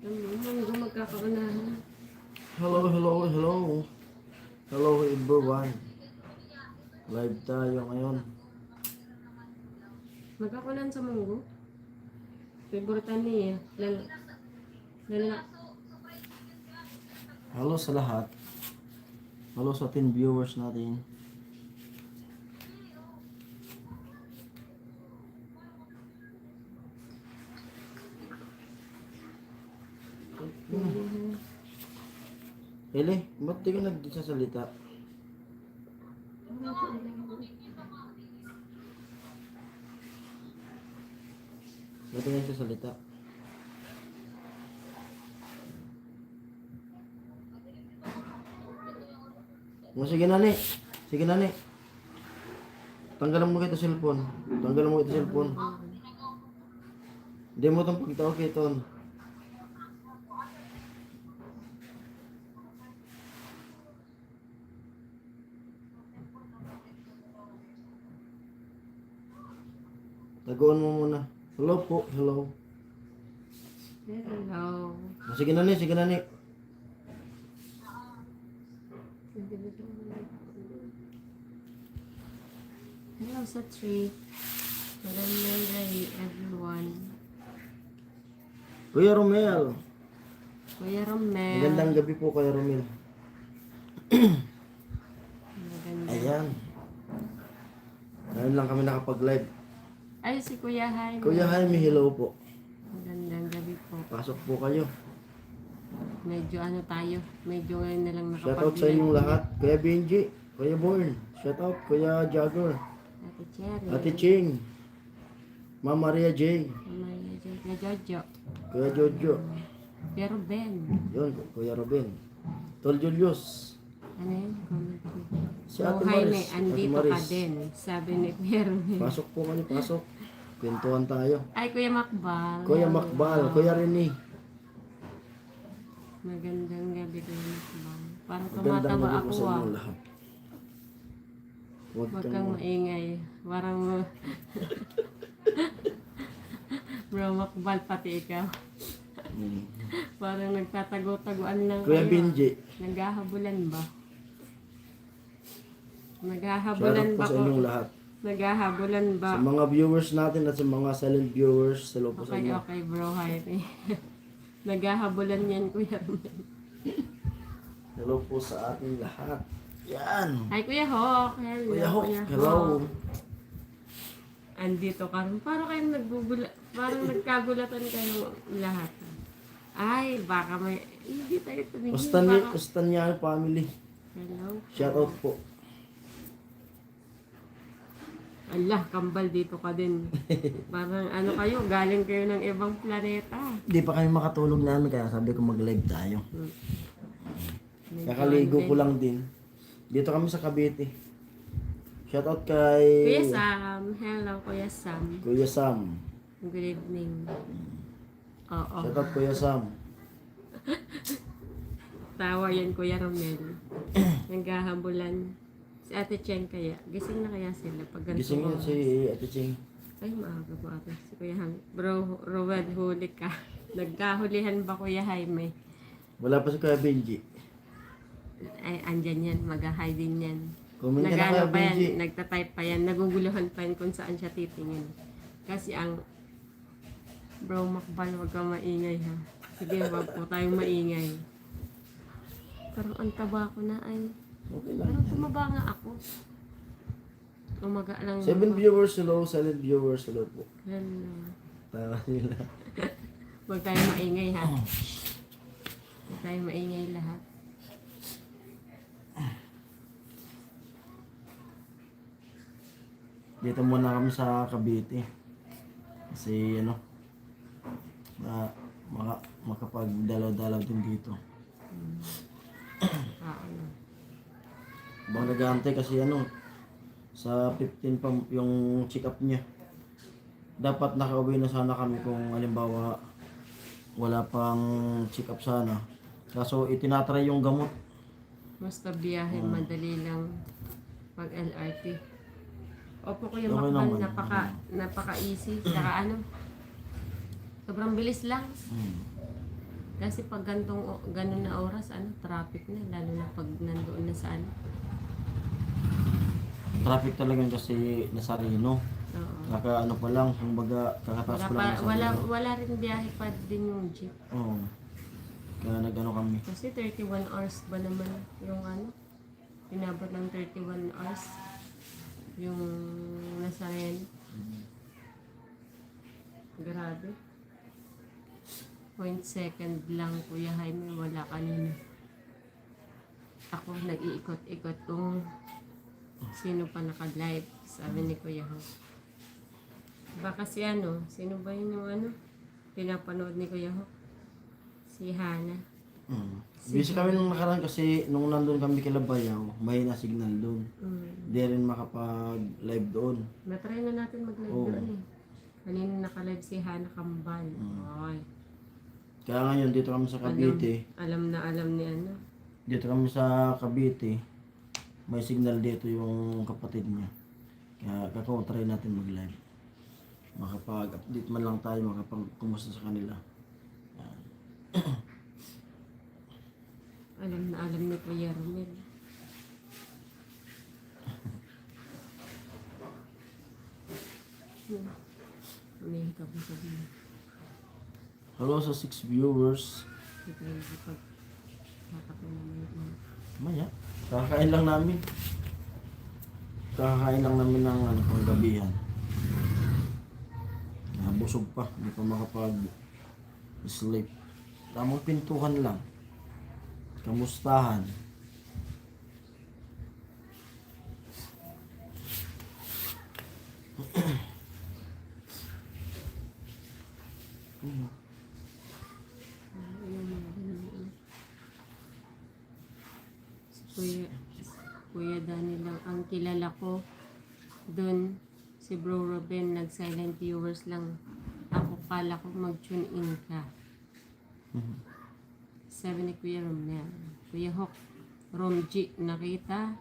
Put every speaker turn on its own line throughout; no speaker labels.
Hanggang magkakaunahan.
Hello, hello, hello. Hello everyone. Live tayo ngayon.
Magkakunan sa munggo. Favorite niya. Lala.
Hello sa lahat. Hello sa 10 viewers natin. Eli, ba't di ka nagsasalita? Ba't di ka nagsasalita? Sige na ni. Sige na ni. Tanggalan mo kita cellphone. Tanggalan mo kita cellphone. Hindi mo itong pagkita okay ton. Taguan mo muna. Hello po, hello.
Hello.
Sige na ni, sige na ni.
Hello sa tree. Magandang day everyone.
Kuya Romel.
Kuya Romel.
Magandang gabi po Kuya Romel.
Maganda.
Ayan. Ngayon lang kami nakapag-live.
Ay, si Kuya Jaime.
Kuya Jaime, hello po.
Magandang gabi po.
Pasok po kayo.
Medyo ano tayo. Medyo ngayon na lang
Shoutout sa inyong lahat. Kuya Benji, Kuya Born. Shoutout Kuya Jagger.
Ate Cherry.
Ate Ching. Ma'am Maria J.
Mamaya dyan. Kuya Jojo.
Kuya Jojo.
Kuya Ruben.
Yun, Kuya Robin. Tol Julius.
Ano yun? Comment ko.
Si Ate
Jaime,
Maris. Ate
andito ka
Maris.
din. Sabi ni Kuya Ruben.
Pasok po kami, pasok. Kwentuhan tayo.
Ay, Kuya Makbal.
Kuya Makbal, Kuya Rene.
Magandang gabi, Kuya Makbal. Parang
Magandang
tumataba
gabi po
ako
sa
ah.
inyong lahat. Huwag
Huwag
kang
kang maingay. Parang Bro Makbal, pati ikaw.
Hmm.
Parang nagtatago-taguan lang
Kuya
kayo.
Benji.
Naghahabulan ba?
Shoutout
Naghahabulan
po
ba
sa
ko?
inyong lahat.
Naghahabulan ba?
Sa mga viewers natin at sa mga silent viewers, hello po sa
Okay,
inyo.
okay bro, Jaime. Naghahabulan yan, Kuya Ruben.
Hello po sa ating lahat. Yan.
Hi, Kuya Hawk. Hello,
Kuya Hawk, hello.
Andito ka rin. Parang kayo parang nagkagulatan kayo lahat. Ay, baka may... Hindi tayo tumingin. Baka...
Ustanya family.
Hello.
Shoutout po.
Allah, kambal dito ka din. Parang ano kayo, galing kayo ng ibang planeta.
Hindi pa kami makatulog namin kaya sabi ko mag-live tayo.
Medyo
Kakaligo
ano
ko
din.
lang din. Dito kami sa Cavite. Shoutout kay
Kuya Sam. Hello, Kuya Sam.
Kuya Sam.
Good evening. Oo.
Shoutout Kuya Sam.
Tawa yan, Kuya Romel. Naghahambulan. Si Ate Cheng kaya. Gising na kaya sila pag ganito.
Gising yun
oras?
si Ate Ching.
Ay, maaga po ate. Si Kuya Jaime. Bro, Rowed, huli ka. Nagkahulihan ba Kuya Jaime?
Wala pa si Kuya Benji.
Ay, andyan yan. Mag-hi din yan.
Comment ka na
Nagano
Kuya
pa yan,
Benji.
nagtatype pa yan. Naguguluhan pa yan kung saan siya titingin. Kasi ang Bro Makbal, wag kang maingay ha. Sige, wag po tayong maingay. Parang ang taba ko na ay.
Okay lang.
Parang tumaba nga ako. Umaga lang.
7 viewers, hello. Silent viewers, hello po.
Hello.
Tawa nila.
Huwag tayong maingay ha. Huwag tayong maingay lahat.
Dito muna kami sa Cavite. Kasi ano, makapagdalaw-dalaw din dito.
Ano.
Bang nag-aantay kasi ano, sa 15 pa yung check-up niya. Dapat nakauwi na sana kami kung halimbawa wala pang check-up sana. Kaso itinatry yung gamot.
Basta biyahe, madali lang pag LRT. Opo Kuya
Okay
Makbal,
naman.
napaka-easy. Saka ano, sobrang bilis lang. Kasi pag ganun na oras, traffic na, lalo na pag nandoon na sa
Traffic talaga kasi nasa Reno.
Oo.
Kaka ano pa lang, kumbaga kakatapos ko lang nasa Reno.
Wala rin biyahe pa din yung jeep.
Oo. Kaya nag-ano kami.
Kasi 31 hours ba naman yung inabot ng 31 hours yung nasa Reno. Grabe. 0.2 lang, Kuya Jaime, wala kanina. Ako nag-iikot-ikot kung sino pa naka-live, sabi ni Kuya Ho. Baka si sino ba yun yung pinapanood ni Kuya Ho? Si Hana.
Busy kami nung nakaraan kasi nung nandun kami kila Bayaw, may na signal doon. Di rin makapag-live doon.
Natry na natin mag-live
Oo.
doon eh. Kanina naka-live si Hana Kambal. Ay.
Kaya ngayon dito kami sa Cavite.
Alam na alam ni
Dito kami sa Cavite. May signal dito yung kapatid niya. Kaya try natin mag-live. Makapag-update man lang tayo, makapag-kumusta sa kanila.
Alam na alam ni Kuya Romel. Umihika po sabihin.
Hello sa 6 viewers.
Ito yung pag kakapin naman yun.
Maya, kakain lang namin. Kakain lang namin ng panggabihan. Busog pa, hindi pa makapag-sleep. Tamang pintuhan lang. Kamustahan.
Kuya Danny lang ang kilala ko. Doon, si Bro Ruben, nag-silent viewers lang. Ako kala ko mag-tune in ka. Sabi ni Kuya Romel. Kuya Hok, Romji, nakita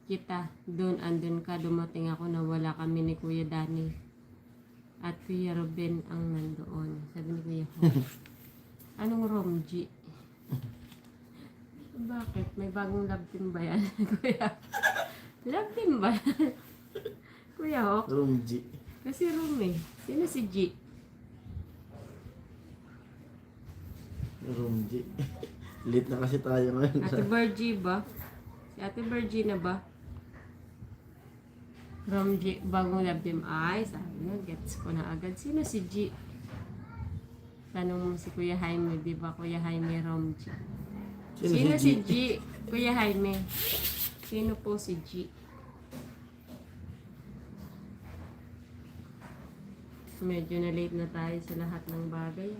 kita doon, andun ka, dumating ako na wala kami ni Kuya Danny. At Kuya Ruben ang nandoon. Sabi ni Kuya Hok. Anong Romji? Bakit? May bagong love team ba yan, Kuya? Love team ba yan? Kuya Hok?
Rumji.
Kasi Rom eh. Sino si G?
Rumji. Late na kasi tayo ngayon.
Ate Virgie ba? Si Ate Virgie na ba? Rom G, bagong love team. Ay, sabi na, gets ko na agad. Sino si G? Tanong mo si Kuya Jaime, di ba Kuya Jaime Rom G? Sino si G? Kuya Jaime. Sino po si G? Medyo na late na tayo sa lahat ng bagay.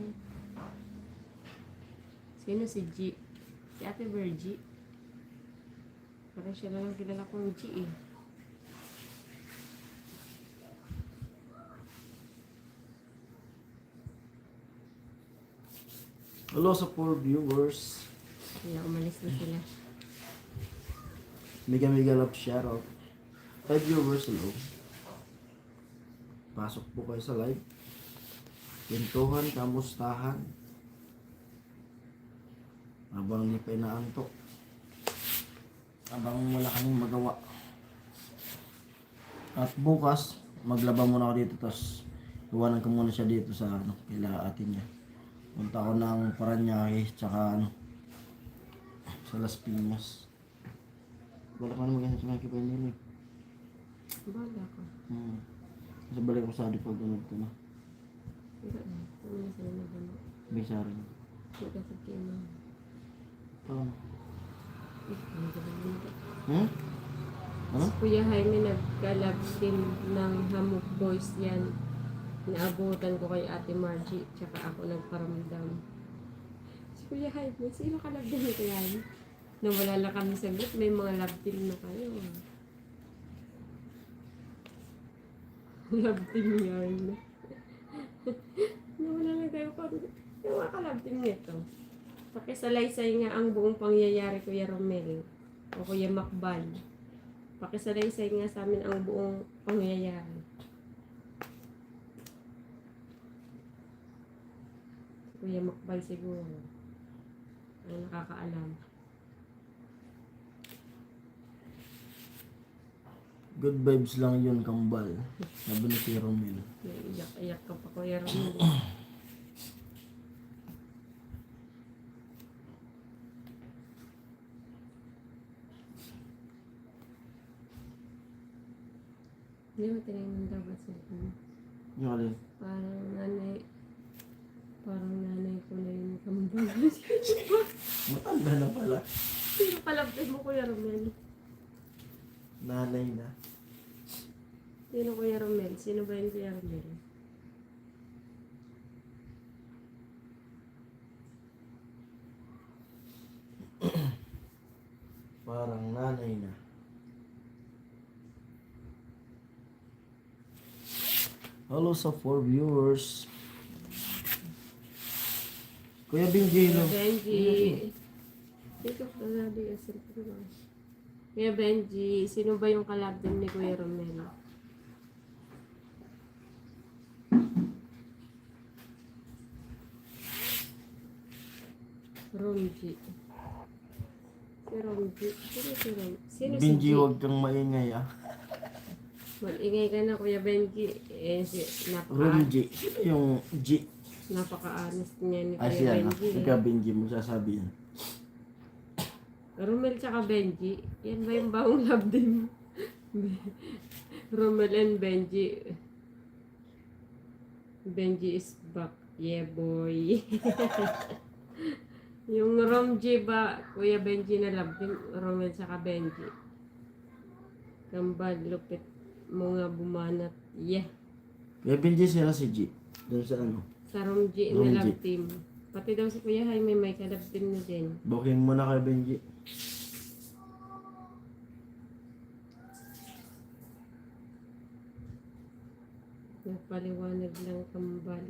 Sino si G? Si Ate Virgie. Parang siya lang kilala kong G eh.
Hello sa 4 viewers.
Kaya umalis na sila.
Mega love shoutout. 5 viewers, hello. Pasok po kayo sa live. Pintuhan, kamustahan. Habang hindi pa inaantok. Habang wala kaming magawa. At bukas, maglaba muna ako dito. Tapos, iwanan ko muna siya dito sa kila atin niya. Punta ako ng Paranaque, tsaka sa Las Piñas. Wala ka naman ganyan sa mga kipay nila eh.
Bala ko.
Kasi balik ako sa pag ganun ko na.
Hindi na. Ano na sila na gano'n?
Bisa rin.
Hindi ka sa kina.
Paano?
Ano ka ba nito?
Ano?
Si Kuya Jaime nagka-love team ng Hammock Boys yan. Naabutan ko kay Ate Margie, tsaka ako nagparamdam. Si Kuya Jaime, sino ka love team ni Kuya Jaime? Nawala lang kami sa group, may mga love team na kayo. Love team ni Jaime. Nawala lang kayo kami. Yung mga ka-love team nito. Pakisalaysay nga ang buong pangyayari, Kuya Romel o Kuya Makbal. Pakisalaysay nga sa amin ang buong pangyayari. Kuya Makbal siguro. Ang nakakaalam.
Good vibes lang yun, kambal. Sabi ni Kuya Romel.
Iyak ka pa, Kuya Romel. Hindi mo tinignan daw ba cellphone?
Yung alin?
Parang nanay ko na yung kambal.
Matanda na pala.
Sino palabas mo, Kuya Romel?
Nanay na.
Sino Kuya Romel? Sino ba yung Kuya Romel?
Parang nanay na. Hello sa 4 viewers. Kuya Benji,
Kuya
no?
Benji. Take off the radio yung cellphone mo. Kuya Benji, sino ba yung kalab din ni Kuya Romel? Romji. Si Romji. Sino si Romji? Sino si
Benji,
G?
huwag kang maingay, ah.
Mag-ingay ka na, Kuya Benji.
Rumji. Sino yung G?
Napaka-honest niya ni
Ay,
Kuya
siya, no?
Benji.
Ikaw, Benji, mo sasabihin.
Romel tsaka Benji. Yan ba yung bagong love din mo? Romel and Benji. Benji is back. Yeah, boy. Yung Romji ba, Kuya Benji na love din, Romel tsaka Benji. Kambal, lupit mo nga bumanat. Yeah.
Kuya Benji, sila si G. Doon sa ano.
Sa Romji na
Romji.
love team. Pati daw si Kuya Jaime may kalab team na din.
Booking mo na kay Benji.
Nagpaliwanag lang kambal.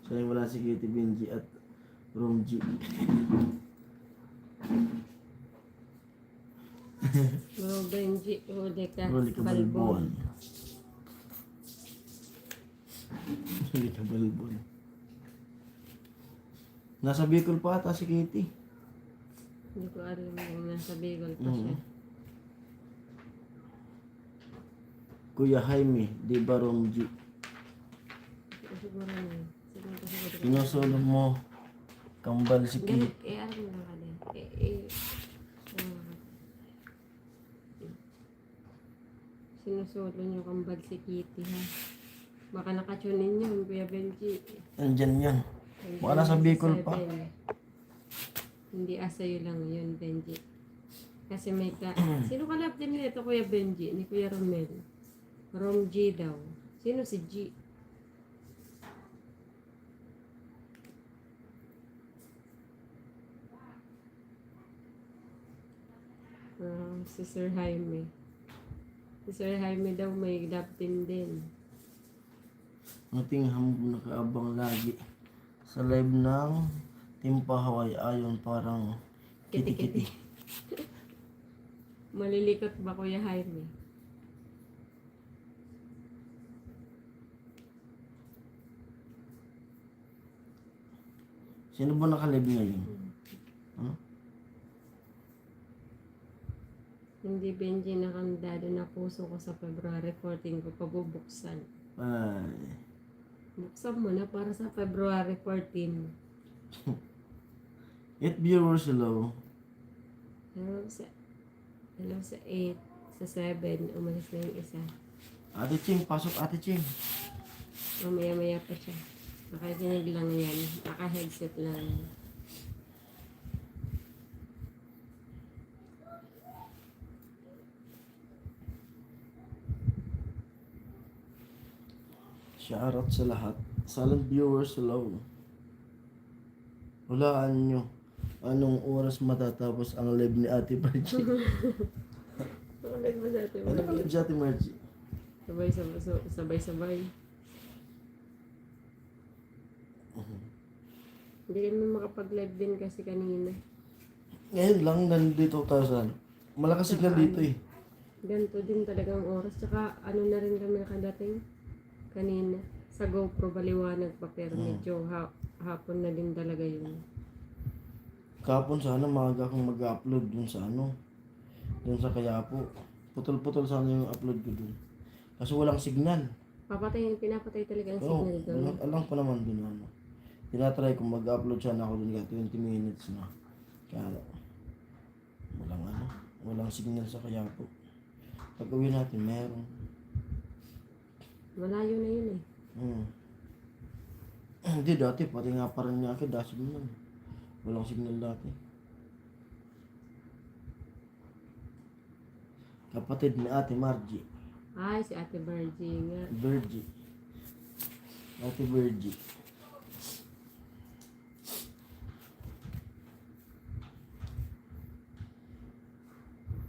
Siya yung wala si Kitty Benji at Romji.
Bro Benji, huli ka.
Huli ka balbon.
Balbon.
Huli ka balbon. Nasa Bicol pa ata si Kitty.
Hindi ko alam yung nasa Bicol pa siya.
Kuya Jaime, di ba Romji?
Siguro na yun. Siguro.
Sinusulong mo. Kambal si Kitty.
Ganit, alam mo lang ka din. Sinusulo niyo kambal si Kitty, ha? Baka nakatunin yun, Kuya Benji.
Andyan yan. Baka nasa Bicol pa.
Hindi asayo lang yun, Benji. Kasi may Sino kalab din nito, Kuya Benji? Ni Kuya Romel. Romji daw. Sino si G? Si Sir Jaime. Si Sir Jaime daw may love team din.
Ating hambong nakaabang lagi sa live ng Team Pahaway ayon parang kiti-kiti.
Malilikot ba, Kuya Jaime?
Sino ba nakalive ngayon? Ano?
Hindi, Benji, nakandado na puso ko sa February 14 ko pabubuksan.
Ay.
Buksan mo na para sa February 14.
8 viewers hello.
Hello sa 8, sa 7, umalis na yung isa.
Ate Ching, pasok Ate Ching.
Mamaya-maya pa siya. Nakakinig lang yan. Naka-headset lang.
Shoutout sa lahat. Silent viewers hello. Hulaan nyo. Anong oras matatapos ang live ni Ate Margie?
Ulit ba sa atin?
Ano ka live si Ate Margie?
Sabay-sabay. Hindi kami makapag-live din kasi kanina.
Ngayon lang nandito tasan. Malakas signal dito eh.
Ganito din talagang oras. Tsaka ano na rin kami nakadating kanina. sa GoPro baliwanag pa pero medyo hapon na din talaga yun.
Kapon sana maaga akong mag-upload dun sa dun sa Kayapo. Putol-putol sana yung upload ko dun. Kasi walang signal.
Pinapatay talaga ang
Oo,
signal doon.
alam ko naman dun Tinatry kong mag-upload sana ako dun 20 minutes na. Kaya walang signal sa Kayapo. Pag uwi natin, meron.
Malayo na yun eh.
Hindi dati, pati nga parang niya ako, signal. Walang signal dati. Kapatid ni Ate Margie.
Ay, si Ate Virgie nga.
Virgie. Ate Virgie.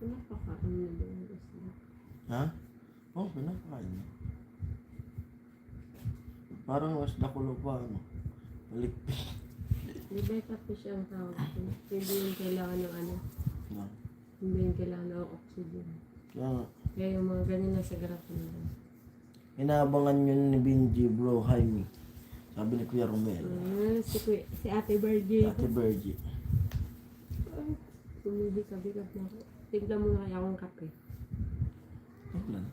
Pinapakain na doon gusto.
Ha? Oh, pinakain niya. Parang mas dakulo pa, Palikpik.
Di ba fish ang tawag ko? Hindi yung kailangan ng
No.
hindi yung kailangan ng oxygen.
Kaya nga,
Kaya yung mga ganun nasa graph nila.
inaabangan yun ni Benji, bro, Jaime. Sabi ni Kuya Romel.
Si Ate Virgie.
Ate Virgie.
Bumibigab-bigab na ako. Tignan mo na kaya akong kape.
Tignan.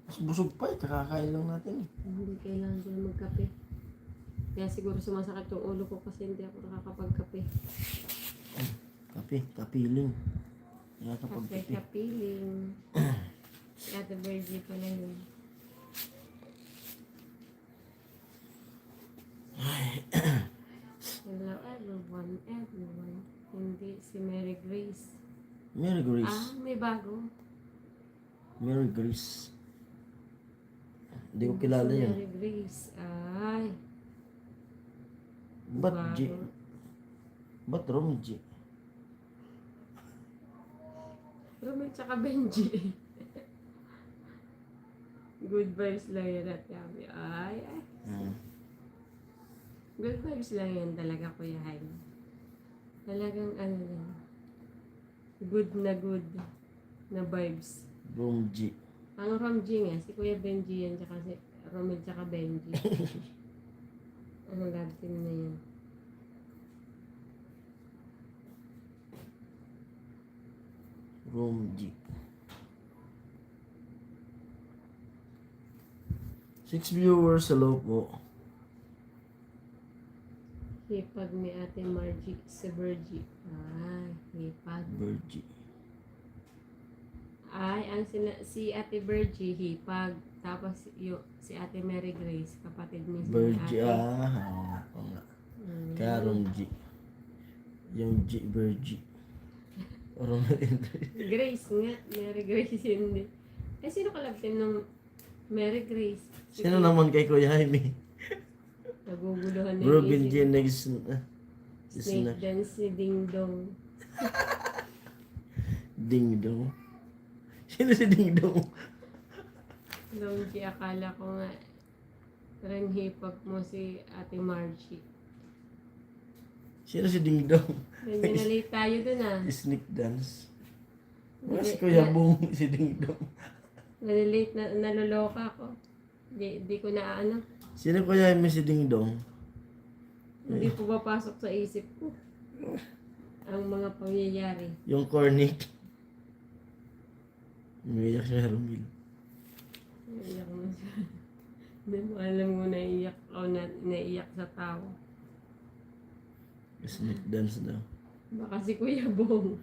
Mas busog pa kakakain lang natin
Hindi kailangan sila magkape. Kaya siguro sumasakit yung ulo ko kasi hindi ako nakakapagkape.
Kapiling.
Kape, kapiling. Si Ate Virgie pala yun. Hello everyone. Hindi si Mary Grace.
Mary Grace.
May bago.
Mary Grace. Hindi ko kilala
Si
yun.
Mary Grace. Ay.
Ba't
bago.
G? Ba't Rom G?
Romel tsaka Benji. Good vibes lang yan at Yami. Ay. Good vibes lang yan talaga, Kuya Jaime. Talagang lang. Good na vibes.
Rom G.
Ang Romji nga, si Kuya Benji yan, tsaka si Romel tsaka Benji. Ang love team na yan.
Rom G. 6 viewers, hello po.
Hipag ni Ate Margie si Virgie. Ay, hipag.
Virgie.
Ay, si Ate Virgie, hipag. Tapos si Ate Mary Grace, kapatid ni
Virgie,
Ate.
oo nga. Kaya Rom G. Yung G, Virgie.
Grace nga, Mary Grace hindi. Eh, sino kalabtin ng Mary Grace?
Sino naman kay Kuya Jaime?
Naguguluhan na
Bro,
yung
Benji
isip.
next.
Snake dance si Ding Dong.
Ding Dong. Sino si Ding Dong?
Longji, akala ko nga rin hipag mo si Ate Margie.
Sino si Ding Dong?
Medyo nalate tayo dun
Sneak dance. Mas Kuya Bong si Ding Dong.
Nalilate na naloloka ko. Di ko na ano.
Sino Kuya Jaime si Ding Dong?
Hindi po papasok sa isip ko. Ang mga pangyayari.
Yung cornic. Umiyak siya Romil.
Naiyak mo siya. Hindi mo alam mo naiyak o naiyak sa tao.
Sneak dance daw.
Baka si Kuya Bong.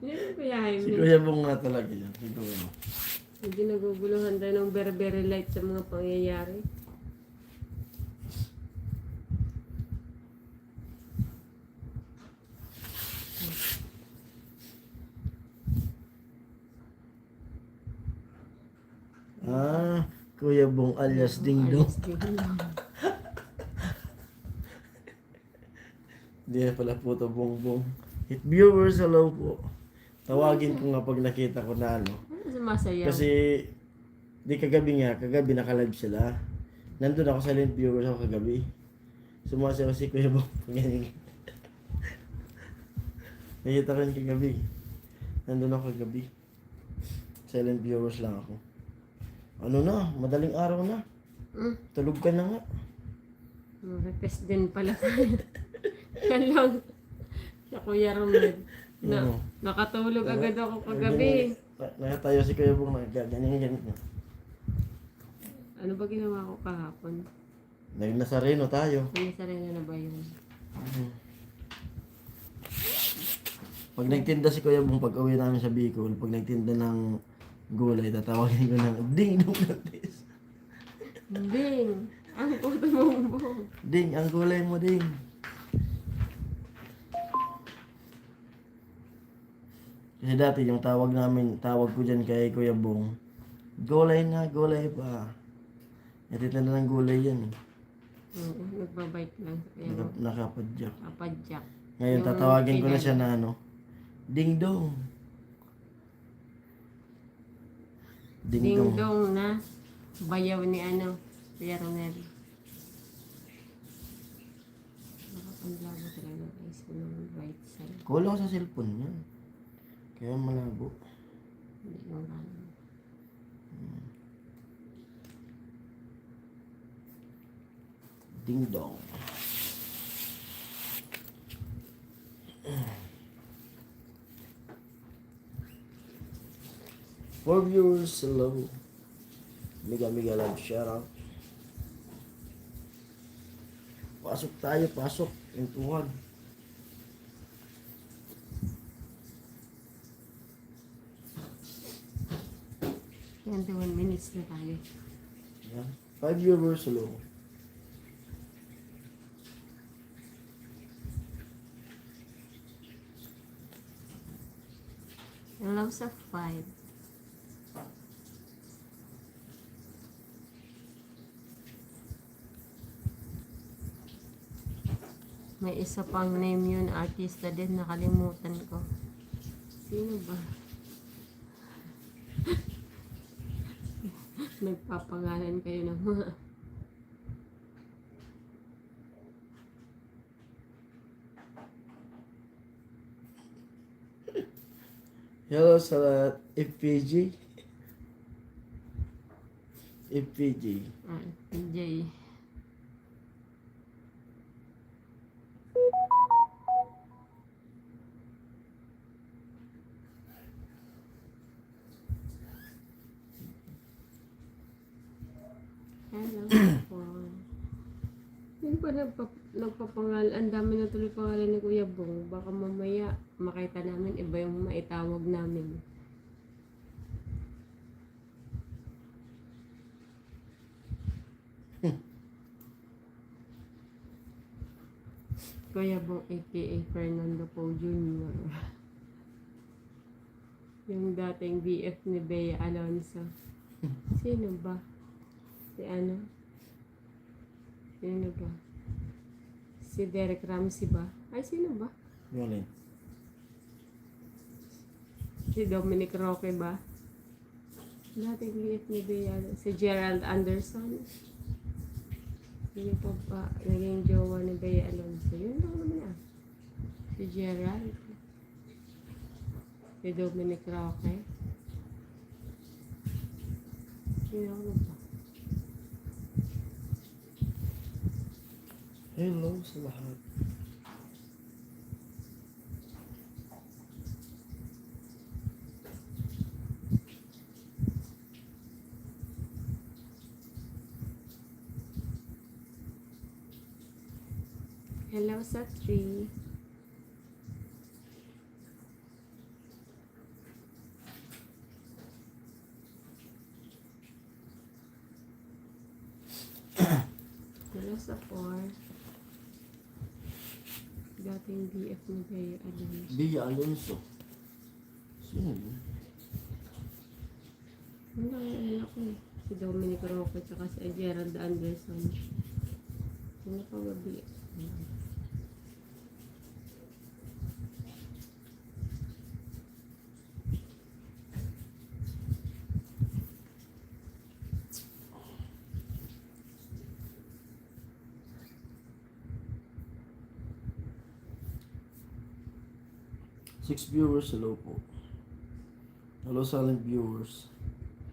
Hindi ko Kuya
Si
Jaime.
Kuya Bong nga talaga yan. Siguro.
Hindi naguguluhan tayo ng very light sa mga pangyayari.
Kuya Bong alias Ding Dong. Hindi na pala po ito Bongbong. Hit viewers, hello po. Tawagin ko nga pag nakita ko na
Ano sumasayaw?
Kasi, kagabi naka-live sila. Nandun ako sa silent viewers ako kagabi. Sumasayaw si Kuya Bong. Ganyan. Nakita ko yun kagabi. Nandun ako kagabi. Silent viewers lang ako. Ano na, madaling araw na.
Mm.
Tulog ka na nga.
Request din pala tayo. Yan lang. Sa Kuya Romel.
Oo.
Nakatulog agad ako kagabi.
Nakatayo si Kuya Bong, ganyan.
Ano ba ginawa ko kahapon?
Nag-Nazareno tayo.
May sarili na ba yun?
Pag nagtinda si Kuya Bong, pag uwi namin sa Bicol, pag nagtinda ng gulay, tatawagin ko ng ding dong natis.
Ding! Ang puto mong buhok.
Ding, ang gulay mo, ding. Kasi dati yung tawag ko dyan kay Kuya Bong, gulay na, gulay pa. Natitinda ng gulay yan.
Oo, nagbabike lang. Kaya
Nakapadyak.
kapadyak.
Ngayon,
Yung
tatawagin ko na
pinag-
siya na ano, ding dong. Ding dong.
Ding-dong na bayaw ni ano, Kuya Romel. Nakapanlabo talaga ng eyes ko ng right side.
Kulang sa cellphone yan. Kaya malabo.
Hindi yung kanan.
Ding dong. For viewers, hello. Mega love shoutout. Pasok tayo, pasok. Intuhan.
21 minutes na tayo.
Yan. 5 viewers, hello.
Hello sa 5. May isa pang name yun, artista din, nakalimutan ko. Sino ba? Nagpapangalan kayo ng mga...
Hello sa lahat. FPG. FPG.
PJ. Hello. Hindi pa nagpapangal. Ang dami na tuloy pangalan ni Kuya Bong. Baka mamaya makita namin iba yung maitawag namin. Kuya Bong aka Fernando Poe Jr. Yung dating BF ni Bea Alonso. Sino ba? Si ano? Sino ba? Si Derek Ramsey ba? Ay, sino ba?
Yun eh.
Si Dominic Roque ba? Dating BF ni Bea. Si Gerald Anderson. Sino pa ba? Naging jowa ni Bea Alonso. Yun lang naman ah. Si Gerald. Si Dominic Roque. Sino ba?
Hello sa lahat.
Hello sa 3. Hello sa 4. Dating BF ni Bea Alonso.
Bea Alonso. Sino yun?
Ano ang anak ko eh. Si Dominic Roque at si Gerald Anderson. Sino pa ba BF?
Six viewers, hello po. Hello silent viewers.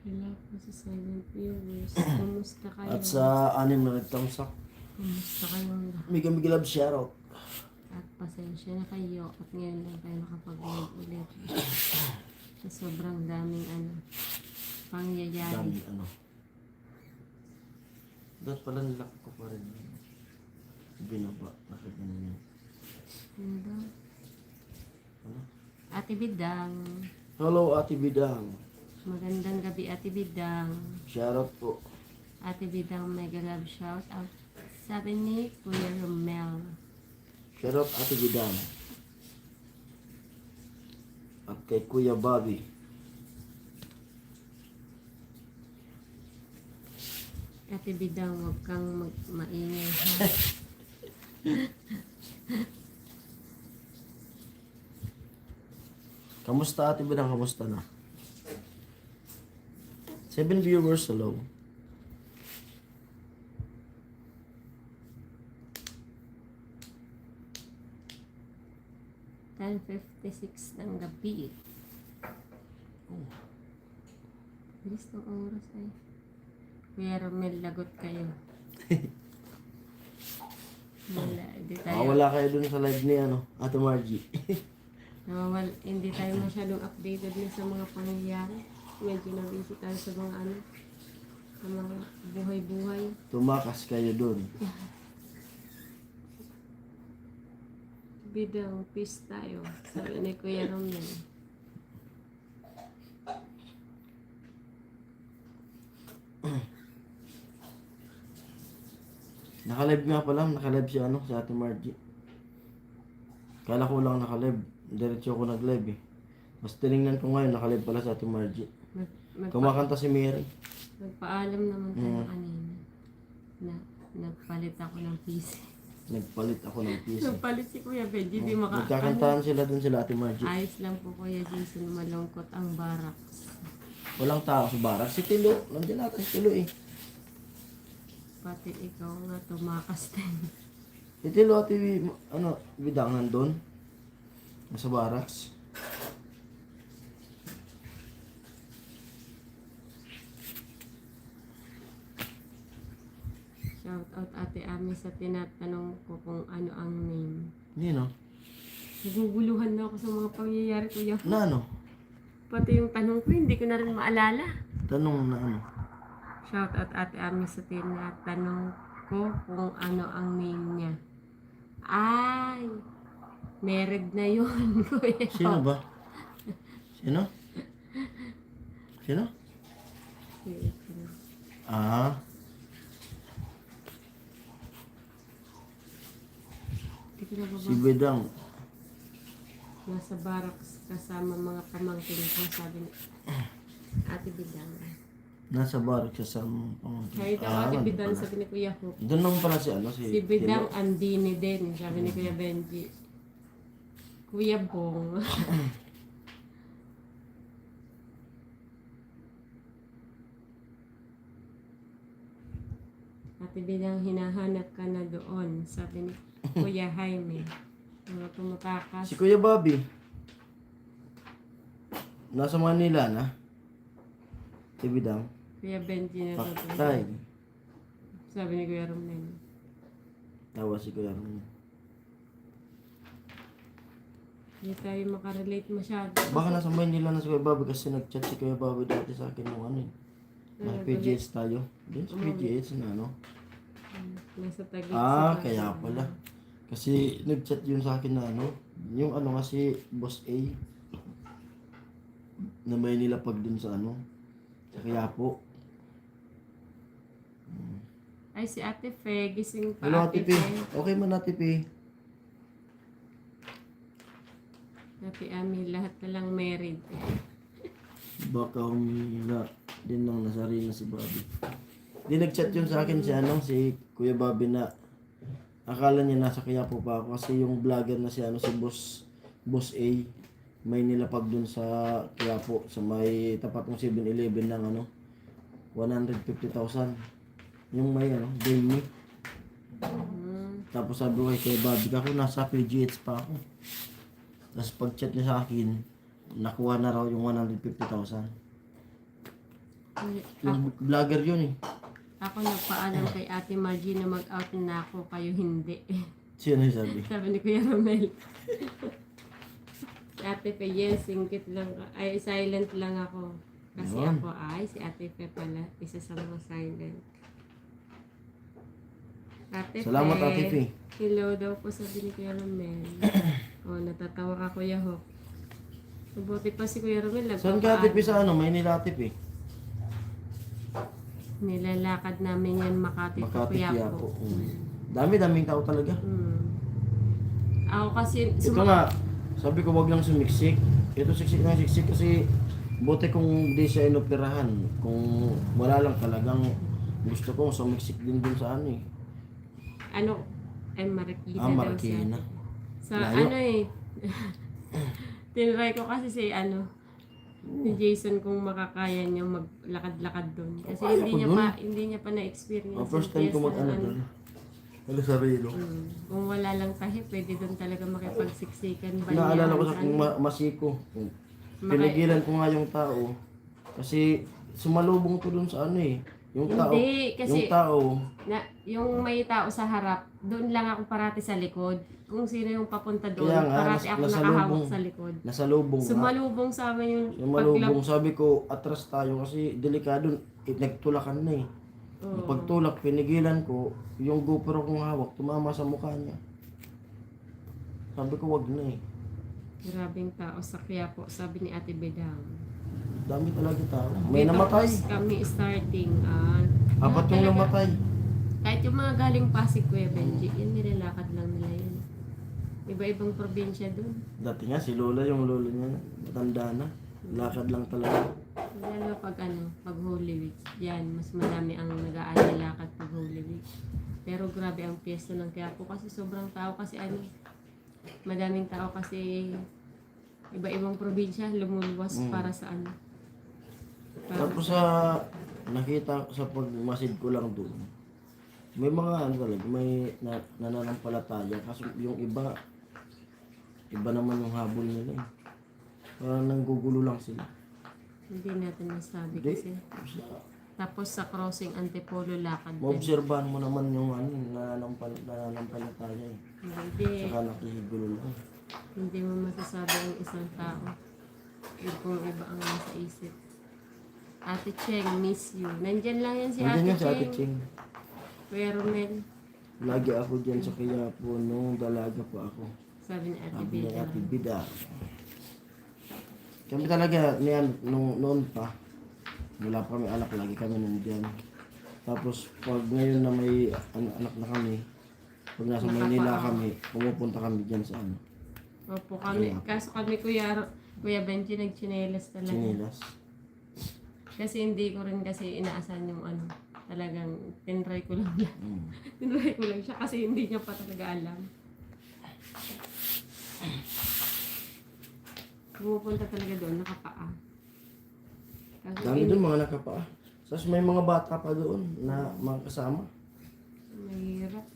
Hello po sa silent viewers. Kumusta kayo?
At sa 6 na nagtamsak.
Kumusta kayong lahat?
Mega Mega Love shoutout.
At pasensya na kayo at ngayon lang tayo nakapag-live ulit. Sa sobrang daming pangyayari.
Dami ano. Dapat pala nilak ko pa rin. Binaba. Nakaganan yun.
Ano?
Ano?
Ate Bidang.
Hello Ate Bidang.
Magandang gabi Ate Bidang.
Shoutout po.
Ate Bidang mega love shout out. Sabi ni Kuya Romel.
Shoutout Ate Bidang. At kay Kuya Bobby.
Ate Bidang, huwag kang maingay ha.
Kamusta Ate Bidang? Kamusta na? 7 viewers, hello.
$10:56 ng gabi.
Oh.
Bilis ng oras ay. Kuya Romel, lagot kayo. Wala, hindi tayo.
Wala kayo dun sa live ni Ate Margie.
Hindi tayo masyadong updated na sa mga pangyayari. Medyo na-busy tayo sa mga sa mga buhay-buhay.
Tumakas kayo dun.
Bidang, peace tayo. Sabi ni Kuya Romel.
Naka-live nga pala, naka-live si si Ate Margie. Kala ko lang naka-live. Diretso ako nag-live eh. Mas tinignan ko ngayon, naka-live pala si Ate Margie. Kumakanta si Mary.
Nagpaalam naman tayo kanina na nagpalit ako ng PC.
Nagpalit ako ng PC.
Nagpalit si Kuya Benji, di maka...
Nagkakantahan sila dun sila Ate Margie.
Ayos lang po Kuya Jason, malungkot ang barracks.
Walang tao sa barak. Si Tilo, nandiyan natin si Tilo eh.
Pati ikaw nga tumakas din.
Si Tilo Ate, Bidang nandun. Nasa baraks.
Shout out Ate Ami sa tinatanong ko kung ano ang name.
Hindi no?
Naguguluhan na ako sa mga pangyayari Kuya.
Na ano?
Pati yung tanong ko, hindi ko na rin maalala.
Tanong na
Shout out Ate Ami sa tinatanong ko kung ano ang name niya. Ay, married na yun, Kuya.
Sino ba? Sino? Sino? Ah,
Hindi ko na
si Bidang.
Nasa barracks kasama mga pamangkin ko, sabi ni Ate Bidang.
Nasa baraks sa
Kahit ako Ate Bidang, sabi ni Kuya Hope.
Doon naman pala si
Si Bidang Andini din, sabi ni Kuya Benji. Kuya Bong. Ate Bidang, hinahanap ka na doon, sabi ni Kuya Jaime. Mga tumatakas.
Si Kuya Bobby. Nasa Manila na. Si Bidang.
Kuya Benji na doon.
Patay.
Sabi ni Kuya Romel.
Tawa si Kuya Ron.
Hindi tayo makarelate masyado.
Baka nasa Manila na si Kuya Bobby kasi nag-chat si Kuya Bobby dati sa akin nung PGH tayo. Doon sa PGH na
Nasa Taguig.
kaya pala. Kasi nag-chat yun sa akin na yung nga si Boss A na may nilapag dun sa sa Quiapo.
Ay, si Ate Fe, gising pa
Hello
Ate
Ate P. Okay man Ate P.
Ate Ami, lahat na lang married.
Baka humila din lang nasari na si Bobby. Di nag-chat yun sa akin si Kuya Bobby na akala niya nasa Quiapo pa ako kasi yung vlogger na si Boss A may nilapag dun sa Quiapo sa may tapat ng 7-Eleven ng 150,000 yung may Jamie. Tapos sabi ko kay Bobby ako nasa PGH pa ako. Tapos pag chat niya sa akin nakuha na raw yung 150,000. Yung vlogger yun eh.
Ako nagpaalam kay Ate Margie na mag-out na ako, kayo hindi.
Sino yung sabi?
Sabi ni Kuya Romel. Si Ate Fe, yes, singkit lang. Ay, silent lang ako. Kasi
Yun.
ako ay, si Ate Fe pala, isa sa mga silent. Ate
Salamat,
Fe.
Ate Fe.
Hello daw po, sabi ni Kuya Romel. Oh, natatawa ka, Kuya Hok. Mabuti pa si Kuya Romel.
Saan ka, Ate Fe, sa ano? Maynila, Ate Fe.
Nilalakad namin yan Makati,
Makati,
Quiapo.
Quiapo. Dami-daming tao talaga.
Ako kasi,
Ito nga, sabi ko wag lang sumiksik. Ito siksik na siksik kasi buti kung di siya inoperahan. Kung wala lang talagang gusto ko sumiksik din sa ano eh.
ano, ay Marikina daw
Marikina.
siya. Sa
Layo.
ano eh, tinry ko kasi si si Jason kung makakaya niya maglakad-lakad doon. Kasi
Kaya
hindi
ko
niya
dun.
pa hindi niya pa na-experience.
First
yung
time ko
fiesta
mag-ano
na
doon. Ano sa Rilo?
Kung wala lang tahi, pwede doon talaga makipagsiksikan.
Naalala ko sa
banyahan,
kung masiko. Pinigilan ko nga yung tao. Kasi sumalubong ko dun sa ano eh. Yung tao.
Hindi, kasi
Yung tao.
yung may tao sa harap, doon lang ako parati sa likod. Kung sino yung papunta doon,
Kaya nga,
parati ako nakahawak sa likod.
Nasa lubong nga.
Sumalubong sa amin yung
Sumalubong. Sabi ko, atras tayo kasi delikado. Nagtulakan na eh. Yung pagtulak, pinigilan ko, yung GoPro kong hawak, tumama sa mukha niya. Sabi ko, wag na eh.
Grabing tao sa Quiapo, sabi ni Ate Bedang.
Dami talaga tao. May
Dito
namatay.
po kami starting.
Apat yung
talaga,
namatay.
kahit yung mga galing Pasig, Kuya Benji, yun nilalakad lang nila yun. Iba-ibang probinsya doon.
Dati nga, si Lola, yung lolo niya, matanda na. Lakad lang talaga.
Lalo pag pag Holy Week, yan, mas madami ang nag-aalalakad pag Holy Week. Pero grabe ang piyesta ng Quiapo kasi sobrang tao kasi madaming tao kasi iba-ibang probinsya lumuluwas para sa
Tapos nakita ko sa pagmasid ko lang doon, may mga talaga, may nananampalataya kasi yung iba naman yung habol nila eh. Parang nanggugulo lang sila.
Hindi natin masabi
Hindi.
kasi. Tapos sa crossing Antipolo lakad din.
Maobserbahan mo naman yung nananampalataya eh.
Hindi,
Saka nakihigulo lang.
hindi mo masasabi ang isang tao. Kung iba ang nasa isip. Ate Cheng, miss you. Nandyan lang yan si
Nandiyan
Ate
nga si Ate
Cheng.
Ching.
Kuya Romel,
Lagi ako dyan sa Quiapo nung dalaga pa ako.
sabi ni Ate
Sabi ni
Beda.
Ate Bida. Kami talaga, noon pa, wala pa kami anak, lagi kami nandiyan. Tapos, pag ngayon na may anak na kami, pag nasa Maynila kami, pumupunta kami dyan sa
Opo kami. Kaso kami Kuya Benji nagchinelas talaga.
Sinilas.
Kasi hindi ko rin kasi inaasahan yung talagang tinry ko lang yan.
Mm.
Tinry ko lang siya kasi hindi niya pa talaga alam. Pumupunta talaga doon, nakapaa. Kaso
Dami doon mga nakapaa. Tapos may mga bata pa doon na mga kasama.
mahirap.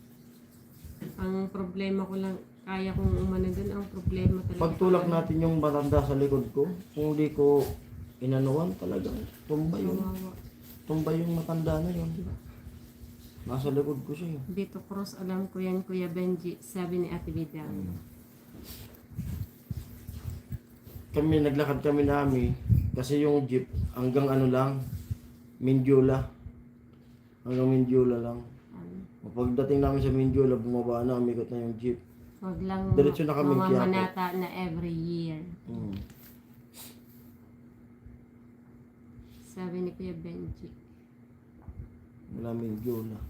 Ang problema ko lang, kaya kong umano doon, ang problema talaga.
Pagtulak natin yung matanda sa likod ko, kung di ko inanuan talaga,
Kawawa.
tumba yung matanda na yun. Nasa likod ko siya.
Dito Cross, alam ko yan, Kuya Benji, sabi ni Ate Bida.
Kami, naglakad kami namin kasi yung jeep hanggang lang, Mindiola. Hanggang Mindiola lang. Pagdating namin sa Mindiola, bumaba na, umikot na yung jeep.
Huwag lang
Diretso na kami Quiapo.
mamamanata na every year. Sabi ni Kuya Benji.
Wala Mindiola.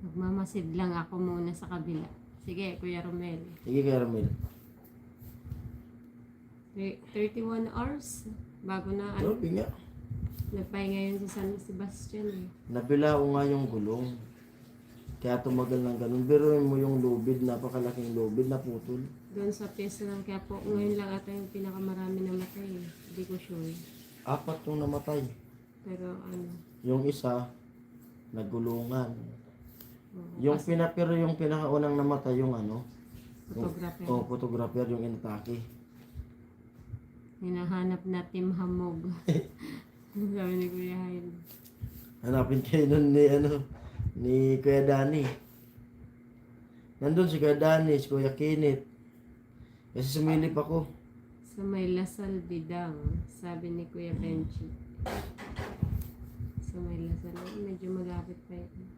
Magmamasid lang ako muna sa kabila. Sige, Kuya Romel.
Sige, Caramel.
31 hours? Bago na
Grabe nga.
nagpahinga yun sa San Sebastian eh.
Nabila ko nga yung gulong. Kaya tumagal ng ganun. Biruin mo yung lubid, napakalaking lubid, naputol.
Doon sa piyesta ng Quiapo, ngayon lang ata yung pinakamarami namatay eh. Hindi ko sure.
4 yung namatay.
Pero
Yung isa, nagulungan.
oo,
Pero yung pinakaunang namatay yung
photographer.
photographer yung inatake.
Hinahanap na Team Hamog. Sabi ni Kuya Hail.
Hanapin kayo nun ni Kuya Danny. Nandun si Kuya Danny, si Kuya Kenneth. Kasi sumilip ako.
Sa may Lasal Bidang, sabi ni Kuya Benji. Sa may Lasal, medyo malapit pa yun.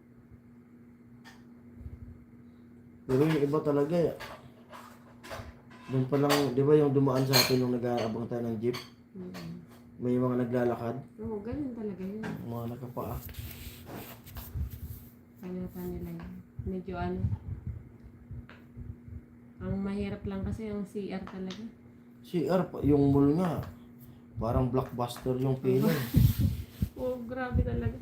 Pero yung iba talaga, doon pa lang, di ba yung dumaan sa atin nung nag-aabang tayo ng jeep? May mga naglalakad,
Oo, ganun talaga yun.
mga nakapaa.
Kalata nila yun. Medyo ano. Ang mahirap lang kasi yung CR talaga.
CR, yung mall nga, parang blockbuster yung pila.
Oo, grabe talaga.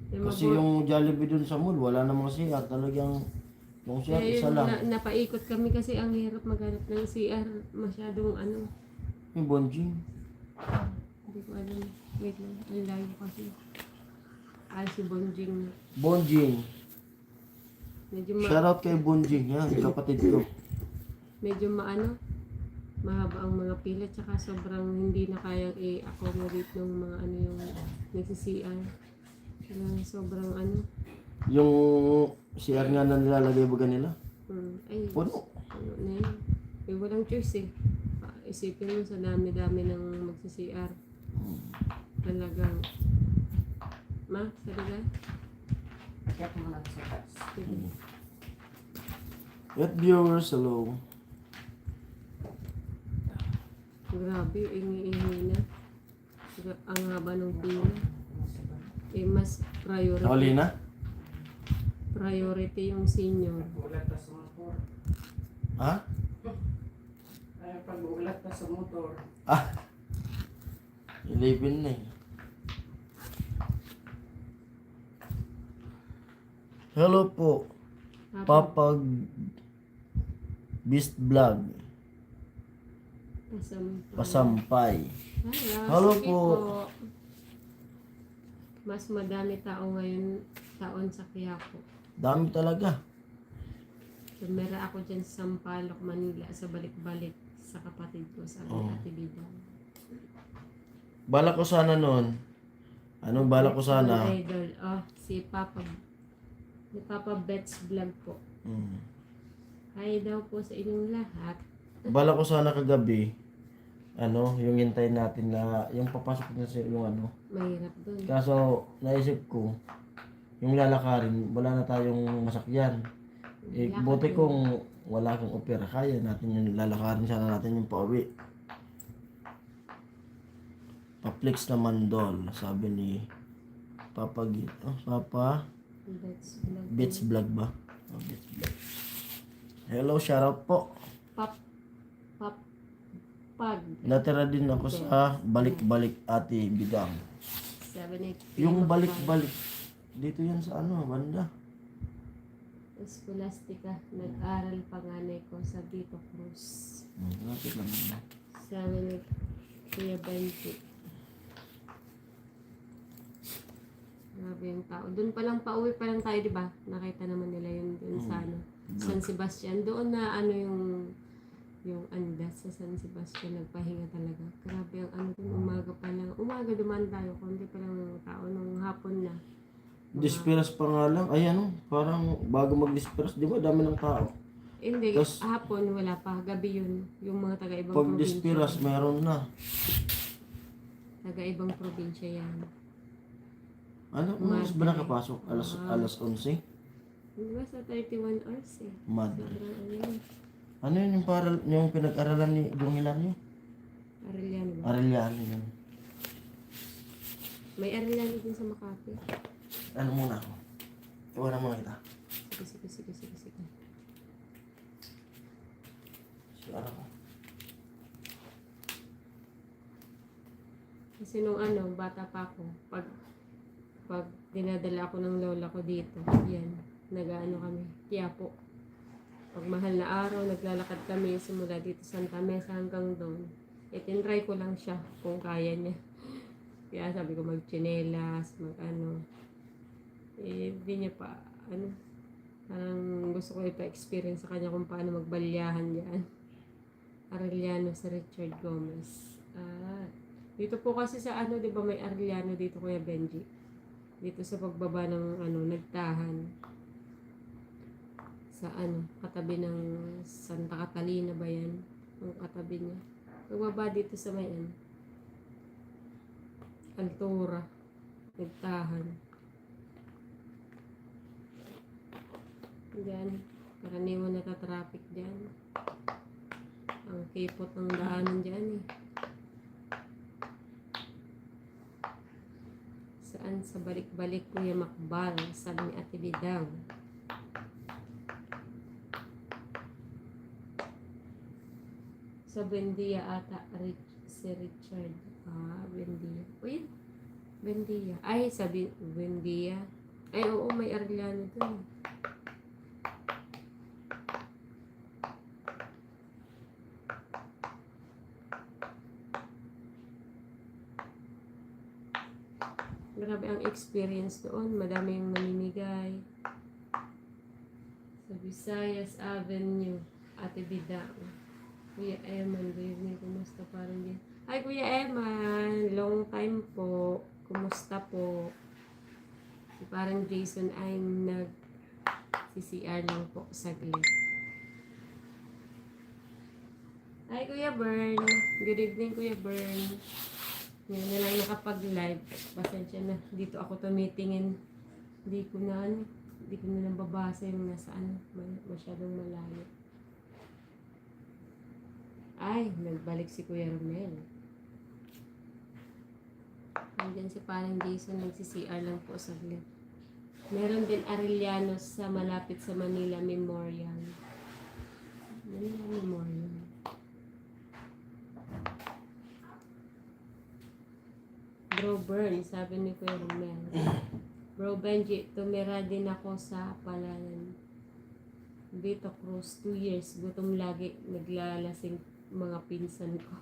Kasi yung Jollibee dun sa mall, wala namang CR. Talagang, yung CR, isa lang.
Napaikot kami kasi ang hirap maghanap ng CR. Masyadong ano.
Yung Bonjing.
Hindi ko alam. Wait lang. Ang layo kasi. Si Bonjing.
Bonjing.
Medyo
Shoutout kay Bonjing, yan, kapatid ko.
medyo mahaba ang mga pila. Tsaka sobrang hindi na kayang i-accommodate ng mga ano yung nagsi-CR. Kailangan sobrang ano.
Yung CR nga na nilalagay baga nila.
Ay,
Puno.
ano na yun. Walang choice eh. Isipin mo sa dami-dami ng magsi-CR. Talagang salila.
Kaya mo lang sa taas.
At viewers, hello.
Grabe, ingi-ingi na. Ang haba ng pila. Mas
Nakali na?
priority yung senior.
Ulat pa sa motor.
Ha?
Ay, pag ulat pa sa motor.
11 na eh. Hello po. Papag Beast Vlog. Pasampay. Hello
Sige
po.
Mas madami tao ngayon taon sa Quiapo.
Dami talaga.
Tumira ako dyan sa Sampaloc, Manila sa balik-balik sa kapatid ko sa Ate Bidang.
Balak ko sana noon. Anong balak ko sana?
Idol. Si Papa Bets Vlog po. Hi daw po sa inyong lahat.
Balak ko sana kagabi. Yung hintayin natin na yung papasok na sa yung
Mahirap doon.
Kaso naisip ko, yung lalakarin, wala na tayong masakyan. Buti kung wala kang opera, kaya natin yung lalakarin sana natin yung pauwi. Paplex naman doll, sabi ni Papa Bits Vlog ba? Bits Vlog. Hello, shoutout po.
Pag
Natira din ako sa balik-balik Ate Bidang.
7-8.
Yung balik-balik, dito yan sa banda.
Scholastica. Nag-aral panganay ko sa Vito Cruz.
Lapit lang yun.
7-8. Kuya Benji. Grabe yung tao. Doon pa lang, pauwi pa lang tayo, di ba? Nakita naman nila yun doon sa San Sebastian. Doon na yung andas sa San Sebastian, nagpahinga talaga. Grabe ang dun, umaga pa lang. Umaga dumaan tayo, konti pa lang ng tao nung hapon na.
Disperas pa nga lang. Ay parang bago mag-disperas, di ba dami ng tao?
Hindi,
Tas,
hapon wala pa. Gabi yun. Yung mga taga-ibang
pag
probinsya.
disperas, mayroon na.
Taga-ibang probinsya yan.
Oras ba nakapasok? Alas 11?
Di ba sa 31 hours eh.
Madre.
Sobrang ano yun.
Ano yun yung pinag-aralan ni Dong Hilario?
Arellano ba?
Arellano yun.
May Arellano din sa Makati.
Ano muna ako? Iwanan muna kita.
Sige.
So, ko.
Kasi nung bata pa ako, pag dinadala ako ng lola ko dito, yan, kami, Quiapo. Pag mahal na araw, naglalakad kami simula dito Santa Mesa hanggang doon. Tinry ko lang siya kung kaya niya. Kaya sabi ko mag-chinelas, hindi niya pa, parang gusto ko ipa-experience sa kanya kung paano magbalyahan yan. Arellano sa Richard Gomez. Ah, dito po kasi sa ano, di ba may Arellano dito, Kuya Benji? Dito sa pagbaba ng ano, Nagtahan. Sa ano, katabi ng Santa Catalina ba yan? Ang katabi niya. Pagbaba dito sa may ano, Altura. Nagtahan. Diyan. Karaniwan natatraffic dyan. Ang kipot ng daanan dyan eh. Saan? Sa balik-balik Kuya Makbal. Sabi ni Ate Bidang. Sa Buendia ata. Si Richard. Ah, Buendia. Uy, Buendia. Ay, sabi Buendia. Ay, oo, may Arellano dun. Grabe ang experience doon. Madami yung mamimigay. Sa Visayas Avenue. Ate Bidang. Kuya Eman, good evening. Kumusta parang din? Hi, Kuya Eman. Long time po. Kumusta po? Si parang Jason ay nag-CCR lang po saglit. Hi, Kuya Bern. Good evening, Kuya Bern. Ngayon na lang nakapag-live. Pasensya na. Dito ako tumitingin. Hindi ko na nababasa yung nasaan. Masyadong malayo. Ay, nagbalik si Kuya Romel. Nandiyan si parang Jason, nag-CCR lang po saglit. Meron din Arellano sa malapit sa Manila Memorial. Manila Memorial. Bro Bern, sabi ni Kuya Romel. Bro Benji, tumira din ako sa Palayan. Vito Cruz, 2 years. Gutom lagi, naglalasing mga pinsan ko.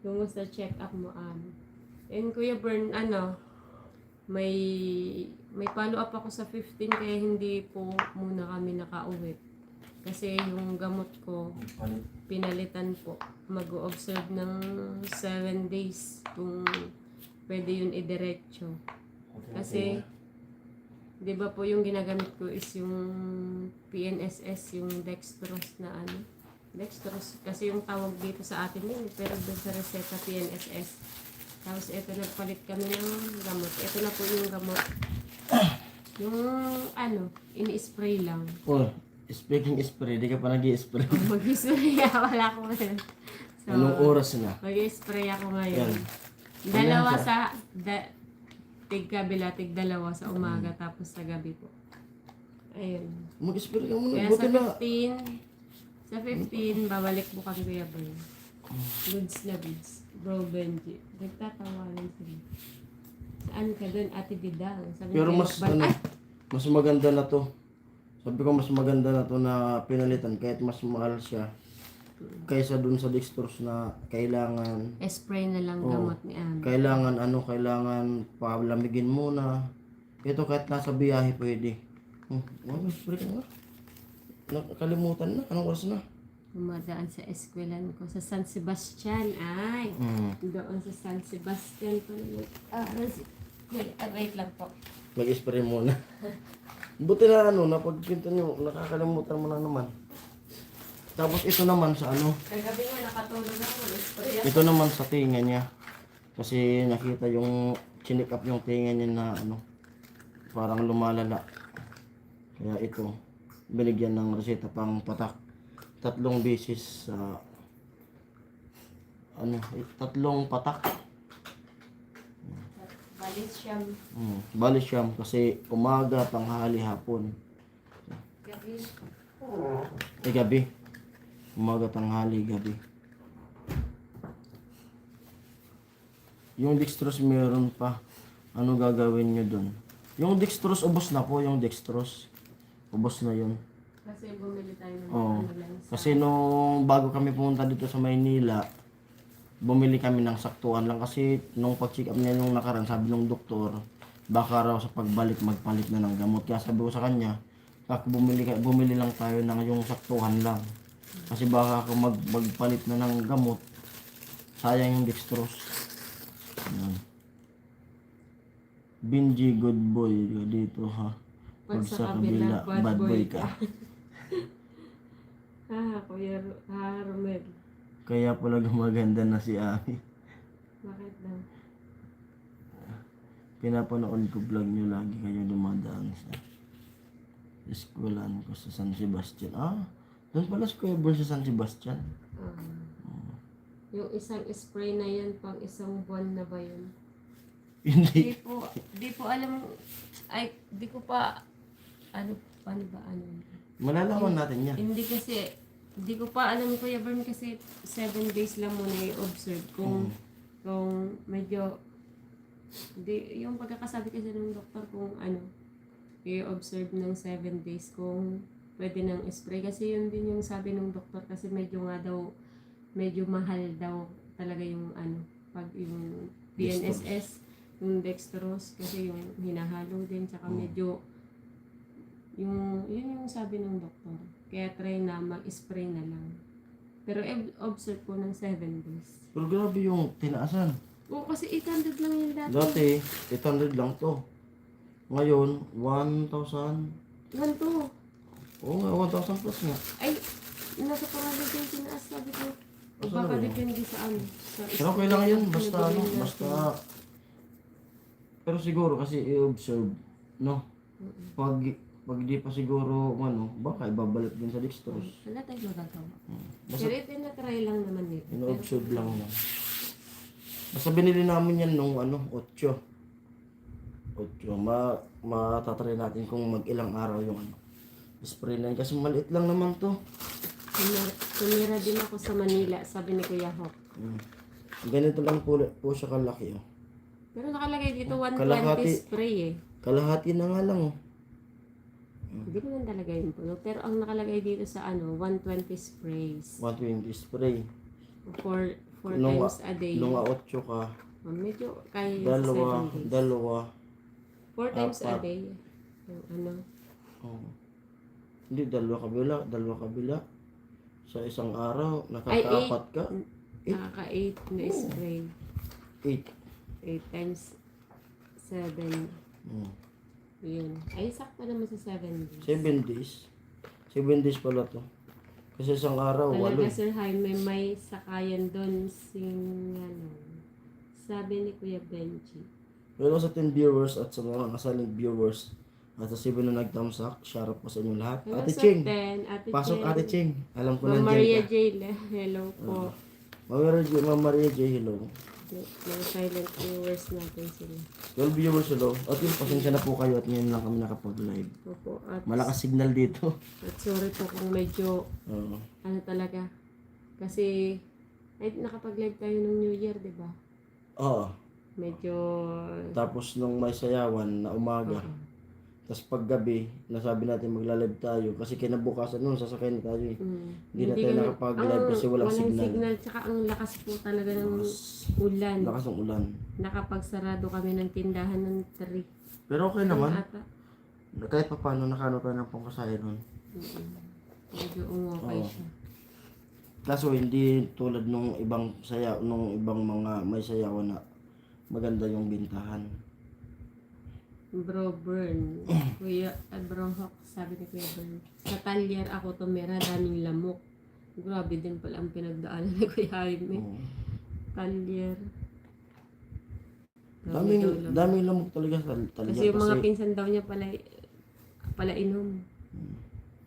Kumusta check up mo, And Kuya Bern, may follow up ako sa 15 kaya hindi po muna kami nakauwi. Kasi yung gamot ko, pinalitan po. Mag-o-observe ng 7 days kung pwede yun idiretso. Kasi, di ba po yung ginagamit ko is yung PNSS, yung dextrose na dextrose. Kasi yung tawag dito sa atin yun, pero doon sa reseta PNSS. Tapos ito, nagpalit kami ng gamot. Ito na po yung gamot. Yung ini-spray lang.
Oh, speaking spray, di ka pa nag-i-spray.
Mag-spray wala ko ngayon. So,
Anong oras na?
mag-spray ako ngayon.
Yan.
Dalawa sa, tig-kabila, tig-dalawa sa umaga, tapos sa gabi po. Ayun.
Mag-spray ka muna.
Kaya
Buti na.
sa 15, babalik bukan Kuya Bern. Goods na goods. Bro Benji. Nagtatawanan sila. Saan ka dun, Ate Bidang? Sabi
Pero
ko,
mas, mas maganda na to. Sabi ko mas maganda na to na pinalitan kahit mas mahal siya. Kaysa dun sa dextrose na kailangan
spray na lang gamot ni Ami.
kailangan palamigin muna. Ito kahit nasa biyahe pwede. Spray ka nga. Nakalimutan na. Anong oras na?
Dumadaan sa eskwelahan ko sa San Sebastian. Ay, doon sa San Sebastian ko wait lang po.
Mag-spray muna. Buti na napagpinto nyo, nakakalimutan mo na naman. Tapos ito naman sa
Kagabi nga nakatulog ako. Spray ako.
ito naman sa tinga niya. Kasi nakita yung chinik up yung tinga niya na parang lumalala. Kaya ito, binigyan ng reseta pang patak. 3 beses sa 3 patak.
Balisiam.
Balisiam kasi umaga, tanghali, hapon.
Gabi.
Gabi. Umaga, tanghali, gabi. Yung dextrose meron pa. Ano gagawin nyo dun? Yung dextrose, ubos na po yung dextrose. Ubos na yun.
Kasi bumili tayo ng
Oo.
lang sa...
Kasi nung bago kami pumunta dito sa Maynila, bumili kami ng saktuan lang kasi nung pag-check up niya nung nakaraan, sabi ng doktor, baka raw sa pagbalik magpalit na ng gamot. Kaya sabi ko sa kanya, bumili lang tayo ng yung saktuhan lang. Kasi baka ako magpalit na ng gamot, Sayang yung dextrose. Yan. Benji, good boy ka dito ha.
Pag sa kabila, bad boy ka. Kuya Romel.
Kaya pala gumaganda na si Ami.
Bakit daw?
Pinapanood ko vlog nyo lagi kayo dumadaan sa eskwelahan ko sa San Sebastian. Doon pala si Kuya Bol sa San Sebastian.
Yung isang spray na yan, pang isang buwan na ba yun?
Hindi.
Di po alam, di ko pa, paano ba,
Malalaman natin yan.
Hindi kasi, di ko pa alam Kuya Bern kasi 7 days lang muna i-observe kung medyo, yung pagkakasabi kasi ng doktor kung i-observe ng 7 days kung pwede nang spray. Kasi yun din yung sabi ng doktor kasi medyo mahal daw talaga yung pag yung PNSS, yung dextrose kasi yung hinahalo din tsaka medyo yun yung sabi ng doktor. Kaya try na mag-spray na lang. Pero observe ko ng 7 days.
Pero grabe yung tinaasan.
Oo, kasi 800 lang yung dati.
Dati, 800 lang to. Ngayon, 1,000.
1,200.
Oo nga, 1,000 plus nga.
Ay, nasa pangalan yung tinaas, sabi ko. O
Asa
baka
na ba yun?
depende sa sa
Pero okay lang yun, basta
na gawin natin.
basta. Pero siguro kasi i-observe, no? Pag di pa siguro, baka ibabalik din sa dextrose.
Wala tayong magagawa.
Basta
Pero tinatry lang naman nito.
in-observe lang yan. Basta binili namin yan nung 8. 8. Matatry natin kung mag-ilang araw yung spray na yun. Kasi maliit lang naman to.
Tumira din ako sa Manila, sabi ni Kuya Hawk.
Ganito lang po siya kalaki. Oh.
Pero nakalagay dito 120
Kalahati.
spray eh.
Kalahati na nga lang. Oh.
Hindi ko nang talaga yung puno. Pero ang nakalagay dito sa 120 sprays.
120 spray.
4
Nung
times a day.
Nung 8 ka,
Medyo kaya sa 7 days.
dalawa.
4 times a
Apat.
day. Yung
Oh. Hindi, dalawa kabila. Sa isang araw,
Ay,
nakaka-4 ka.
Nakaka-8 na spray.
8.
8 times 7. Yun. Ay, sakto naman sa 7 days.
7 days. 7 days pala to. Kasi isang araw, 8.
Talaga, Sir Jaime, may sakayan doon sabi ni Kuya Benji.
Pero sa 10 viewers at sa mga kasaling viewers at sa 7 na nag-thumbs up, shout out po sa inyo lahat.
Hello,
Ate
Sir
Ching!
Ten, Ate
Pasok
Ching.
Ate Ching! Alam ko
Ma'am
nandiyan
Maria
ka.
J. Hello po.
Ma'am Maria J, hello.
Mga silent viewers natin sila.
12 viewers, hello. At yun, pasensya na po kayo at ngayon lang kami nakapag-live.
Opo. At
Malakas signal dito.
sorry po kung medyo
Oo.
talaga. Kasi nakapag-live tayo ng New Year, di ba?
Oo.
Medyo
Tapos nung may sayawan na umaga, tapos paggabi, nasabi natin magla-live tayo kasi kinabukasan nun, sasakay na tayo eh. Hindi na tayo
kami-
nakapag-live kasi walang signal.
Tsaka ang lakas po talaga ng ulan.
Lakas ng ulan.
Nakapagsarado kami ng tindahan ng 3.
Pero okay naman.
Ata.
Kahit pa paano nakano tayo ng pangkasahe nun.
Medyo umokay
Oo.
siya.
Kaso hindi tulad nung ibang mga may sayawan na maganda yung bintahan.
Bro Burn. Bro Hawk, sabi ni Kuya Burn. Sa Talyer ako tumira, daming lamok. Grabe din pala ang pinagdaanan ni Kuya Jaime.
Oo.
Talyer. Grabe daw lamok.
Daming lamok talaga sa Talya.
Kasi yung mga pinsan daw niya pala inom.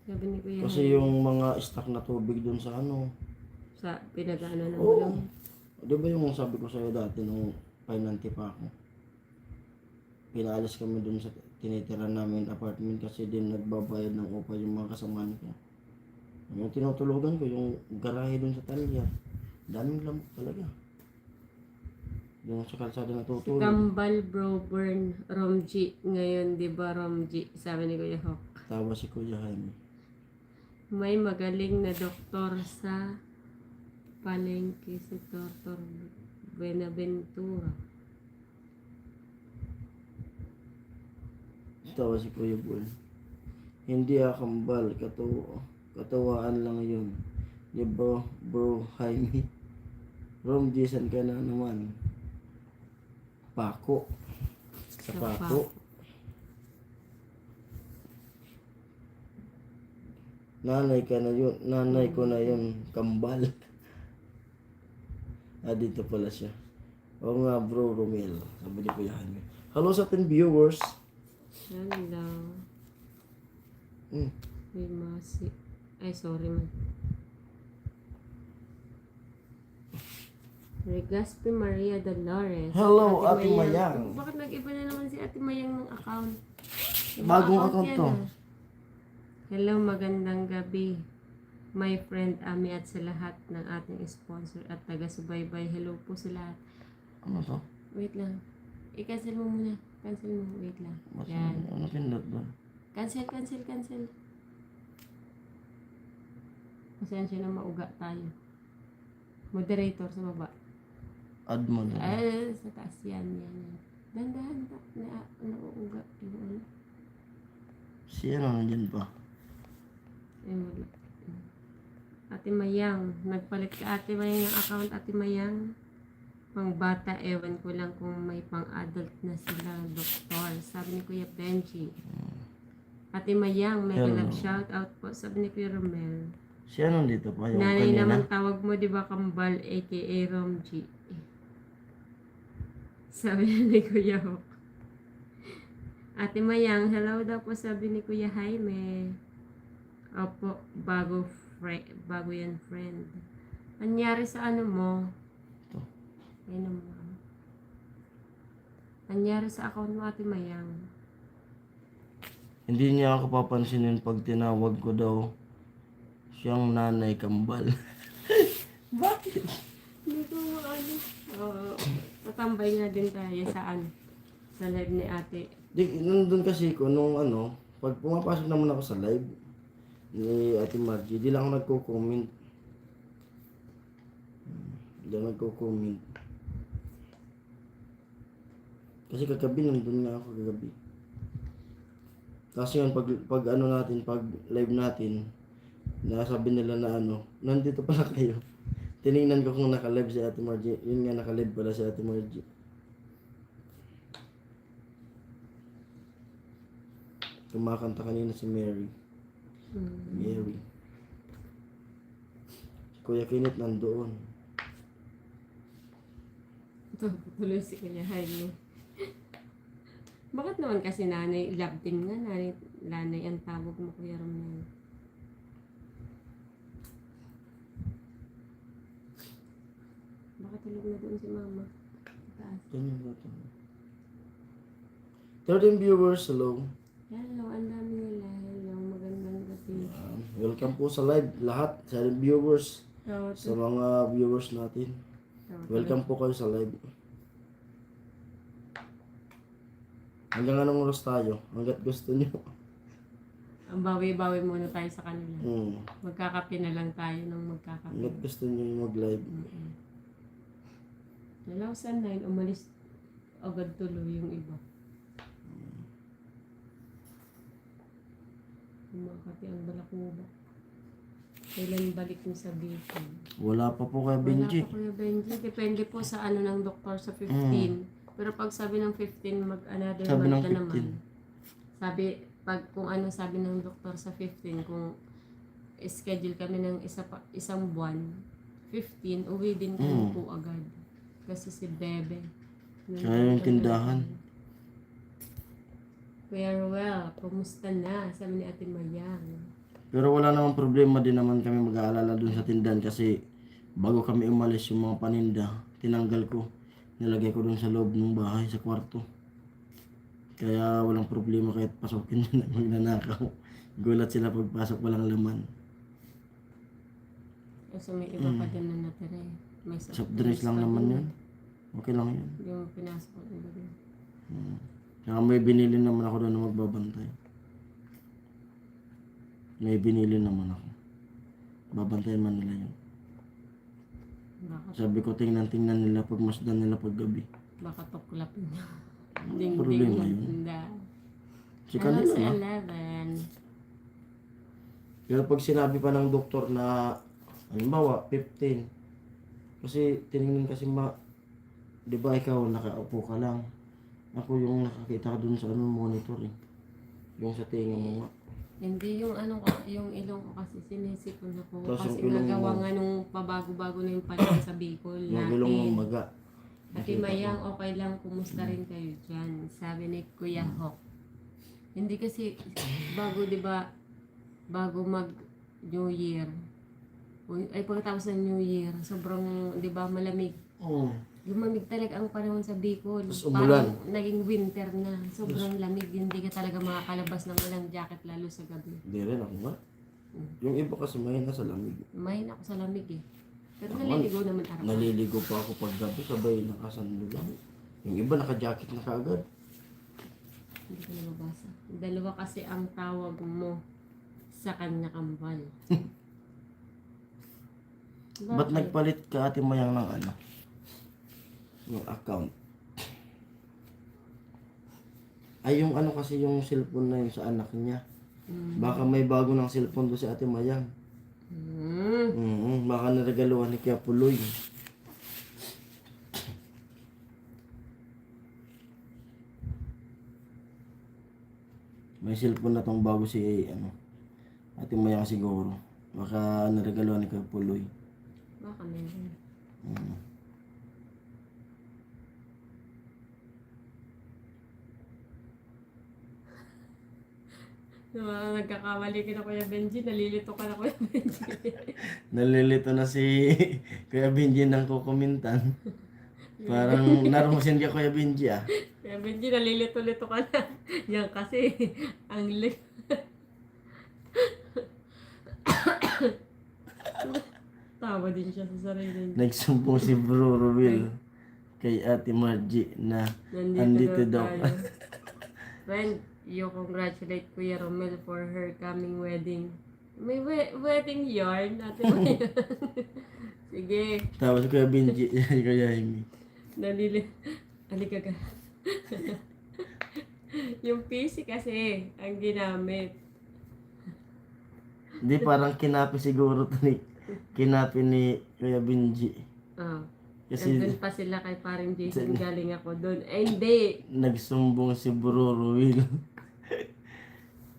Sabi ni Kuya
Kasi
Jaime.
yung mga stock na tubig dun sa
Sa pinagdaanan ng
Oo.
ulam.
Di ba yung sabi ko sa'yo dati nung pinanti pa ako? Pinaalis kami dun sa tinitira namin apartment kasi din nagbabayad ng upa yung mga kasamaan ko. Yung tinutulugan ko, yung garahe dun sa Talya. Daming lamok talaga. Yung sa kalsada
Si
natutulog.
Kambal Bro Burn, Romji. Ngayon, di ba Romji? Sabi ni Kuya Hawk.
Tawa si Kuya Jaime.
May magaling na doktor sa palengke si Dr. Buenaventura.
Tawa si Kuya Bull. Hindi kambal, katawaan lang yun. Di ba, Bro Jaime? Rom Jason ka na naman. Pako. Sa
Sa
pako. Nanay ka na yun. Nanay ko na yun. Kambal. Dito pala siya. Oo nga bro, Romel. Sabi ni Kuya Jaime. Hello sa 10 viewers.
Hello.
Hmm.
May masi. Ay, sorry man. Regaspi Maria Dolores.
Hello, Ate Mayang.
Bakit nag-iba na naman si Ate Mayang ng account? Ibang
Bagong account
yan,
to.
ah. Hello, magandang gabi. My friend Ami at sa lahat ng ating sponsor at taga-subaybay. Hello po sa lahat.
Ano to?
Wait lang. I-cancel mo muna. Cancel mo. Wait lang.
Mas
Yan.
ano pindot doon?
Cancel. Pasensya na mauga tayo. Moderator sa baba.
Add mo doon.
Ay, sa taas yan. Dandahan pa. Nauuga. Yung ano.
Si ano nandyan pa?
Ay, wala. Ate Mayang. Nagpalit ka Ate Mayang ng account. Ate Mayang. Pang bata, ewan ko lang kung may pang adult na sila, doktor. Sabi ni Kuya Benji. Ate Mayang, may
Hello.
love shout out po. Sabi ni Kuya Romel.
Si ano dito pa? Yung
Nanay
kanina?
naman tawag mo, di ba, Kambal, aka Romji. Sabi ni Kuya Hok. Ate Mayang, hello daw po, sabi ni Kuya Jaime. Opo, bago yan, friend. Anyari sa ano mo?
Ito.
Yan naman. Anyari sa account mo, Ate Mayang.
Hindi niya ako papansinin pag tinawag ko daw siyang nanay kambal. Bakit?
Hindi ko ano. Tatambay nga din tayo saan? Sa live ni ate.
Nandun kasi ko nung ano, pag pumapasok naman ako sa live ni Ate Margie, di lang ako nagko-comment. Hindi ako nagko-comment. Kasi kagabi nandun nga ako kagabi. Kasi yun, pag ano natin, pag live natin, nasabi nila na ano, nandito pala kayo. Tinignan ko kung naka-live si Ate Margie. Yun nga, naka-live pala si Ate Margie. Kumakanta kanina si Mary. Mary. Kuya Kinit nandoon.
Tuloy si Kuya Jaime. Bakit naman kasi nanay, love din nga, nanay ang tawag mo, Kuya Romel. Baka tulog na doon si mama. Taas.
Ganyan ba ito? 13 viewers, hello.
Hello, ang dami nila. Hello, magandang gabi.
Welcome po sa live lahat, sa viewers,
So,
sa mga viewers natin. Welcome po kayo sa live. Hanggang anong oras tayo? Hanggat gusto nyo.
Ang bawi-bawi muna tayo sa kanila.
Hmm.
Magkakape na lang tayo nung magkakape.
Hanggat gusto nyo yung mag-live.
Dalaw sa 9, umalis agad tuloy yung iba. Kumakati ang balakuba. Kailan balik mo sa Bicol?
Wala pa po kay
Wala
Benji.
pa Kuya Benji. Depende po sa ano ng doktor sa 15. Pero pag sabi ng 15, mag-another
Sabi
month
ng
na naman. Sabi, kung ano sabi ng doktor sa 15, kung schedule kami ng isang buwan, 15, uwi din kami po agad. Kasi si Bebe.
Kaya yung tindahan.
Kuya Ruel, kumusta na? Sabi ni Ate Mayang.
Pero wala namang problema din naman kami mag-aalala dun sa tindahan kasi bago kami umalis yung mga paninda, tinanggal ko. Nilagay ko dun sa loob ng bahay, sa kwarto. Kaya walang problema kahit pasukin nyo na magnanakaw. Gulat sila pagpasok, walang laman.
So may iba pa din na natira eh. May
Soft drinks lang
pa
naman
din.
yun. Okay lang yun.
Hindi mo pinasok ang iba din.
Saka may binili naman ako doon na magbabantay. May binili naman ako. Babantayan man nila yun.
Baka,
Sabi ko tingnan nila pag masdan nila pag gabi.
baka tuklapin niya.
Problema yun.
Tinda.
Si
Alas
kanila na.
11.
Pero pag sinabi pa ng doktor na, halimbawa, 15, Kasi tinignan kasi di ba ikaw nakaupo ka lang. Ako yung nakakita ka dun sa monitor eh. Yung sa tinga mo nga.
Hindi yung yung ilong ko kasi sinisipon ako.
Tapos
Kasi
yung ilong
nagawa
mo.
nga nung pabago-bago na yung panahon sa Bicol
Yung ilong mo
natin.
maga.
Ate
Nakita
Mayang,
ko.
okay lang, kumusta rin kayo dyan? Sabi ni Kuya Hawk. Hindi kasi, bago, di ba, bago mag New Year, ay pagkatapos ng New Year, sobrang, di ba, malamig.
Oo.
Lumamig talaga ang panahon sa Bicol.
Tapos umulan.
Parang naging winter na. Sobrang lamig. Hindi ka talaga makakalabas ng walang jacket lalo sa gabi.
Hindi rin ako nga. Yung iba kasi may nasa lamig.
Mahin ako sa lamig eh. Pero
Ako
naliligo naman araw.
Naliligo pa ako pag gabi, sabay nakasanlo lang. Yung iba naka-jacket na kaagad.
Hindi ko nababasa. Dalawa kasi ang tawag mo sa kanya kambal.
Ba't nagpalit ka Ate Mayang ng yung account? Ay yung kasi yung cellphone na yun sa anak niya. Baka may bago ng cellphone doon si Ate Mayang. Baka naregaluhan ni Kuya Puloy. May cellphone na tong bago si Ate Mayang siguro. Baka naregaluhan ni Kuya Puloy.
Baka meron. Nagkakamali ka na Kuya Benji. Nalilito ka na Kuya Benji.
Nalilito na si Kuya Benji ng kukumintan. Parang narusin ka Kuya Benji
Kuya Benji, nalilito-lito ka na. Yan kasi, ang tawa din siya sa sarili niya.
Nagsumbong si Bro Ruel kay Ate Margie na andito daw.
Friend, you congratulate Kuya Romel for her coming wedding. May wedding yarn natin. Sige,
Tapos Kuya Benji, Kuya Amy.
Halika ka. Yung PC kasi, ang ginamit.
Hindi, parang kinapi siguro to kinapi ni Kuya Benji. Kasi
Nandun pa sila kay paring Jason, galing ako doon. Eh, hindi.
nagsumbong si Bro Ruel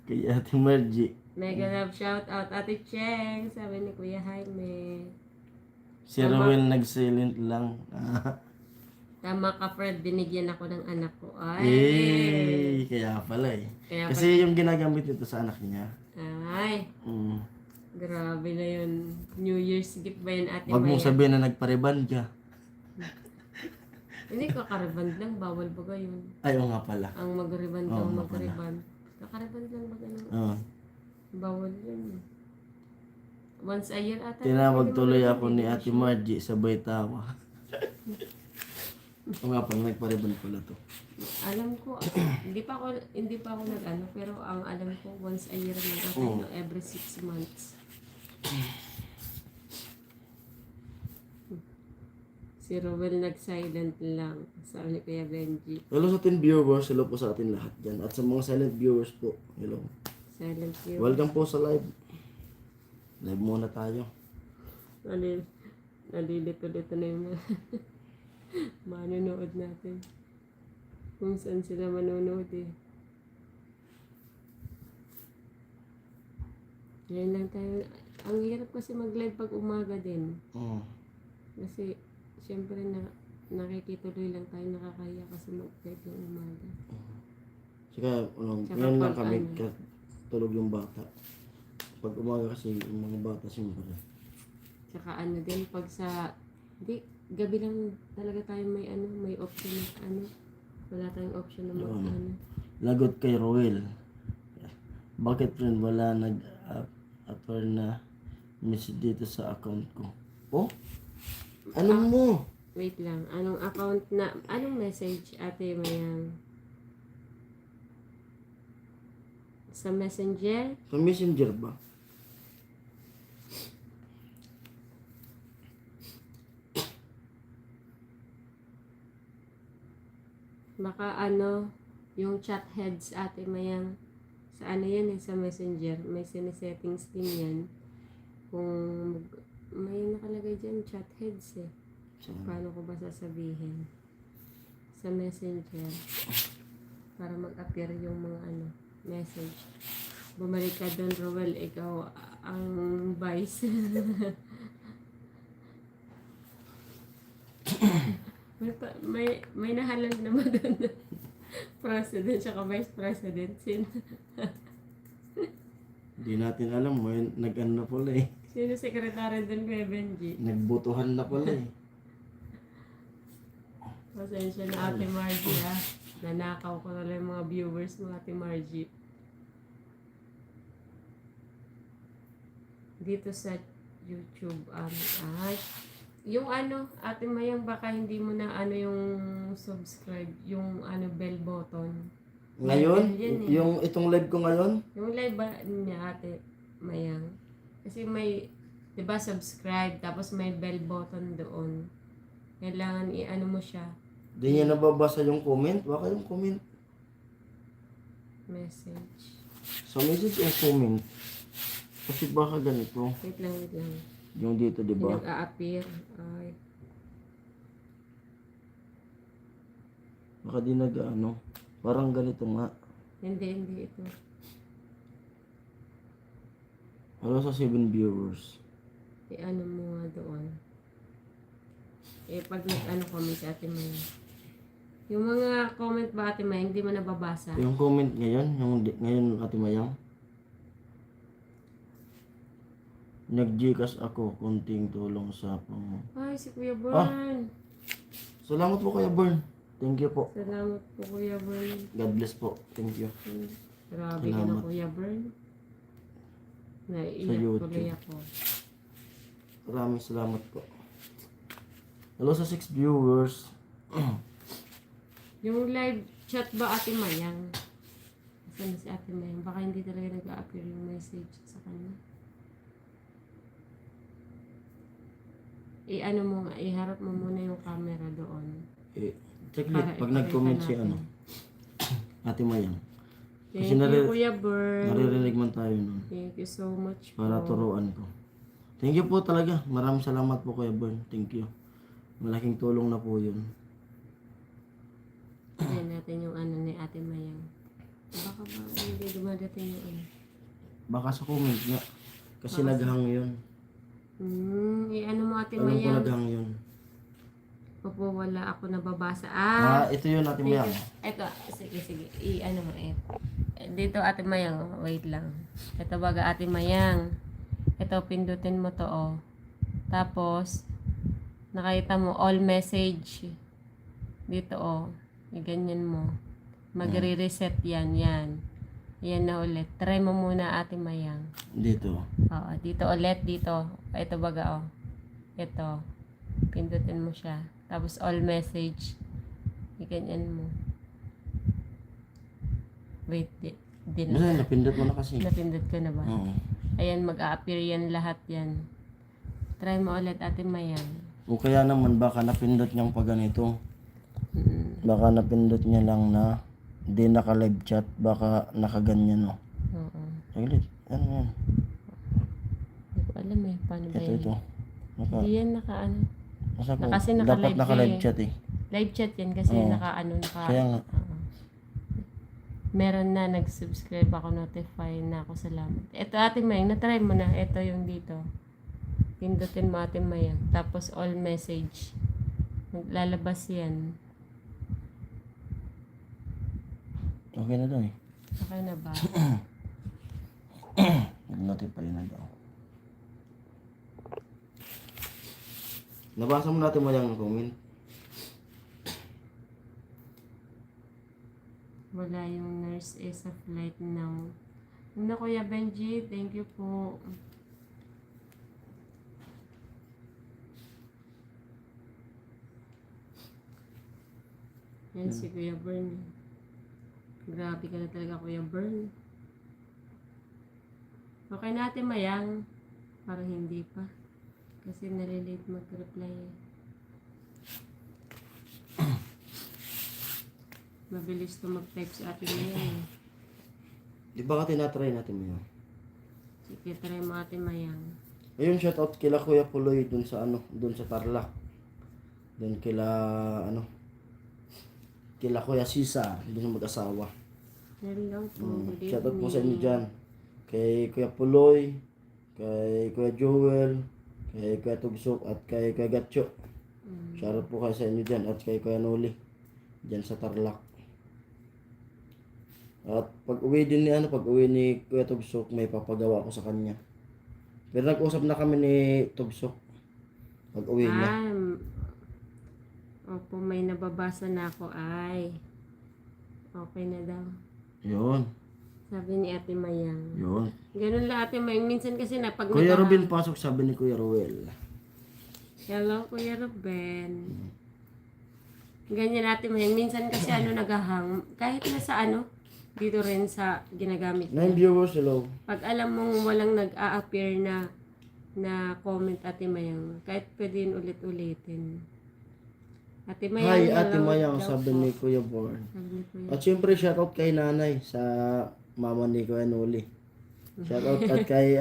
kay Ate Margie.
Mega love shout out Ate Cheng, sabi ni Kuya Jaime.
Si Ruel nag-silent lang.
Tama ka Fred, binigyan ako ng anak ko.
Eh, kaya pala eh.
Kaya
Kasi yung ginagamit nito sa anak niya.
Ay, grabe na yun. New Year's gift ba yun Ate
Wag mong
Maya?
sabihin na nagpariban ka.
Hindi, kakariband lang. Bawal ba yun?
Ay, oo nga pala.
Ang mag-riband
Oo,
lang,
nga
mag-riband. Kakariband lang ba ganun?
Oo.
Bawal yun. Once a year ata.
Tinawag
Pwede
tuloy
mag-riband,
ako ni
hindi
Ate
ko sure.
Margie, sabay tawa. Oo nga pala, nagpariban pala to.
Alam ko, hindi pa ako nag-ano, pero ang alam ko, once a year lang ata, no, every 6 months. Si Rowel nag-silent lang, sabi ni Kuya Benji.
Hello sa ating viewers, hello po sa ating lahat dyan. At sa mga silent viewers po, hello.
Silent view.
Welcome po sa live. Live muna tayo.
Nalilito-lito na yung manonood natin. Kung saan sila manonood eh. Ngayon lang tayo. Ang hirap kasi mag-live pag umaga din.
Oo.
Kasi, syempre nakikituloy lang tayo, nakakahiya kasi mag-live ng umaga.
Saka,
Tsaka
ngayon lang
pag
kami
ano.
tulog yung bata. Pag umaga kasi yung mga bata siyempre.
Tsaka ano din, pag sa, gabi lang talaga tayo may option na wala tayong option na
Lagot kay Roel. Bakit friend wala nag-upper na message dito sa account ko? Oh? Ano mo?
Wait lang, anong account na, anong message Ate Mayang? Sa Messenger?
Sa Messenger ba?
Baka yung chat heads Ate Mayang. Sa yan sa Messenger. May sinisettings din yan. Kung may nakalagay dyan, chat heads eh. Paano ko ba sasabihin? Sa messenger. Para mag-appear yung mga message. Bumalik ka doon, Roel. Ikaw ang vice. may nahalal naman doon. President, saka vice president.
Hindi natin alam, may nag-ano na pala eh.
Sino sekretary doon kay Benji?
Nagbutuhan na pala eh.
Pasensya na Ate Margie ha. Nanakaw ko na lang yung mga viewers mo Ate Margie. Dito sa YouTube, yung Ate Mayang, baka hindi mo na yung subscribe, yung bell button.
Ngayon,
Yan eh.
yung itong live ko ngayon,
Yung live ba niya Ate Mayang? Kasi may, di ba subscribe, tapos may bell button doon. Kailangan mo siya,
di niya nababasa yung comment. Baka yung comment.
message.
Sa message yung comment. Kasi baka ganito.
Wait lang.
Yung dito, di ba?
Nag-a-appear. Ay.
Baka di nag-ano. Parang ganito nga.
Hindi ito.
Wala sa 7 viewers.
Mo nga doon. Pag comment sa Ate May. Yung mga comment ba Ate May, hindi mo nababasa?
Yung comment ngayon, ngayon Ate Mayang. Nag-Gcash ako, konting tulong sa pang...
Ay, si Kuya Bern.
Salamat po Kuya Bern. Thank you po.
Salamat po Kuya Bern.
God bless po. Thank you.
Grabe ka na
Salamat.
Kuya Bern.
Sa
Naiiyak
YouTube.
tuloy ako.
Maraming salamat po. Hello sa 6 viewers.
Yung live chat ba Ate Mayang? Saan na si Ate Mayang? Baka hindi talaga nag-a-appear yung message sa kanya. Iharap mo muna yung camera doon.
Saglit,
Para
pag
ipakita
nag-comment si
natin.
Ate Mayang.
Thank
Kasi
you Kuya Bern.
naririnig man tayo nun.
Thank you so much
Para
po.
turuan ko. Thank you po talaga. Maraming salamat po Kuya Bern. Thank you. Malaking tulong na po yun.
Tignan natin yung ni Ate Mayang. Baka ba hindi dumadating yung
Baka sa comment nga. Kasi
Baka
naghang yun.
mo Ate
Alam ko
Mayang.
naghang yun.
Opo, wala ako nababasa.
Ito yun Ate Mayang.
Ito, sige. Mo Dito Ate Mayang, wait lang. Ito baga Ate Mayang. Ito, pindutin mo to Tapos, nakita mo all message. Dito ganyan mo. Magre-reset yan. Yan na ulit. Try mo muna Ate Mayang.
Dito.
Oo, dito ulit, dito. Ito baga Ito. Pindutin mo siya. Tapos all message. Ganyan mo. Wait,
Basta napindot mo na kasi.
napindot ko na ba?
Oo.
Ayan, mag-a-appear yan lahat yan. Try mo ulit Ate Mayang.
O kaya naman baka napindot niyang pa ganito. Baka napindot niya lang na di naka-live chat. Baka nakaganyan
Oo.
Saglit. Ano yan?
Hindi ko alam paano ba yan?
Ito.
Hindi yan kasi
Dapat
naka-live
naka-live
eh.
chat eh.
Live chat yan kasi
Oo.
naka.
Kaya nga.
Oo. Meron na nag-subscribe ako, notify na ako, salamat. Ito Ate Mayang, na-try mo na. Ito yung dito. Pindutin mo Ate Mayang. Tapos all message. Maglalabas yan.
Okay na daw eh.
Okay na ba?
Nag-notify na daw. Nabasa mo natin mo yung comment.
Wala yung nurse is a flight now. Ano Kuya Benji, thank you po. Yan si Kuya Bern. Grabe ka na talaga Kuya Bern. Okay natin Mayang. Parang hindi pa. Kasi nalilate mag-reply Mabilis to mag-type sa atin ngayon.
Di ba ka tinatry natin mo yun?
Sige, try mo Ate Mayang.
Ayun, shoutout kila Kuya Puloy dun sa dun sa Tarlac. Then kila, kila Kuya Sisa, hindi na mag-asawa.
Hello po. Good
Shoutout po sa inyo
evening.
dyan. Kay Kuya Puloy, kay Kuya Joel, kay Kuya Tugsok, at kay Kuya Gatcho. Shoutout po kayo sa inyo dyan. At kay Kuya Noli, dyan sa Tarlac. At pag uwi din ni pag uwi ni Kuya Tugsok, may papagawa ko sa kanya. Pero nag-usap na kami ni Tugsok. Pag uwi niya.
Opo, may nababasa na ako ay. Okay na daw.
Yun.
Sabi ni Ate Mayang.
Yun.
Ganun lang Ate Mayang. Minsan kasi na pag
Kuya Robin pasok, sabi ni Kuya Ruel.
Hello, Kuya Ruben. Ganyan Ate Mayang. Minsan kasi naghahang. Kahit na sa dito rin sa ginagamit
9 viewers, hello.
pag alam mong walang nag-a-appear na comment Ate Mayang, kahit pwede yun ulit-ulitin. Ate Mayang,
Hi, Ate
hello
Mayang,
daw
sabi
po.
ni Kuya Born.
Sabi ni Kuya.
At syempre, shoutout kay nanay sa mama ni Kuya Noli. Shoutout at kay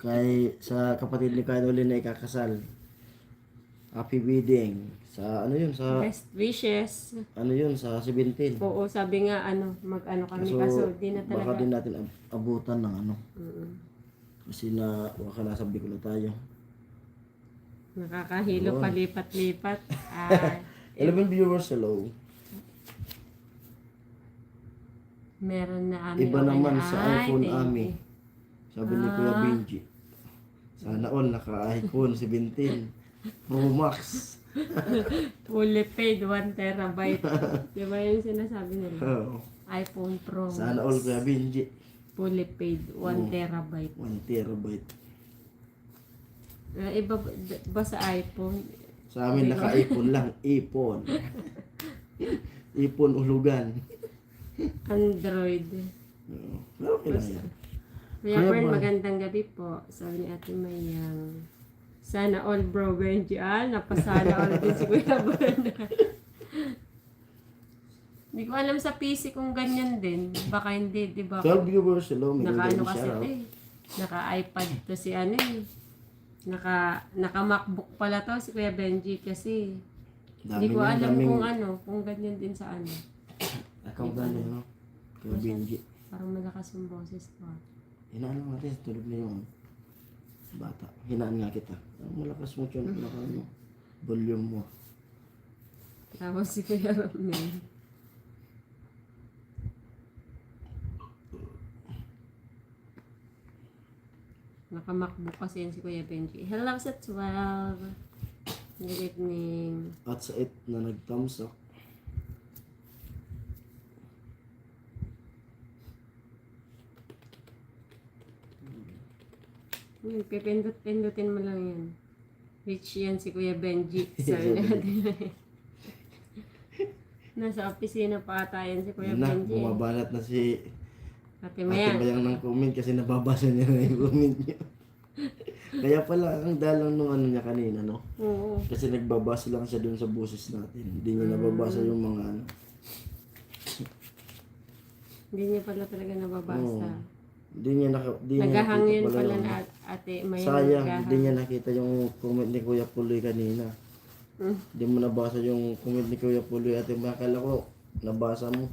kay sa kapatid ni Kuya Noli na ikakasal. Happy wedding. Sa sa
Best wishes.
sa 17.
Oo, sabi nga mag-ano kami kaso di na
baka
talaga.
din natin abutan ng
Mm-mm.
kasi baka nasa Bicol na tayo.
Nakakahilo
Yun.
palipat-lipat.
11 viewers, hello.
Meron na
Iba naman sa iPhone,
thank
Ami.
you.
Sabi ni Kuya Benji. Sana all naka-iPhone 17 Pro Max.
Fully paid 1 terabyte. Di ba yung sinasabi nila?
Oh,
iPhone Pro.
sana all Kuya Benji.
Fully paid 1 terabyte.
1 terabyte.
Iba ba sa iPhone?
Sa amin naka-iPhone lang. iPhone. iPhone ulugan.
Android.
Okay lang yan.
Kuya
Kuya
Bern,
Bern.
magandang gabi po. Sabi ni Ate Mayang. Sana all bro Benji. Napasana all din si Kuya Bern. Hindi ko alam sa PC kung ganyan din. Baka hindi, di ba?
12 viewers, hello. May
Naka-ano
ganyan
kasi
siya,
ito Naka-iPad to si Naka-MacBook pala to si Kuya Benji kasi. Hindi ko alam kung ganyan din sa
Account na niya, Kuya Benji.
Parang malakas yung boses ko.
Hinaan lang natin, tulog na yung bata. Hinaan nga kita. Malakas mo dyan, volume mo.
Tapos si Kuya Romney. Naka-MacBook kasi yan si Kuya Benji. Hello sa 12. Good evening.
At sa 8 na nag-thumbs up.
Pipindot-pindutin mo lang yan. Rich yan si Kuya Benji. Sorry natin. Nasa opisina pa ata yan si Kuya
Yun na,
Benji.
bumabanat na si
Ate
Ate
Mayang.
Bayang ng comment kasi nababasa niya na yung comment niya. Kaya pala ang dalang nung niya kanina, no?
Oo.
Kasi nagbabasa lang siya dun sa boses natin. Hindi niya nababasa yung mga
Hindi niya pala talaga nababasa.
Hindi niya
Naghahangin
nakita
pala
yung-
na Ate Mayang.
Sayang,
naghahang.
hindi niya nakita yung comment ni Kuya Puloy kanina. Hindi mo nabasa yung comment ni Kuya Puloy. Ate, makakala ko, nabasa mo.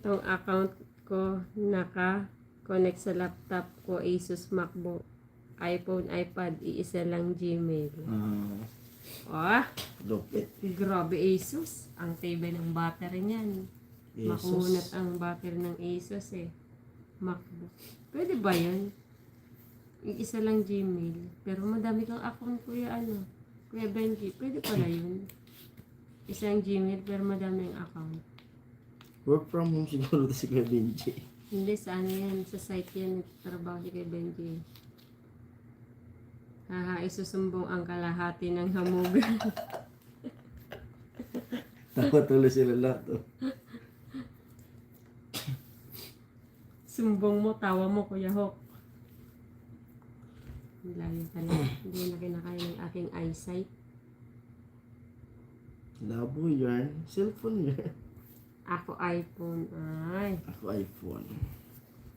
Itong account ko naka-connect sa laptop ko, Asus MacBook, iPhone, iPad, iisa lang Gmail.
Lupit.
Grabe Asus. Ang tibay ng battery niyan. Makunat
Jesus.
ang battery ng Asus MacBook. Pwede ba yun? Isa lang Gmail. Pero madami kang account Kuya Benji. Pwede pala yun. Isang Gmail pero madami ang account.
Work from home siguro si Kuya Benji.
Hindi, sa yan? Sa site yan. Trabaho si Kuya Benji. Isusumbong ang kalahati ng hamugan.
Tawa tuloy sila lahat.
Sumbong mo, tawa mo, Kuya Hawk. Layo talaga. Hindi na kinakaya ng aking eyesight.
Labo yan. Cellphone yan.
Ako iPhone. Ay.
Ako iPhone.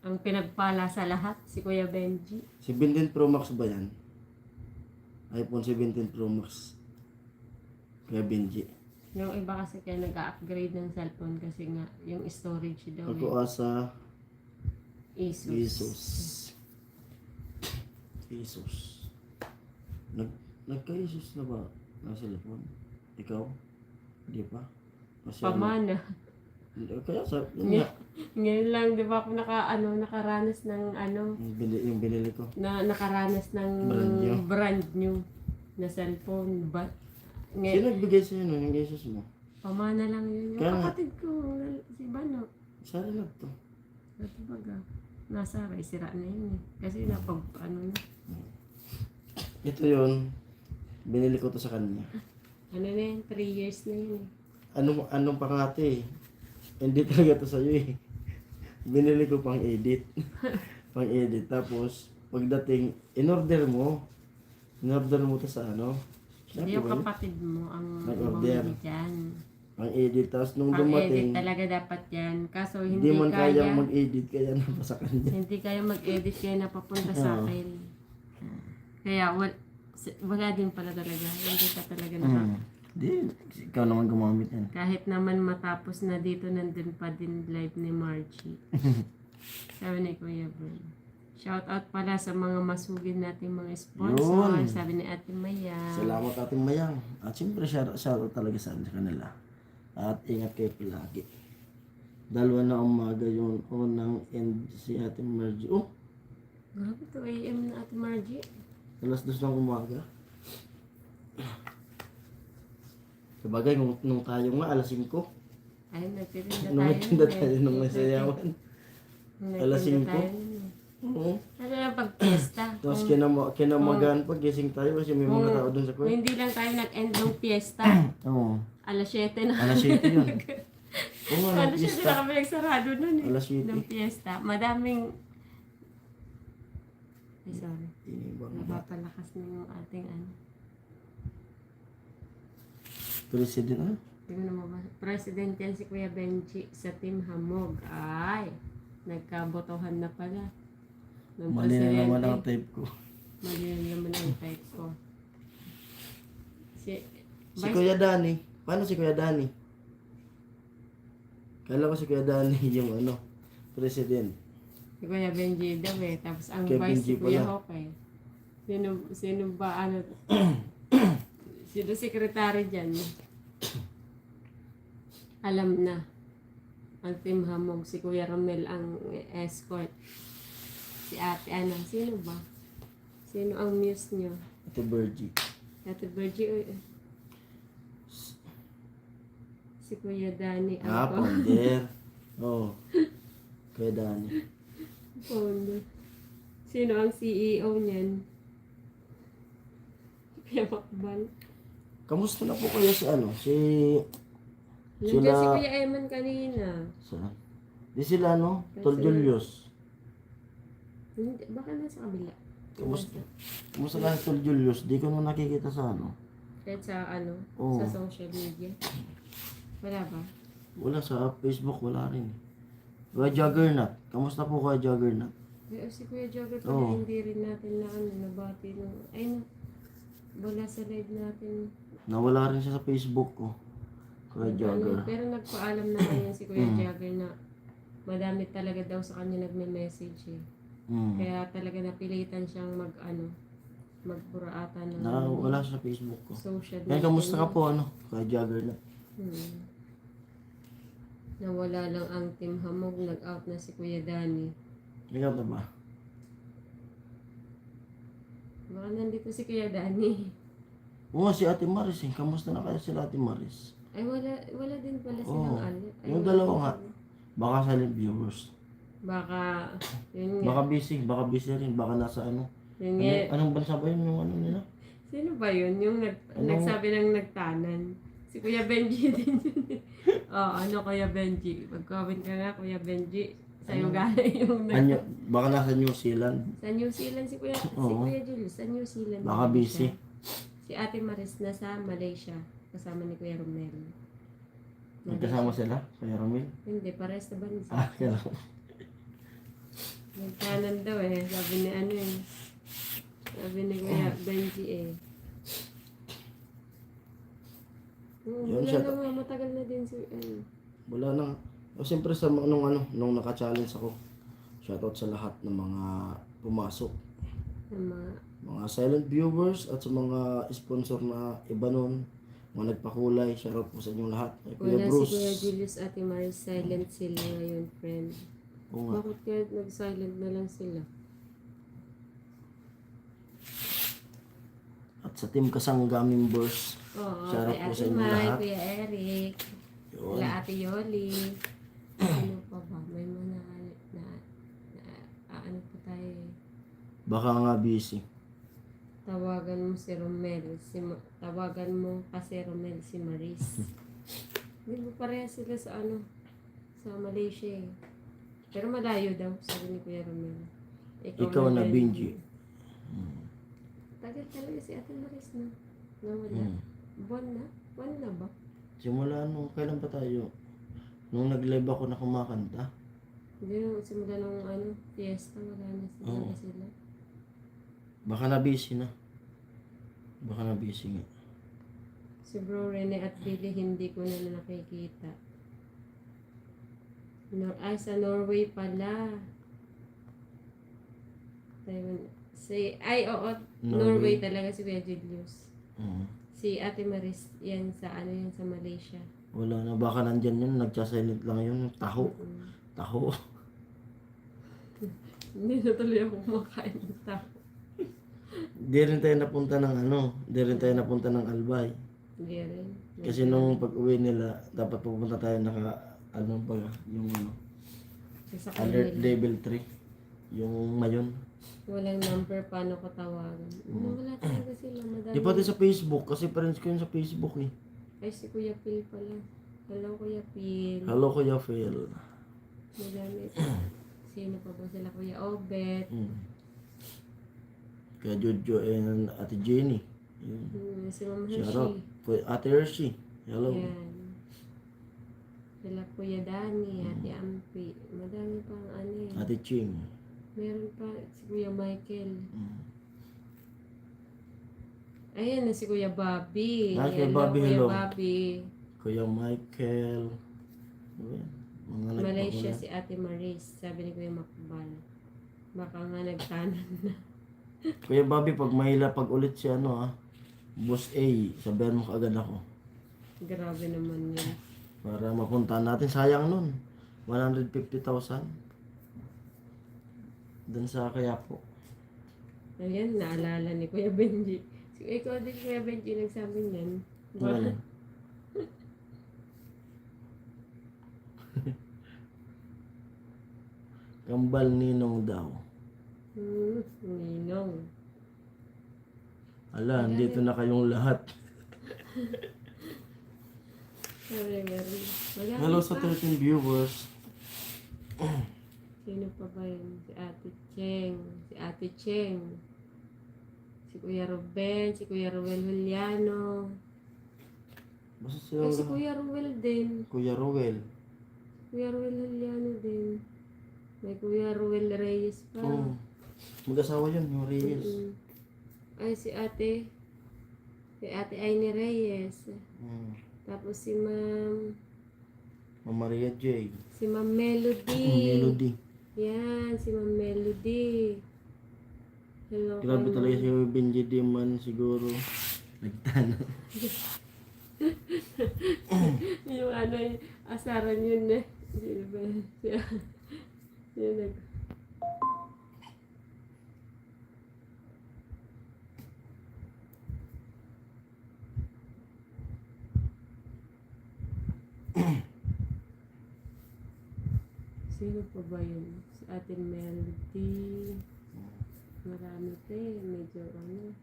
Ang pinagpala sa lahat, si Kuya Benji.
17 Pro Max ba yan? iPhone 17 Pro Max. Kuya Benji.
Yung iba kasi kaya nag-upgrade ng cellphone kasi nga yung storage daw
Ako asa
Asus.
Asus. Nagka-Asus na ba na cellphone? Ikaw? Hindi pa? Kasi
Pamana.
kaya sa, yun nga,
Ngayon lang, di ba ako nakaranas ng
yung binili ko.
nakaranas ng brand new na cellphone. But,
Sino nagbigay sa'yo nun, yung Asus mo?
pamana lang yun. Yung
Kaya nga.
kapatid ko, si Bano.
Saan na to?
Ito baga, nasa aray, sira na yun eh. Kasi na.
Ito yun, binili ko to sa kanya.
Ano na yun, 3 years na yun eh.
Anong pangate eh? Hindi talaga to sa'yo eh. Binili ko pang edit. Pang edit. Tapos, pagdating, in-order mo to sa ano?
Hindi yung kapatid mo ang
Nag-order.
bumili dyan.
Pang edit. Tapos nung
Pang-edit
dumating,
talaga dapat yan. Kaso
hindi
hindi
man kaya
kaya,
mag-edit kaya napa sa kanya.
hindi kaya mag-edit kaya napapunta sa
Oo.
akin. Kaya wala din pala talaga. Hindi ka talaga naka...
Hindi, ikaw naman gumamit yan.
Kahit naman matapos na dito, nandun pa din live ni Margie. Sabi ni Kuya Bern. Shout out pala sa mga masugid nating mga sponsor.
Yun.
Sabi ni Ate Maya.
Salamat ating mayang. At siyempre, shoutout talaga sa kanila. At ingat kayo palagi. 2 na umaga yung unang end si Ate Margie. Oh,
Grabe to AM na Ate Margie.
2:00 ng umaga. Sabagay, nung tayo nga, 5:00.
Ay, nagtitinda
Nung
tayo.
nagtinda
nun eh.
tayo nung masayawan.
Nagtinda
5:00.
tayo nun eh.
Oo.
Ano lang pag fiesta.
Tapos kinamagaan pag gising tayo kasi may mga tao dun sa
Kung
kwet.
hindi lang tayo nag-end ng fiesta.
Oo.
Alas 7 na.
7:00 yun. Oo nga,
Alas 7
nag-pista.
na kami nagsarado nun eh.
7:00.
Ng fiesta. Madaming... Ay, sorry.
Inibang ba?
Napapalakas na yung ating
President, ano?
Tingnan mo ba? President yan si Kuya Benji sa Team Hamog. Ay, nagkabotohan na pala. Ng
Mali na naman
presidente.
ang type ko.
Mali na naman ang type ko. Si
Kuya Danny. Paano si Kuya Danny? Kala ko si Kuya Danny yung president.
Si Kuya Benji daw eh. Tapos ang
Kuya
vice
Benji
si Kuya
pala.
Hokay. Sino ba sino sekretary dyan? Alam na. Ang Team Hamog, si Kuya Romel ang escort. Si ate, sino ba? Sino ang muse nyo?
Ito Virgie.
Ate Virgie, si Kuya Danny.
Ponder. Oo. Kuya Danny.
Pondo. Sino ang CEO niyan? Kuya Makbal.
Kamusta na po kayo si
Nandiyan si Kuya Eman kanina.
Di sila Tol Julius.
Hindi, baka nasa kabila.
Kamusta na si Tol Julius? Di ko na nakikita sa
Kahit sa
Oo.
sa social media. Wala ba?
Wala sa Facebook, wala rin. Kuya Juggernaut. Kamusta po Kuya Juggernaut?
Si Kuya Jogger pala,
Oo.
hindi rin natin nabati nung, wala sa live natin.
Nawala rin siya sa Facebook ko. Kuya Jugger.
Pero nagpaalam na yan si Kuya Jogger na madami talaga daw sa kanya nagme-message eh. Kaya talaga napilitan siyang magpuraata ng
Wala siya sa Facebook ko.
social
Yan, kamusta ka po Kuya Juggernaut?
Nawala lang ang Team Hamog, nag-out na si Kuya Danny.
Ikaw na ba?
Baka nandito si Kuya Danny.
Oo, si Ate Maris eh. Kamusta na kayo sila Ate Maris?
Ay, wala din pala
Oo.
silang Ay,
Yung
wala
dalawa
din
nga.
pala.
Baka silent viewers.
Baka, yun nga.
Baka busy rin. Baka nasa
Yun nga.
anong bansa ba yun yung nila?
Sino ba yun? Yung nagsabi ng nagtanan. Si Kuya Benji din yun. Kuya Benji. Mag-comment ka nga, Kuya Benji. Sa'yo galing yung
Baka nasa New Zealand.
Sa New Zealand si Kuya
Oo.
Julius. Sa New Zealand.
Baka
din
busy.
siya. Si Ate Maris nasa Malaysia. Kasama ni Kuya Romel.
Nagkasama sila? Kuya Romil?
Hindi, pares na bansa.
Kaya
Nagtanan daw eh. Sabi ni Sabi ni Kuya Benji eh.
Yun
wala
siya.
na nga, matagal na din si,
Wala na. O, siyempre sa nung naka-challenge ako. Shoutout sa lahat ng mga pumasok.
ng mga,
Mga silent viewers at sa mga sponsor na iba nun. Mga nagpakulay. Shoutout po sa inyong lahat. Kay Kuya
wala si
Bruce.
Kuya Julius at Maris, silent sila ngayon, friend.
Oo nga.
Bakit kaya nag-silent na lang sila?
At sa Team Kasangga members.
Oo,
Shoutout
kay
po sa
Ate
inyong
Mai,
lahat.
Kuya Eric,
Yun.
kila Ate Yoli. Ano pa ba? May mga na ano pa tayo eh.
Baka nga busy.
Tawagan mo si Romel, tawagan mo kasi Romel si Maris. Hindi mo pareha sila sa ano, sa Malaysia eh. Pero malayo daw, sabi ni Kuya Romel.
Ikaw na Benji.
Tagal talaga si Ate Maris na. Nawala.
Hmm.
Buwan na? Buwan na ba?
Simula nung kailan pa tayo? Nung nag-live ako na kumakanta.
Hindi nung simula nung ano, fiesta, wala na sila.
Oo.
Na sila.
Baka na busy na. Baka na busy nga.
Si Bro Rene at Billy hindi ko na nakikita. Sa Norway pala. Taiwan. Oo, Norway talaga si Kuya Julius.
Mm.
Si Ate Maris, yan sa ano yan sa Malaysia.
Wala na. Baka nandyan yun. Nagsasilent lang yun. Taho.
Mm.
Taho.
Hindi na tuloy ako kumakain ng tapo.
Di rin tayo napunta ng di rin tayo napunta ng Albay.
Hindi rin.
Kasi nung pag-uwi nila, dapat pupunta tayo yung
Sa
alert
kanila.
level 3. Yung mayon.
Walang number, paano ko tawagan? Wala talaga sila, madami.
Di pati sa Facebook, kasi friends ko yun sa Facebook eh.
Ay, si Kuya Phil pala. Hello, Kuya Phil.
Hello Kuya Phil.
Madami. Sino pa ba sila? Kuya Obet.
Kaya Jojo and Ate Jenny. Yun.
Si Ma'am
Shoutout.
Hershey.
Ate Hershey. Hello.
Yan. Sila Kuya Dani, Ate Ampi. Madami pang ano eh.
Ate Ching.
Meron pa si Kuya Michael.
Mm.
Ayan na si Kuya Bobby.
Kuya
Hello,
Bobby,
Kuya
hello.
Bobby.
Kuya Michael. Ayan. Mga
Malaysia
nagpakulat.
si Ate Maris. Sabi ni Kuya Makbal. Baka nga nagtanan na.
Kuya Bobby, pag ulit si Boss A, sabihan mo kaagad ako.
Grabe naman yun.
Para mapuntahan natin. Sayang nun. 150,000. Doon sa Kayapo.
Ayan, naalala ni Kuya Benji. Ikaw din Kuya Benji nagsabi niyan.
Ano? Kambal Ninong daw.
Ninong.
Ala, dito na kayong lahat.
Sorry, Mary. Madami
Hello sa
pa.
13 viewers.
Sino pa ba yun? Si Ate Cheng. Si Ate Cheng. Si Kuya Ruben. Si Kuya Ruel Juliano.
Basta
Ay,
sila
si Kuya Ruel din.
Kuya Rowel.
Kuya Ruel Juliano din. May Kuya Ruel Reyes pa.
Oh. Mag-asawa yun, yung Reyes.
Ay, si Ate Aini Reyes. Tapos si Ma'am
Maria J.
Si Ma'am Melody.
Melody.
Yan, si Ma'am Melody. Hello.
Grabe
kay
talaga
Ma'am.
si Benji Diman siguro. Nagtano.
Yung ano, yung asaran yun eh. Sino ba? Yun nag... Sino pa ba yun? Si Ate Melody. Marami pa eh. Medyo ano.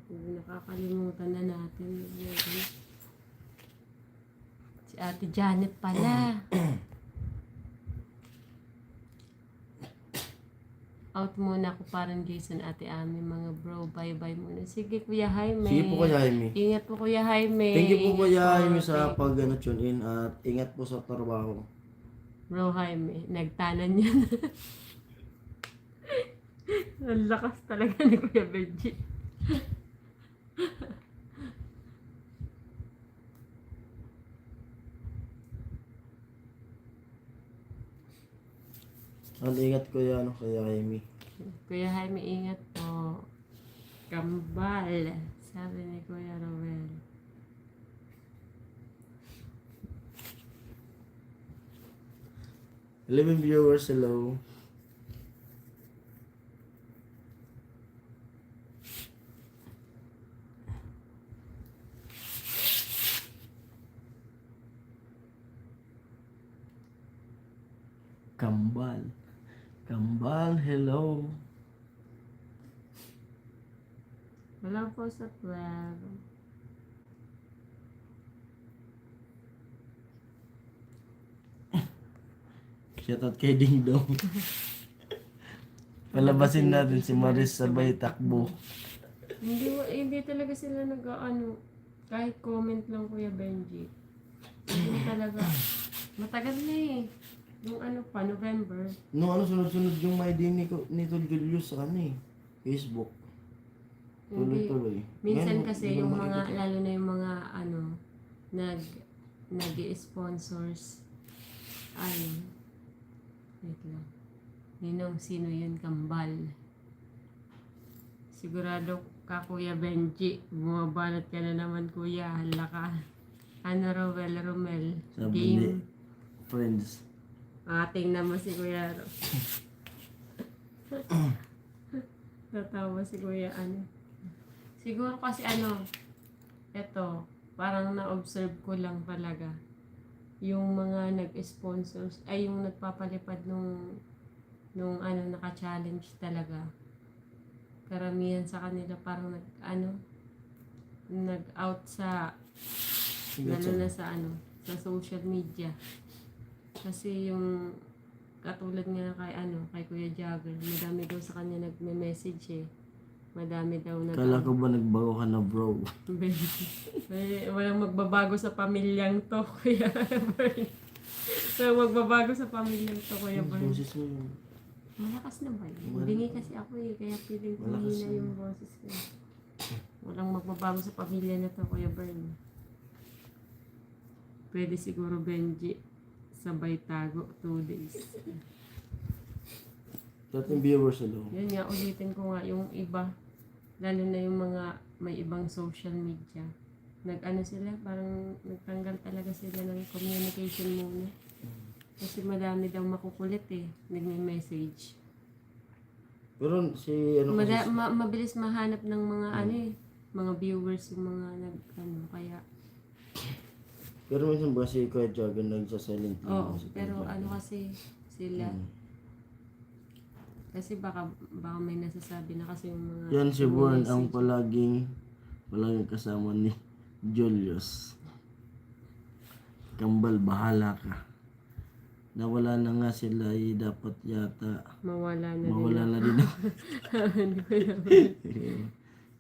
Nakakalimutan na natin. Si Ate Janet pala. Out muna ako parang Jason, Ate Ami, mga bro. Bye-bye muna. Sige, Kuya Jaime.
Sige po Kuya Jaime.
Ingat po, Kuya Jaime.
Thank you po Kuya
Ingat po.
Jaime sa
Thank you.
tune in at ingat po sa trabaho.
Bro Jaime, nagtanan yan. Ang lakas talaga ni Kuya Benji.
Ang ingat ko yan, Kuya Jaime.
Kuya Jaime, ingat po. Kambal, sabi ni Kuya Rowel.
Living viewers, hello. Kambal. Kambal, hello.
Wala po sa 12.
Shoutout kay Ding Dong. Palabasin natin si Maris sabay takbo.
Hindi talaga sila nag-ano, kahit comment lang Kuya Benji. Hindi talaga. Matagal na eh. Yung ano pa, November.
No, ano, sunod-sunod yung may din ni Tol Julius sa ano eh. Facebook.
Hindi.
Tuloy-tuloy.
Minsan
Ngayon,
kasi
di ba
yung
makikita?
mga, lalo na yung mga ano, nag-sponsors. Ano, wait lang. Ninong, sino yun? Kambal. Sigurado ka, Kuya Benji. Bumabalot ka na naman, Kuya. Hala ka. Ano, Romel.
Sabi
Game.
ni Friends.
Ating naman si Kuya Ro. Natawa si Kuya ano. Siguro kasi ano, eto, parang na-observe ko lang talaga. Yung mga nag-sponsors, ay yung nagpapalipad nung ano, naka-challenge talaga. Karamihan sa kanila parang nag-out sa, lalo na sa ano, sa social media. Kasi yung katulad nga kay Kuya Jagger, madami daw sa kanya nagme-message eh. Madami daw
Kala ko ba nagbago ka na bro?
Walang magbabago sa pamilyang to, Kuya Bern. So, magbabago sa pamilyang to, Kuya Bern.
Boses mo yun.
Malakas na ba yun? Bingi kasi ako eh, kaya feeling ko
Malakas
mahina
na.
yung boses ko. Walang magbabago sa pamilya na to, Kuya Bern. Pwede siguro, Benji, sabay tago 2 days.
Dating viewers, hello.
Yun nga, ulitin ko nga yung iba, lalo na yung mga may ibang social media. Nag-ano sila, parang nagtanggal talaga sila ng communication muna. Kasi madami daw makukulit eh, nagme-message.
Pero si ano kasi,
Mabilis mahanap ng mga ano eh, mga viewers yung mga kaya.
pero minsan ba si Kuya Jagger nagsa-silent
Oo,
si Kuya
pero
Jagger?
ano kasi sila, kasi baka may nasasabi na kasi yung mga
Yan si Born
message.
ang palaging kasama ni Julius. Kambal, bahala ka. Nawala na nga sila dapat yata
Mawala na
mawala
din.
na din.
Hindi ko naman.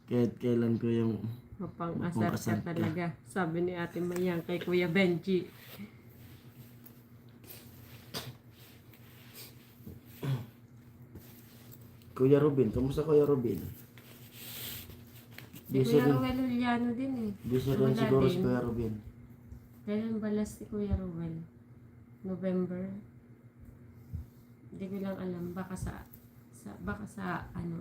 Kahit kailan ko yung
Mapang-asar
Mapang-asar
ka
ka.
talaga. Sabi ni Ate Mayang kay Kuya Benji.
Kuya Robin, kamusta Kuya Robin?
Si
Busy
Kuya
rin,
Rowel Juliano din eh.
busy rin
Wala
siguro si
din.
Kuya Robin.
Kailan balas si Kuya Rowel? November? Hindi ko lang alam. Baka sa ano,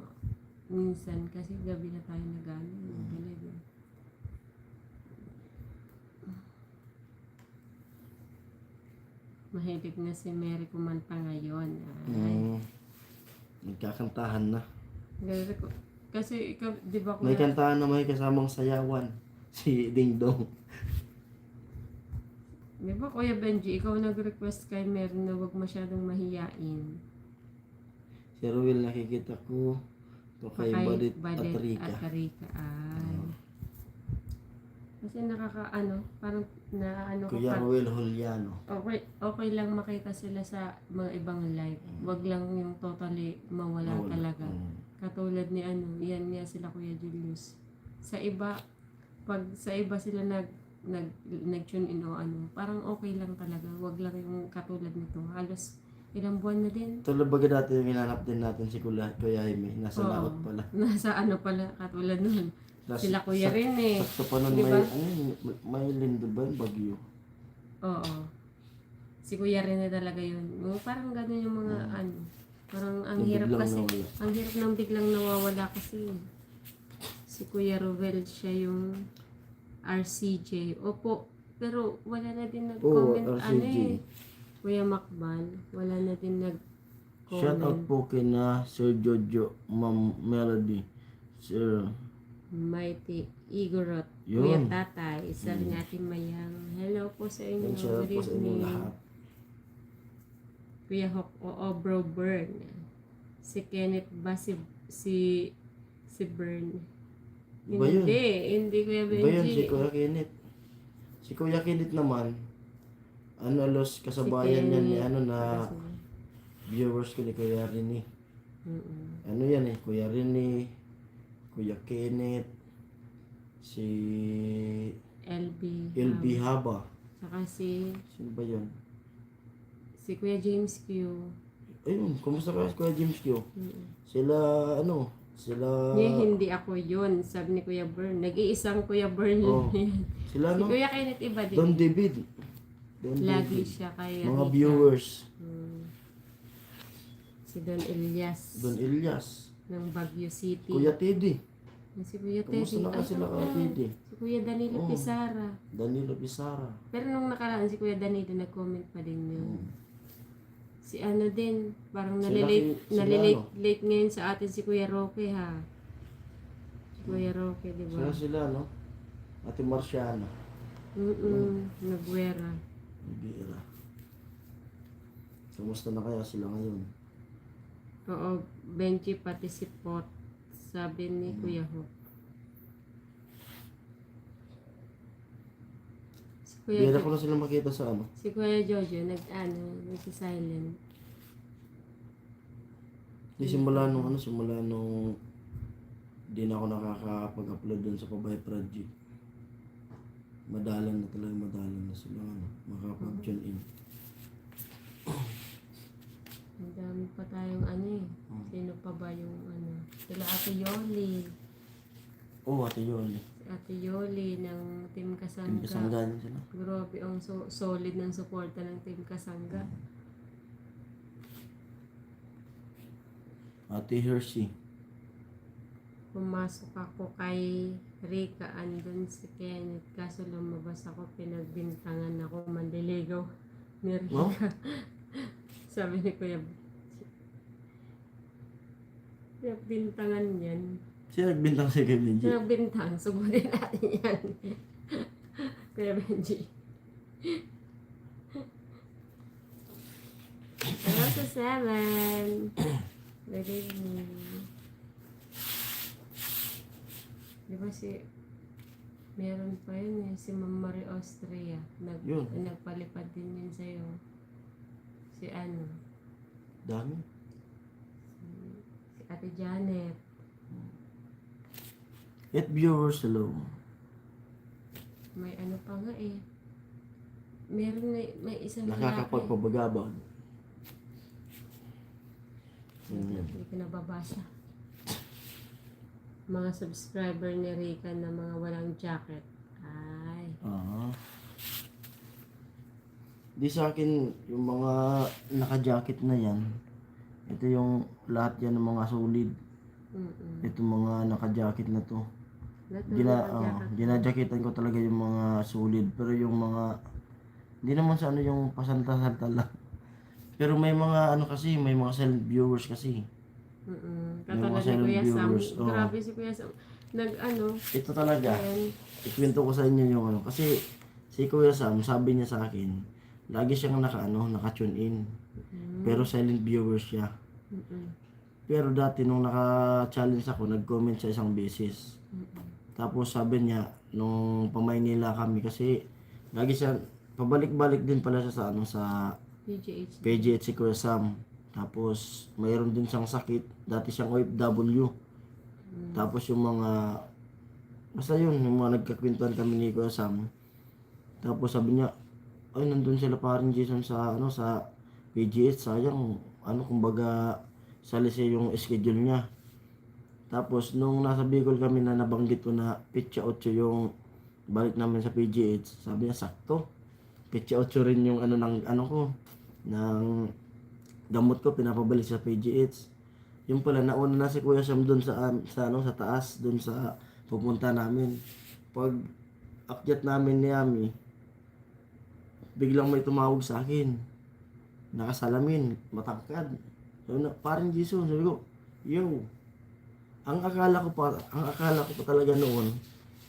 minsan. Kasi gabi na tayo nag-ano. Nag-live eh. Mahilig na si Mary kumanta ngayon. Ay.
Nagkakantahan na.
Ganda ko. Kasi ikaw, di ba
May
Kuya?
kantahan na may kasamang sayawan. Si Ding Dong.
Di ba Kuya Benji, ikaw nag-request kay Mary na huwag masyadong mahiyain.
Si Ruel nakikita ko. To kay Badit at Rika.
At Rika. Ay. Kasi parang naano ko
Kuya
pa.
Ruel Juliano.
Okay lang makita sila sa mga ibang live. Wag lang yung totally mawala talaga. Katulad ni yan nga sila Kuya Julius. Sa iba, pag sa iba sila nag-tune in o parang okay lang talaga. Wag lang yung katulad nito. Halos ilang buwan na din.
Tulad baga dati yung hinanap din natin si Kuya Jaime. Nasa
Oo.
laot pala.
Nasa pala, katulad nun.
Tas-
Sila Kuya rin eh.
Sakto pa nun
Di ba?
may lindo ba yung bagyo?
Oo. Si Kuya Rene talaga yun. Yung parang gano'n yung mga ano. Parang ang
Yung
hirap
biglang
kasi.
nawala.
Ang hirap nang biglang nawawala kasi. Si Kuya Rovel siya yung RCJ. Opo. Pero wala na din
Oo,
nag-comment ano
RCJ.
eh. Kuya Macbal. Wala na din
Shout out
nag-comment.
po kina Sir Jojo, Ma'am Melody, Sir
Mighty Igorot.
Yun.
Kuya Tatay. Sabi natin Mayang. Hello po sa inyo.
Yan, shout out
Good
po sa inyo
evening.
lahat.
Kuya Hawk, oo, bro, Burn. Si Kenneth ba si Burn?
Iba yun.
Hindi Kuya
Iba yun,
Benji.
si Kuya Kinit. Si Kuya Kinit naman, los kasabayan yan ni na viewers ko ni Kuya Rini. Ano yan eh, Kuya Rini, Kuya Kenneth, si LB Haba.
Saka si
Sino ba yun?
Kuya James Q.
Ayun, kumusta ka Kuya James Q? Sila, sila...
Hindi ako yun, sabi ni Kuya Burn. Nag-iisang Kuya Burn
Oh.
yun.
Sila
Si
no?
Kuya Kenneth iba din.
Don David. Don
Lagi
David.
siya kay
Mga
Rita.
viewers.
Si Don Elias
Don Elias.
ng Baguio City.
Kuya Teddy.
Si Kuya
Kumusta
Teddy.
na ka sila Kuya Teddy?
Si Kuya Danilo
Oh.
Pizarra.
Danilo Pizarra.
Pero nung nakaraan si Kuya Danilo nag-comment pa din yun. Si ano din, parang
Sila sila
late ngayon sa atin si Kuya Roque ha. Si Kuya Roque, di ba?
Sila no? Ate Marciana.
Nagwera.
Bira. Kumusta na kaya sila ngayon?
Oo, Benji pati si Pot. Sabi ni Kuya Ho.
Bira ko na sila makita sa ano.
Si Kuya Jojo, nag-silent.
Simula nung di na ako nakakapag-upload dun sa Pabay Project. Madalan na sila makapag-tune in.
Ang dami pa tayong Sino pa ba yung Sila Ate Yoli.
Oo, Ate Yoli.
Si Ate Yoli ng Team Kasangga.
Team Kasangga din sila.
Grabe ang solid ng suporta ng Team Kasangga.
Ate Hershey.
Pumasok ako kay Rika, andun si Kenneth. Kaso lumabas ako, pinagbintangan ako, mandiligaw ni Rika.
No?
Sabi ni Kuya, pinagbintangan yan.
Sino nagbintang si Kuya Benji?
Pinagbintang, sugunin natin yan. Kuya Benji. Hello sa 7. Good evening. Di ba meron pa yun si Ma'am Marie Austria.
Yun.
Nagpalipad din yun sa'yo. Si
Dami.
si Ate Janet.
Viewers, hello.
May pa nga eh. Meron may isang
Nakakapagpabagabag.
Hindi ko nababasa. Mga subscriber ni Rika na mga walang jacket. Ay.
Di sa akin, yung mga naka-jacket na yan, ito yung lahat yan ng mga solid. Ito mga naka-jacket na to. Ginajaketan ko talaga yung mga solid. Pero yung mga, hindi naman sa yung pasanta-santa lang. Pero may mga kasi, may mga silent viewers kasi.
Katulad ni
silent
Kuya Sam.
viewers, oo.
Grabe si Kuya Sam.
Ito talaga.
Ayan.
Ikwento ko sa inyo yung kasi si Kuya Sam, sabi niya sa akin, lagi siyang naka-tune in. Pero silent viewers siya. Pero dati nung naka-challenge ako, nag-comment sa isang beses. Tapos sabi niya, nung pamaynila kami, kasi lagi siya, pabalik-balik din pala siya sa PGH si Kuya Sam. Tapos mayroon din siyang sakit, dati siyang OFW. Tapos yung mga, basta yun, yung mga nagkakwentuhan kami ni Kuya Sam. Tapos sabi niya, ay nandun sila paring Jason sa sa PGH, sayang kumbaga salisi yung schedule niya. Tapos nung nasa Bicol kami na nabanggit ko na pitcha 8 yung balik namin sa PGH, sabi niya sakto. Pitcha 8 rin yung ano ng ano ko, ng gamot ko, pinapabalik sa PGH. Yung pala, nauna na si Kuya Sam doon sa ano, sa taas, doon sa pupunta namin. Pag akyat namin ni Ami, biglang may tumawag sa akin. Nakasalamin, matangkad. Sabi na, parang Jesus, sabi ko, yo. Ang akala ko pa talaga noon,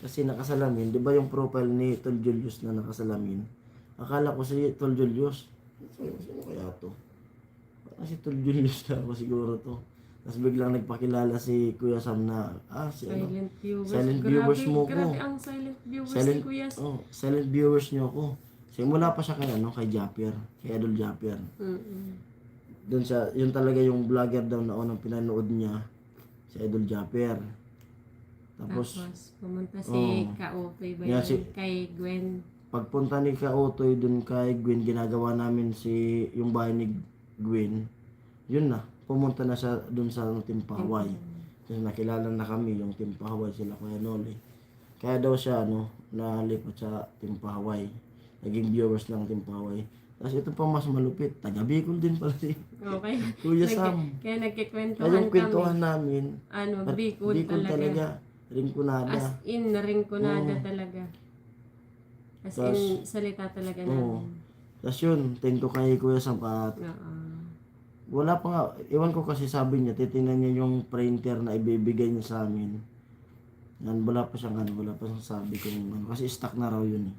kasi nakasalamin, di ba yung profile ni Tol Julius na nakasalamin? Akala ko si Tol Julius. Sino kaya to? Parang si Tol Julius na ako siguro to. Tapos biglang nagpakilala si Kuya Sam na, si ano?
Silent viewers.
Silent viewers mo ko.
Grabe ang silent viewers
Silent,
ni Kuya.
silent viewers niyo ako. Simula pa siya kay ano, kay Japier, kay Idol Japier. Doon siya, yun talaga yung vlogger daw na unang pinanood niya, si Idol Japier. Tapos
pumunta si
Oo.
Kautoy ba
Yeah,
yun? Kay Gwen.
pagpunta ni Kautoy dun kay Gwen, ginagawa namin yung bahay ni Gwen. Yun na, pumunta na siya dun sa Timpahaway. Kasi nakilala na kami, yung Timpahaway sila Kuya Noli. Kaya daw siya, nalipat sa Timpahaway. Naging viewers ng Timpahaway. Tapos ito pa mas malupit, taga Bicol din pala si
Okay.
Kuya Sam.
Kaya
Kaya
nagkikwentuhan
yung
kami.
kwentuhan namin,
Bicol talaga.
talaga. Ringkunada.
As in, naringkunada
Oo.
talaga. As
Tas-
in, salita talaga
Oo.
namin.
Tapos yun, thank you kay Kuya Sam at
Oo.
wala pa nga, iwan ko kasi sabi niya, titingnan niya yung printer na ibibigay niya sa amin. Yan, wala pa siyang wala pa siyang sabi kung kasi stock na raw yun eh.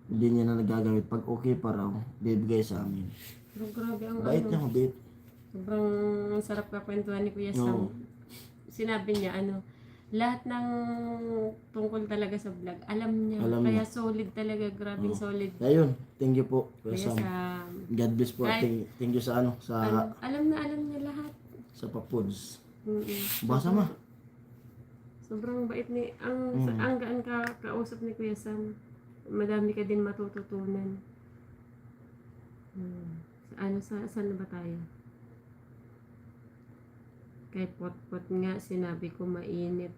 Hindi niya na nagagamit. Pag okay pa raw, bibigay sa amin.
Pero grabe ang
Bait niya, mabait.
sobrang sarap ka kwentuhan ni Kuya
Oo.
Sam. Sinabi niya, lahat ng tungkol talaga sa vlog, alam niya.
Alam
Kaya
niya.
solid talaga, grabing
Oo.
solid.
Ayun, thank you po, Kuya
Kuya
Sam.
Sam.
God bless po.
Kahit-
Thank you sa
Alam niya lahat.
sa Papuds.
Mm-mm.
Basa ma.
Sobrang bait ni
Mm.
ang gaan ka kausap ni Kuya Sam. Madami ka din matututunan. Saan na ba tayo? Kay Potpot nga sinabi ko mainit.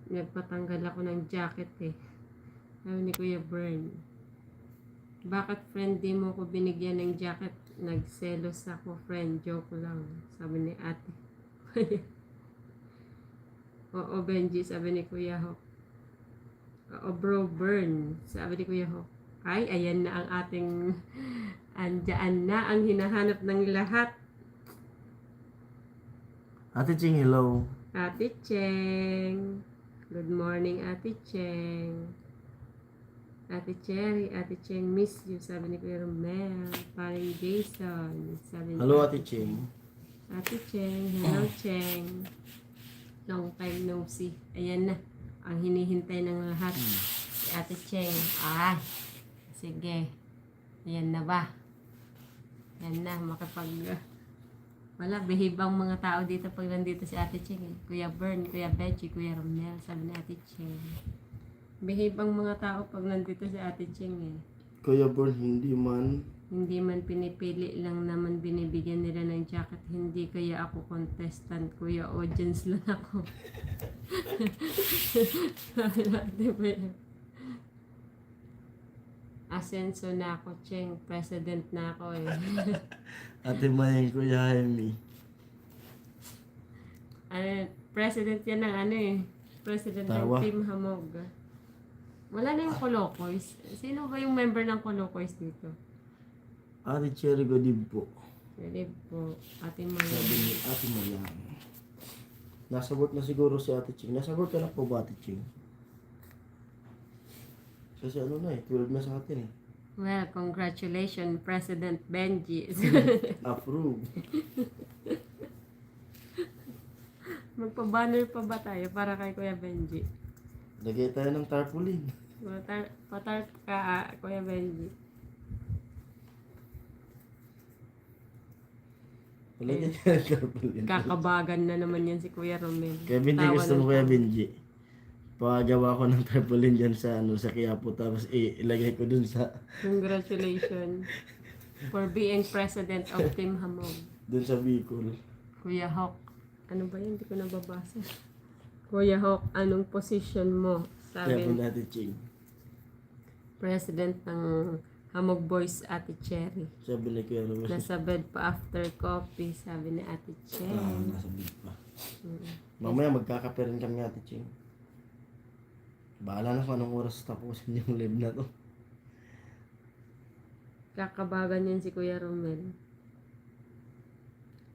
Nagpatanggal ako ng jacket eh. Sabi ni Kuya Bern. Bakit friend di mo ko binigyan ng jacket? Nagselos ako friend. Joke lang. Sabi ni ate. Oo, Benji, sabi ni Kuya Hawk. Oo, bro, burn. Sabi ni Kuya Hawk. Ay, ayan na ang ating andyan na ang hinahanap ng lahat.
Ate Ching, hello.
Ate Cheng. Good morning, Ate Cheng. Ate Cherry, Ate Cheng, miss you. Sabi ni Kuya Romel. Paring Jason. Sabi ni
Hello, Ate Ching.
Ate Cheng. Hello, Cheng. Long time no see. Ayan na. Ang hinihintay ng lahat. Si Ate Cheng. Sige. Ayan na ba? Ayan na. Wala. Behave ang mga tao dito pag nandito si Ate Cheng. Kuya Bern, Kuya Benji, Kuya Romel. Sabi ni Ate Cheng. Behave ang mga tao pag nandito si Ate Cheng eh.
Kuya Born, hindi man
pinipili lang naman binibigyan nila ng jacket. Hindi kaya ako contestant, kuya, audience lang ako. Asenso na ako, Cheng. President na ako eh.
Ate Mayang, Kuya Jaime.
President yan ng President
Tawa.
ng Team Hamog. Wala na yung Colocoys. Sino ba yung member ng Colocoys dito?
Ate Cherry Godib po.
Pwede po. Ate
Sabi
Maya.
ni Ate Mayang. Nasagot na siguro si Ate Ching. Nasagot ka na po ba, Ate Ching? Kasi 12 na sa atin eh.
Well, congratulations, President Benji.
Approve.
Magpa-banner pa ba tayo para kay Kuya Benji?
Lagay tayo ng tarpaulin.
Patar ka, Kuya Benji.
Lagay tayo ng tarpaulin.
Kakabagan na naman yan si Kuya Romel.
Kaya Benji,
Tawa
gusto
ng
mo Kuya
tawa.
Benji. Pagawa ko ng tarpaulin dyan sa Quiapo, tapos ilagay ko dun sa
Congratulations for being President of Team Hamog.
sa Bicol.
Kuya Hawk. Ano ba yun? Hindi ko nababasa. Kuya Hawk, anong position mo?
Kaya po
Sabi.
natin Ching.
President ng Hamog Boys, Ate Cherry.
Sabi ni Kuya Romel.
Nasa bed pa after coffee, sabi ni Ate Cherry.
Nasa bed pa.
Mm.
Mamaya magkakape rin kami Ate Ching. Bahala na kung anong oras tapusin yung live na to.
Kakabagan yun si Kuya Romel.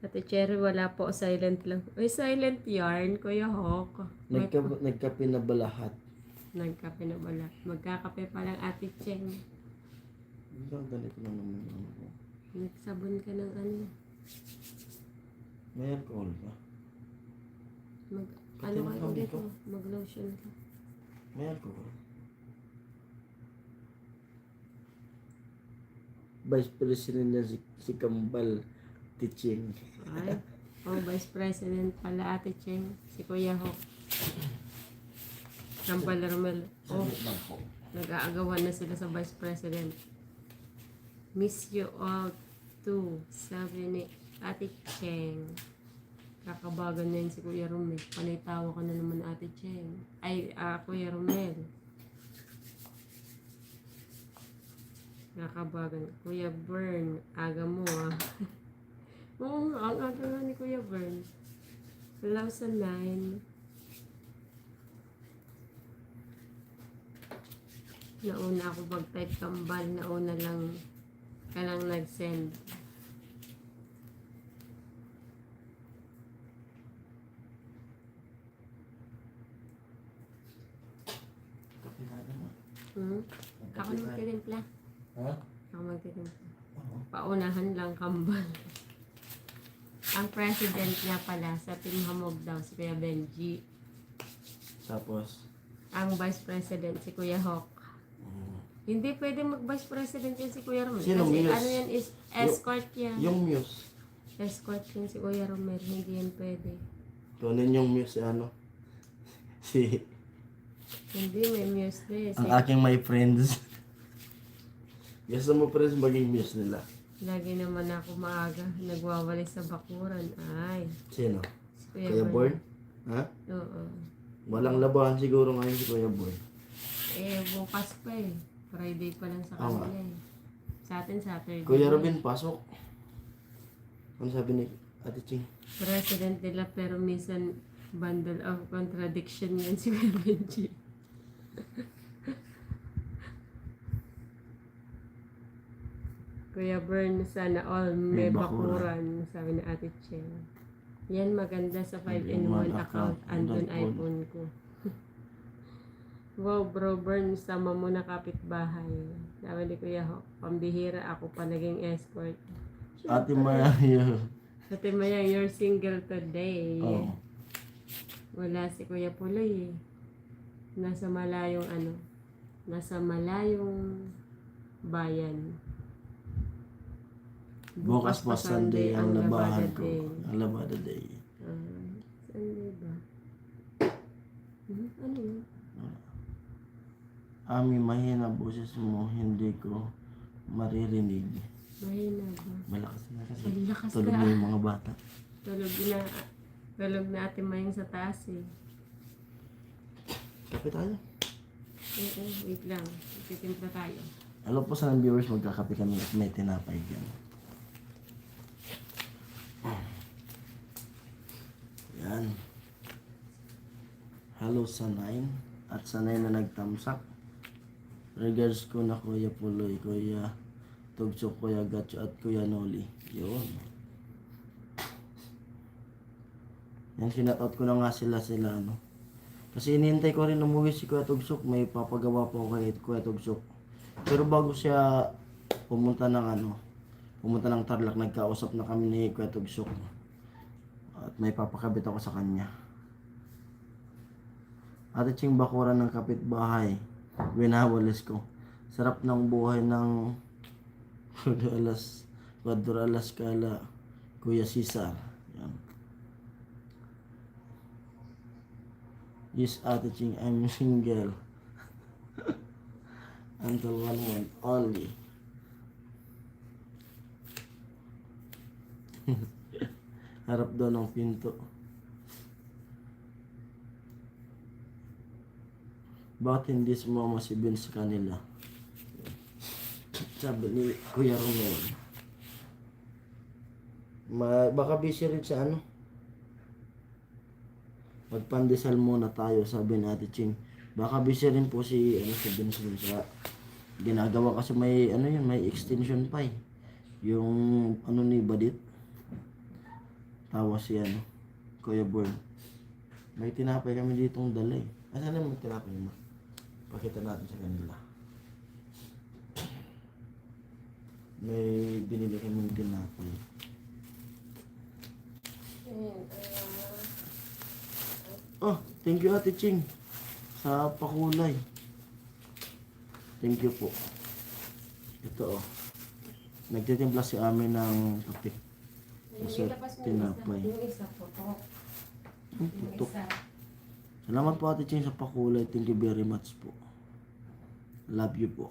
Ate Cherry, wala po. Silent lang. Uy, silent yarn, Kuya Hawk.
Nagkape na ba lahat?
Nagkape na wala. Magkakape pa lang Ate Cheng.
Ganito lang naman yung ano ko.
Nagsabon ka ng ano.
May alcohol ba?
Ano ka
Tinatawag
dito?
ko.
Mag-lotion ka.
May alcohol. Vice President na si Kambal Teaching.
Ay. Oh, Vice President pala Ate Cheng. Si Kuya Hawk. Kampal Romel. Oh,
Saglit lang po.
nag-aagawan na sila sa Vice President. Miss you all too, sabi ni Ate Cheng. Kakabagan na yun si Kuya Romel. Panay tawa ka na naman Ate Cheng. Ay, Kuya Romel. Kakabagan. Kuya Bern, aga mo ah. Oo, ang aga nga ni Kuya Bern. Wala sa 9. Nauna ako pag-type kambal. Nauna lang ka lang nag-send.
Kape na naman.
Ako na magtitimpla.
Ha?
Ako magtitimpla.
Oo.
Paunahan lang kambal. Ang president niya pala sa Team Hamog daw, si Kuya Benji.
Tapos,
Ang vice president, si Kuya Hawk. Hindi pwede mag-vice president yan si Kuya Romel.
Sino,
Kasi
Muse?
ano yan is escort yan.
yung muse.
Escort yan si Kuya Romel. Hindi yan pwede.
Kunin yung muse ano. Si
Hindi, may muse na eh.
ang aking my friends. Gusto mo friends maging muse nila.
Lagi naman ako maaga. Nagwawalay sa bakuran. Ay,
Sino?
si Kuya
Kuya
Bern.
Born? Ha?
Oo.
Walang labahan siguro ngayon si Kuya Born.
Eh, bukas pa eh. Friday pa lang sa
Oo
kanila eh. Sa atin, Saturday.
Kuya Robin, pasok. Ano sabi ni Ate Ching?
President nila pero minsan bundle of contradiction yan si Kuya Benji. Kuya Bern, sana all may
May bakuran.
bakuran, sabi ni Ate Cheng. Yan maganda sa 5-in-1
5-in-1
account.
account.
Andun
Andun
iPhone ko. Wow, bro, Bern, sama mo na kapitbahay. Sabi ni Kuya Hawk, pambihira ako pa naging escort.
Ate Mayo.
Ate Mayang, you're single today.
Oo.
Wala si Kuya Puloy eh. Nasa malayong ano, nasa malayong bayan.
Bukas pa Sunday ang labahan ko.
day.
Ang labada day.
Sunday ba? Ano yun?
Ami, mahina boses mo, hindi ko maririnig.
Mahina ba?
Malakas na kasi.
Ang lakas
Tulog
ka.
na yung mga bata.
Tulog na Ate Mayang sa taas eh.
Kape tayo.
Wait lang. Titimpla tayo.
Hello po sa mga viewers, magkakape kami at may tinapay dyan. Yan. Hello sa 9 at sa 9 na nagtamsak. Regards ko na Kuya Puloy, Kuya Tugsok, Kuya Gatcho at Kuya Noli. Yun. Yan, sinatout ko na nga sila ano. Kasi inihintay ko rin umuwi si Kuya Tugsok. May papagawa po ako kay Kuya Tugsok. Pero bago siya pumunta ng Tarlac, nagkausap na kami ni Kuya Tugsok. At may papakabit ako sa kanya. Ate Ching, bakuran ng kapitbahay. Winawalis ko. Sarap ng buhay ng Quadro Alas Kala, Kuya Cesar. Yan. Yes, Ate Ching, I'm single. Until 1 month only. Harap daw ng pinto. Bakit hindi sumama si Ben sa kanila? Sabi ni Kuya Romel. Baka busy rin sa ano. Magpandesal muna tayo, sabi ni Ate Ching. Baka busy rin po si Benson sa ginagawa kasi may may extension pa eh. Yung ni Badit. Tawa si Kuya Born. May tinapay kami ditong dala eh. Asan naman tinapay mo? Pakita natin sa kanila. May binili kami tinapay. Oh, thank you Ate Ching sa pakulay. Thank you po. Ito nagtitimpla si amin ng kape. Kasi tinapay.
Yung isa po to. Yung
Putok.
isa.
Salamat po Ate Ching sa pakulay. Thank you very much po. Love you po.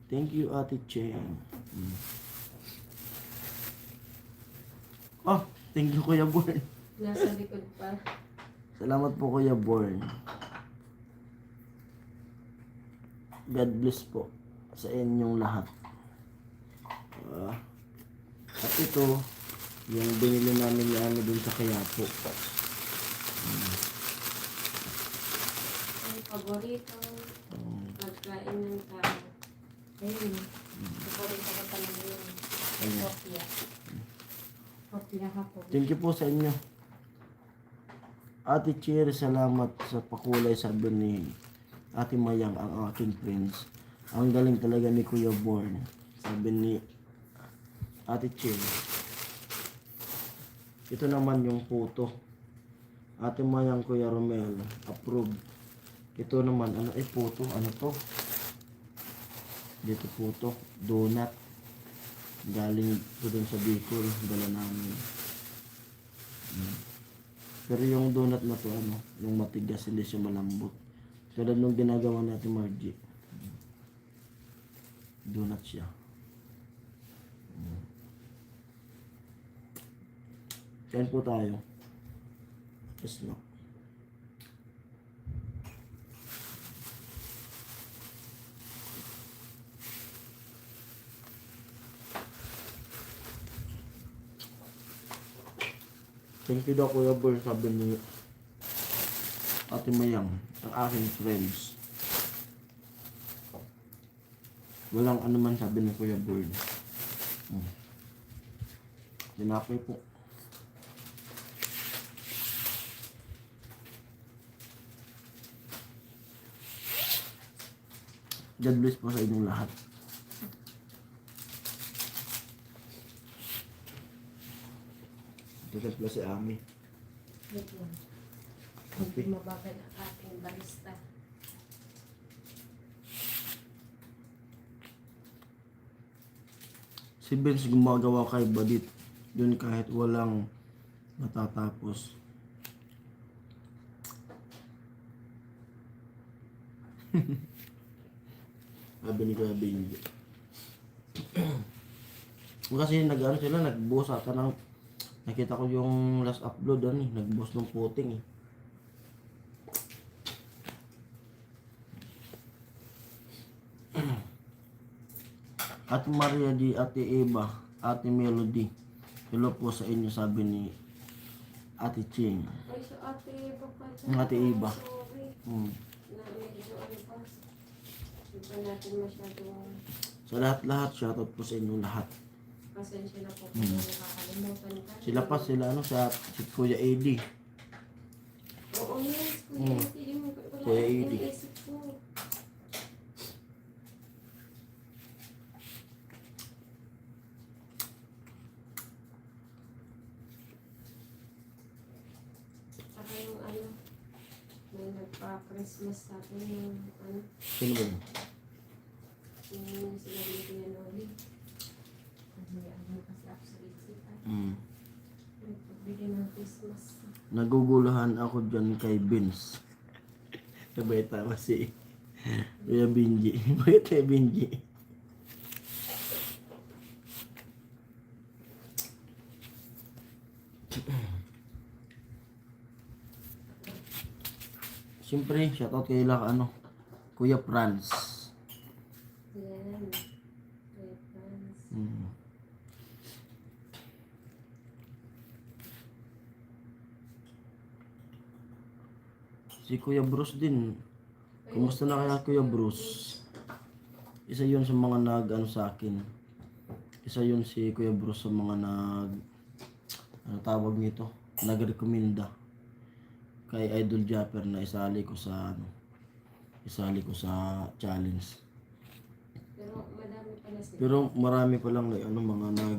Thank you Ate Ching. Oh, thank you Kuya Born.
Nasa likod pa.
Salamat po Kuya Born. God bless po sa inyong lahat. At ito, yung binili namin ni dun sa Kayapo.
Ang paborito. Pagkain ng tao. Ayun. Paborito ko talaga yun. Kopya. Kopya ka po.
Thank you po sa inyo. Ate Cher, salamat sa pakulay, sabi ni Ate Mayang, ang aking friends. Ang galing talaga ni Kuya Born, sabi ni Ate Cher. Ito naman yung photo. Ate Mayang, Kuya Romel, approve. Ito naman, photo, to? Dito photo, donut. Galing ito dun sa Bicol, dala namin. Pero yung donut na to, yung matigas, hindi siya malambot. Tulad nung ginagawa natin Margie. Donut siya. Kain po tayo. Yes, no. Thank you daw Kuya Born, sabi ni Ate Mayang, ang aking friends. Walang anuman, sabi ni Kuya Born. Tinapay po. God bless po sa inyong lahat. God bless si Ami.
Hindi mabagal ang ating barista.
Si Vince gumagawa kay Badit. Yun kahit walang matatapos. Sabi ni Kuya Benji. Kasi nagbuhos ata ng, nakita ko yung last upload, nagbuhos ng puting eh. Ate Maria di Ate Eva, Ate Melody. Hello po sa inyo, sabi ni Ate Ching.
Ay, so ate, baka
Ang Ate Eva.
sorry. Na medyo pa. Hindi pa natin masyadong
Sa lahat-lahat, shoutout po sa inyo lahat.
pasensya na po kung nakakalimutan ka.
Sila pa si Kuya Eddie.
Oo, yes. Kuya Eddie, yung wala
Kuya
akong
Eddie.
iniisip ko. Saka yung may nagpa-Christmas sa atin yung
Sino ba yun?
yung sila ni Kuya Noli. Kasi ako sa Itzita. Nagpagbigay ng Christmas.
Naguguluhan ako dyan kay Vince. Sabay tawa si Kuya Benji. Bakit kay Benji? Siyempre, shoutout kay Kuya Franz.
Yan.
Si Kuya Bruce din. Kumusta na kaya Kuya Bruce? Isa yun sa mga nag-ano sa akin. Isa yun si Kuya Bruce sa mga ano tawag nito? Nagrekomenda kay Idol Japper na isali ko sa challenge.
Pero madami pala sila.
Pero marami pa lang mga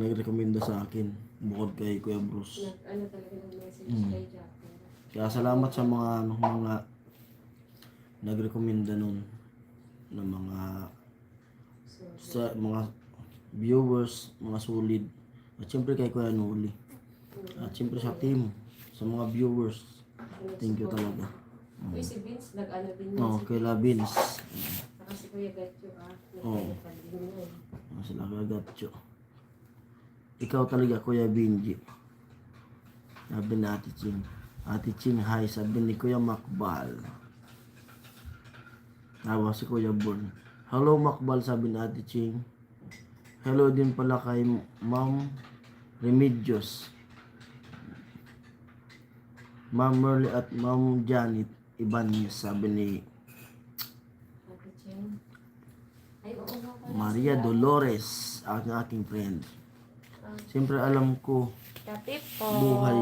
nagrekomenda sa akin bukod kay Kuya Bruce.
Ano talaga ng message kay Japper.
Kaya salamat sa mga nagrekomenda nun ng mga sa mga viewers, mga solid. At siyempre kay Kuya Noli. At siyempre sa team, sa mga viewers. Thank you talaga.
Uy, si Vince, nag-ano din yun.
No, kay Labins.
Saka si Kuya Gatcho,
Oo.
nagpalipad din yun.
Sila Gagatcho. Ikaw talaga, Kuya Benji. Sabi ni Ate Ching. Ate Ching, hi. Sabi ni Kuya Makbal. Tawa si Kuya Bon. Hello Makbal, sabi ni Ate Ching. Hello din pala kay Ma'am Remedios. Ma'am Merly at Ma'am Janet Ibanez, sabi ni
Ate Cheng. Ay, oo nga pala.
Maria Dolores, ang aking friend. Siyempre alam ko,
Kape po.
buhay.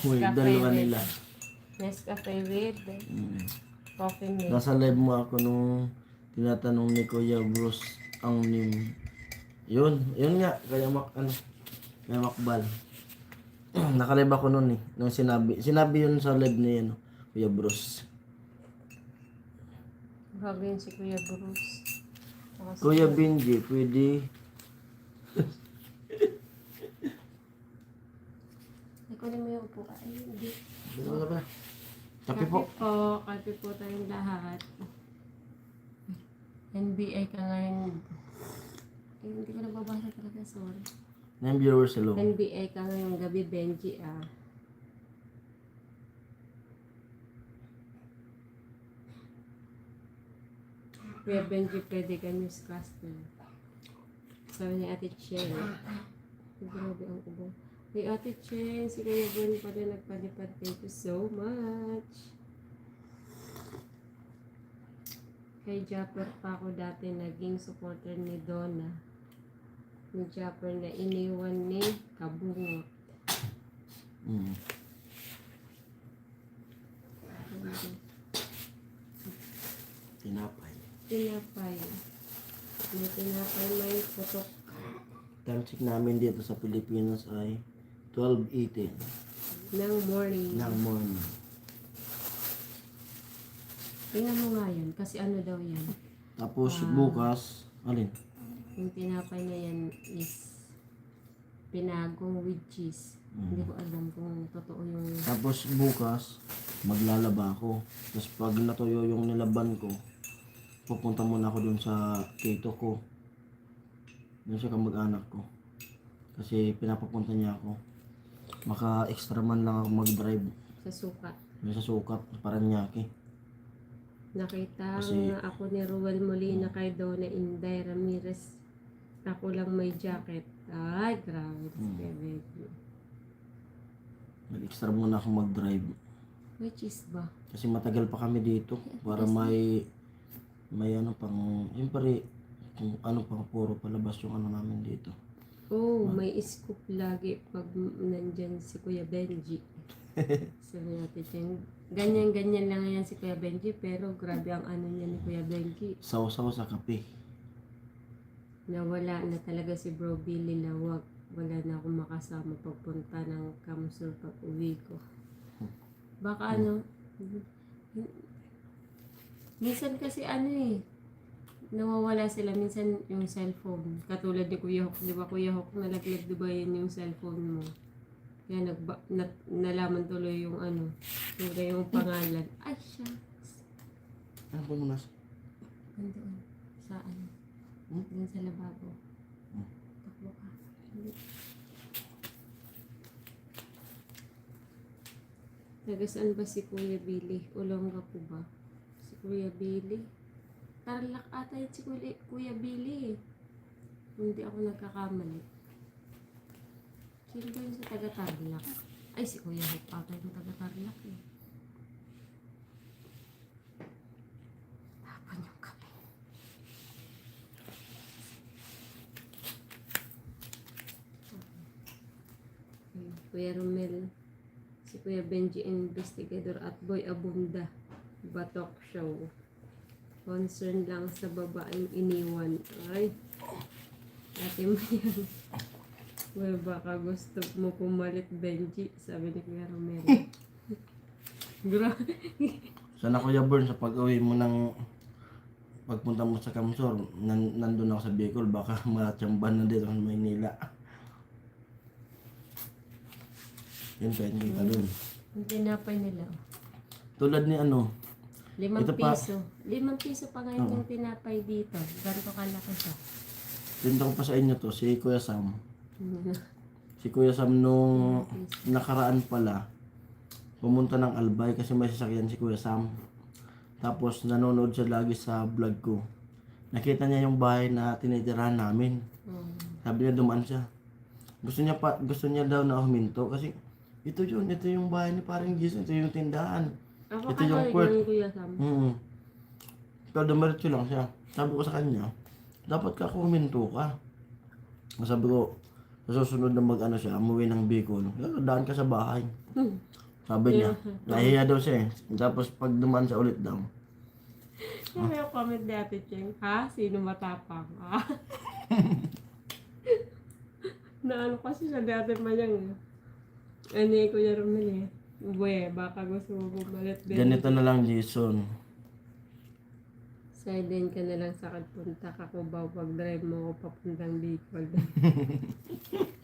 Uy, dalawa
with-
nila.
Nescafe with coffee milk.
Nasa live mo ako nung tinatanong ni Kuya Bruce ang name. Yun nga, kaya Makbal. Nakalive ako nun eh, nung sinabi yun sa live ni Kuya Bruce.
Grabe yun si Kuya Bruce. Saka si
Kuya Benji, pwede.
Kunin mo yung upuan. Ay, hindi.
Ano ba? Kape po.
Kape po tayong lahat. NBA ka ngayon. Ay, hindi ko nababasa talaga, sorry.
9 viewers hello.
NBA ka ngayong gabi, Benji, Kuya Benji, pwede ka newscaster. Sabi ni Ate Cheng. Grabe ang ubo. Hey, Ate Cheng, si Kuya Bon pala nagpalipad. Thank you so much. Kay Japper pa ako dati naging supporter ni Donna. Ni Japper na iniwan ni Kabungot.
Mm. Tinapay.
Tinapay. May tinapay, may putok
Time check namin dito sa Pilipinas ay 12:18
ng morning.
ng morning.
Tingnan mo nga yan, kasi ano daw yan.
Tapos bukas, alin?
Yung tinapay na yan is pinagong with cheese. Hindi ko alam kung totoo yung...
Tapos bukas, maglalaba ako. Tapos pag natuyo yung nilaban ko, pupunta muna ako dun sa tito ko. Dun sa kamag-anak ko. Kasi pinapapunta niya ako. Maka-extra man lang ako mag-drive.
Sa sukat.
Dun sa sukat, Paranaque.
Nakita
Kasi-
nga ako ni Ruel Molina kay Donna Inday Ramirez. Ako lang may jacket. Ay, grabe. Kevin.
Nag-extra muna ako mag-drive.
May cheese ba?
Kasi matagal pa kami dito. Para may ano pang, yung pare, kung ano pang puro palabas yung ano namin dito.
Oh, may scoop lagi pag nandyan si Kuya Benji. Sabi natin dyan, ganyan-ganyan lang yan si Kuya Benji, pero grabe ang ano niya ni Kuya Benji.
Saw-saw sa kape.
Nawala na talaga si Bro Billy Lawag. Wala na akong makasama pagpunta ng Kamsur pag uwi ko. Baka ano, minsan kasi ano nawawala sila minsan yung cellphone. Katulad ni Kuya Hok, di ba Kuya Hok, nalaglag di ba yun yung cellphone mo? Kaya nalaman tuloy yung yung pangalan. Ay, siya.
Ano po muna?
Andoon. Sa Doon sa lababo. Takbo ka. Hindi. Taga saan ba si Kuya Billy? Olongga po ba? Si Kuya Billy? Tarlac ata yun si Kuya Billy. Hindi ako nagkakamali. Sino ba yun sa taga Tarlac? Ay, si Kuya Hagpatay ng taga-Tarlac eh. Tapon yung kape. Kuya Romel, si Kuya Benji Investigador at Boy Abunda, Batok Show. Concern lang sa babaeng iniwan. Ay, ate mo yan. Well, baka gusto mo pumalit, Benji, sabi ni Kuya Romel. Grabe.
Sana Kuya Bern, sa pag-uwi mo ng pagpunta mo sa Kamsor, nandun ako sa Bicol, baka matsamban na dito sa Maynila. Yun, pwede kita dun.
Yung tinapay nila.
Tulad ni ano,
5
Ito pa.
piso. 5 piso pa ngayon yung tinapay dito. Ganito kalaki siya.
tinta ko pa sa inyo to, si Kuya Sam. Si Kuya Sam nung nakaraan pala, pumunta ng Albay kasi may sasakyan si Kuya Sam. Tapos nanonood siya lagi sa vlog ko. Nakita niya yung bahay na tinitirahan namin. Sabi niya dumaan siya. Gusto niya daw na huminto kasi ito yung bahay ni Parang Jesus, ito yung tindahan.
Ako
Ito yung
kakalig
court.
ng Kuya Sam.
Pero dumiretso lang siya. Sabi ko sa kanya, dapat ka huminto ka. Sabi ko, sa susunod na mag-ano siya, umuwi ng Bicol, daan ka sa bahay. Sabi niya, nahiya daw siya eh. Tapos pag dumaan siya ulit daw.
Ano yung comment ni Ate Cheng? Ha? Sino matapang? Ha? Naano kasi siya dati Mayang. Ano yung Kuya Romel eh. Uwe, baka gusto mo bumalit din.
Ganito na lang, Jason.
Silent ka na lang sa punta ka ko ba pag-drive mo ko papuntang Bicol.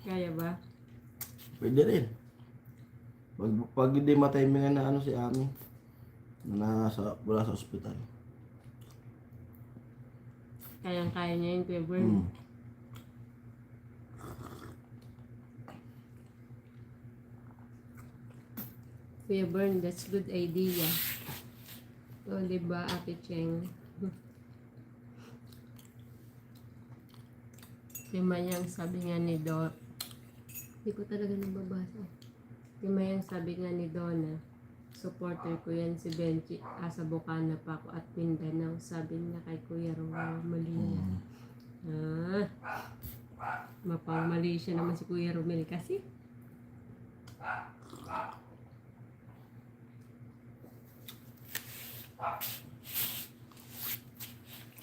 Kaya ba?
Pwede rin. Pag hindi matimingan na ano si Ami, na wala sa ospital.
Kayang-kaya niya yung Kuya Bern. Kuya Bern, that's good idea. O, diba, Ate Cheng? Si Mayang sabi nga ni hindi ko talaga nababasa. Si Mayang sabi nga ni Donna, supporter ko yan si Benji. Asa Bukana pa ako at Mindanao. Sabi niya kay Kuya Romel. Mapang Malaysia naman si Kuya Romel kasi.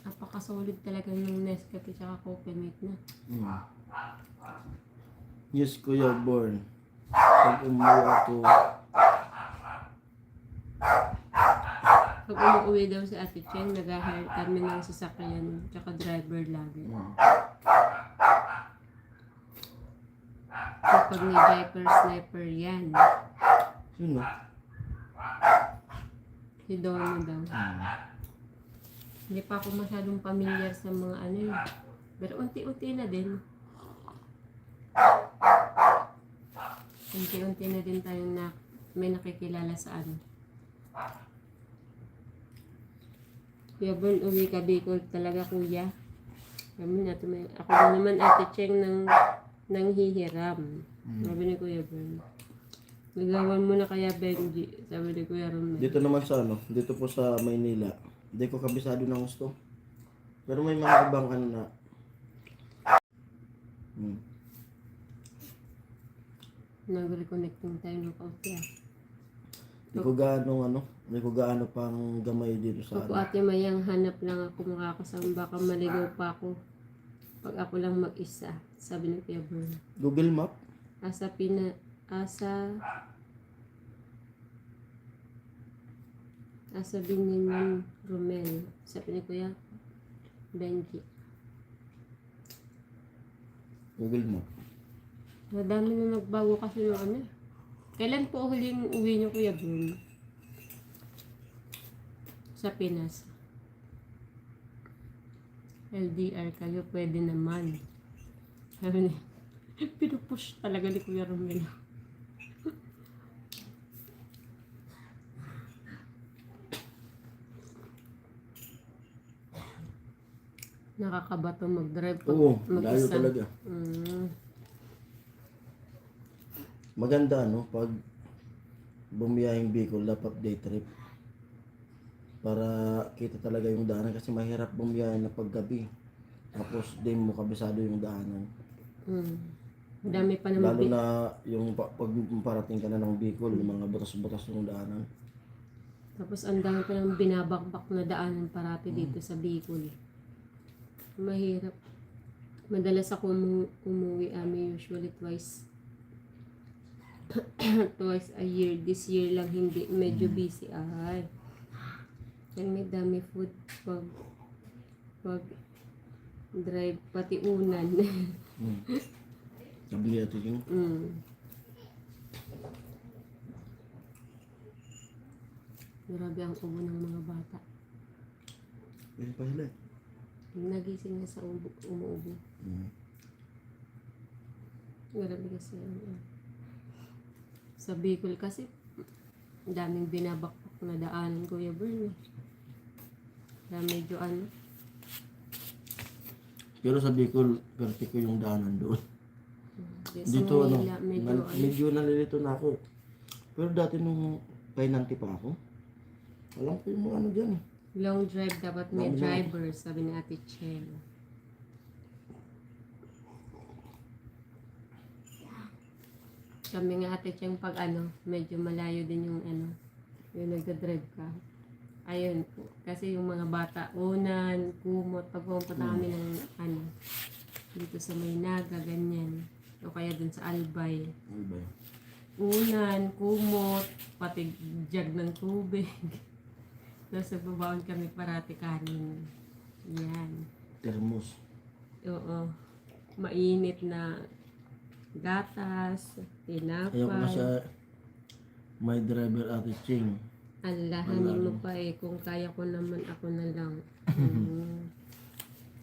Napakasolid talaga ng Nescafe tsaka coconut na.
Yes, Kuya Born. Pag umuwi ako,
Pag umuwi daw si Ate Cheng, nag-hire kami ng sasakyan tsaka driver lagi. Kapag may diaper sniper yan.
sino?
Si Donna daw. Hindi pa ako masyadong pamilyar sa mga ano yun. Pero unti-unti na din. Unti-unti na din tayo na may nakikilala sa ano. Kuya Bern, uwi ka Bicol talaga kuya. Kami na ako na naman Ate Cheng ng hihiram. Sabi ni Kuya Bern. Nagawan mo na kaya Benji, sabi ni Kuya Romel.
Dito naman sa ano, dito po sa Maynila. Hindi ko kabisado ng gusto. Pero may mga ibang ano na.
Nag-reconnecting tayo ng kautya.
Hindi ko gaano pang gamay dito sa
Ako
ano.
Ate Mayang, hanap lang ako makakasama. Baka maligaw pa ako. Pag ako lang mag-isa, sabi ni Kuya Bern.
Google Map?
Asa Binyamin Romel. Sabi ni Kuya Benji.
Google Map.
Madami na nagbago kasi yung ano. Kailan po huling uwi niyo Kuya Bern? Sa Pinas. LDR kayo, pwede naman. Sabi ni, pinupush talaga ni Kuya Romel. Nakakabato mag-drive pag
Oo, layo
mag-isa.
talaga. Maganda ano, pag bumiyahing Bicol, dapat day trip. Para kita talaga yung daanan kasi mahirap bumiyahe na paggabi. Tapos di mo kabisado yung daanan.
Mm. Dami pa naman.
Lalo na yung pag parating ka na ng Bicol, yung mga butas-butas yung daanan.
Tapos ang dami pa naman binabakbak na daanan parati dito sa Bicol. Mahirap. Madalas ako umuwi, usually twice. Twice a year. This year lang hindi. Medyo busy. Ay. Yan may dami food pag drive pati unan.
Sabi niya ito yung
Grabe ang ubo ng mga bata.
yun pa sila.
Nagising na sa umuubo. Grabe kasi sa Bicol kasi daming binabakbak na daanan, Kuya Bern. Kaya medyo
Pero sa Bicol, perti ko yung daanan doon.
sa
Dito
Manila,
medyo nalilito na ako. Pero dati nung painanti pa ako, alam ko yung mga ano dyan.
long drive dapat may
Dami na.
driver, sabi ni Ate Chel. Kami nga Ate Cheng pag medyo malayo din yung yung nagda-drive ka. Ayun po. Kasi yung mga bata, unan, kumot, pag pumunta kami ng dito sa Maynaga, ganyan. O kaya dun sa Albay.
Ano ba yun?
Unan, kumot, pati jug ng tubig. Tapos nagbabaon kami parati kanin. Yan.
Termos.
Oo. Mainit na gatas, tinapay.
Ayaw ko na siya may driver Ate Ching.
Alahanin mo pa kung kaya ko naman ako na lang.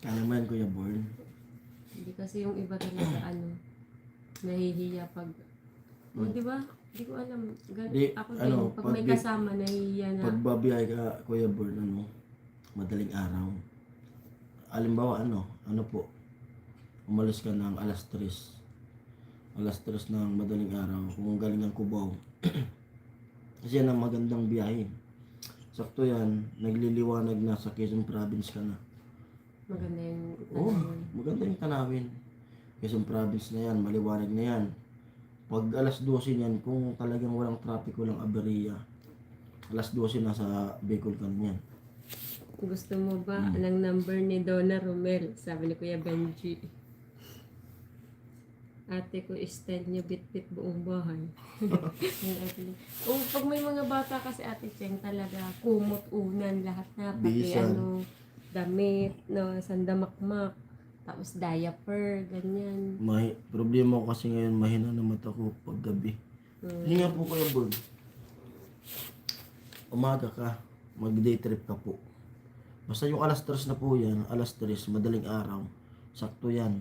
Kaya mo yan, Kuya Born.
Hindi kasi yung iba talaga nahihiya pag di ba? Hindi ko alam.
Di,
Ako din, pag may kasama, nahihiya na.
Pag babiyahe ka, Kuya Born, madaling araw. Halimbawa, ano po, umalis ka ng alas 3. Alas 3 ng madaling araw, kung galing ng Cubao. Kasi yan ang magandang biyahe. Sakto yan, nagliliwanag na sa Quezon Province ka na.
Maganda yung
Oo, maganda yung tanawin. Quezon Province na yan, maliwanag na yan. Pag alas 12 yan, kung talagang walang trapiko ng aberya, alas 12 na sa Bicol ka na yan.
Gusto mo ba ng number ni Donna Romel? Sabi ni Kuya Benji. Ate ko, style niya bit-bit buong bahay. Pag may mga bata kasi Ate Cheng talaga, kumot unan lahat na. Pati
Bisa.
damit, sandamakmak, tapos diaper, ganyan.
May problema ko kasi ngayon, mahina na mata ko pag gabi. Hindi nga po Kuya Born. Umaga ka, mag-day trip ka po. Basta yung alas 3 na po yan, alas 3, madaling araw, sakto yan.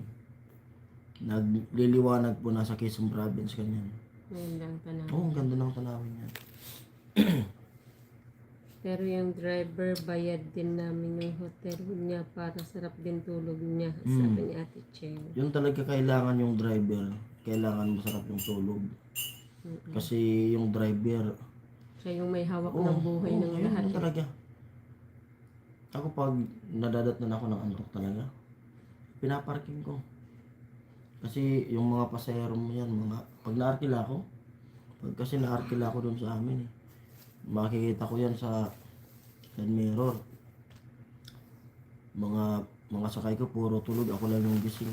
Nagliliwanag po nasa Quezon Province, ganyan.
Ngayon lang tanong.
Oo, ang ganda ng tanawin yan.
Pero yung driver, bayad din namin yung hotel niya para sarap din tulog niya, sabi ni Ate Cheng.
Yun talaga kailangan yung driver. Kailangan masarap yung tulog. Kasi yung driver,
Siya yung may hawak ng buhay ng
yun
lahat.
talaga. Ako pag nadadatnan ako ng antok talaga, pinaparking ko. Kasi yung mga pasahero mo yan, pag naarkila ako, kasi naarkila ako doon sa amin makikita ko yan sa side mirror. Mga sakay ko, puro tulog, ako lang yung gising.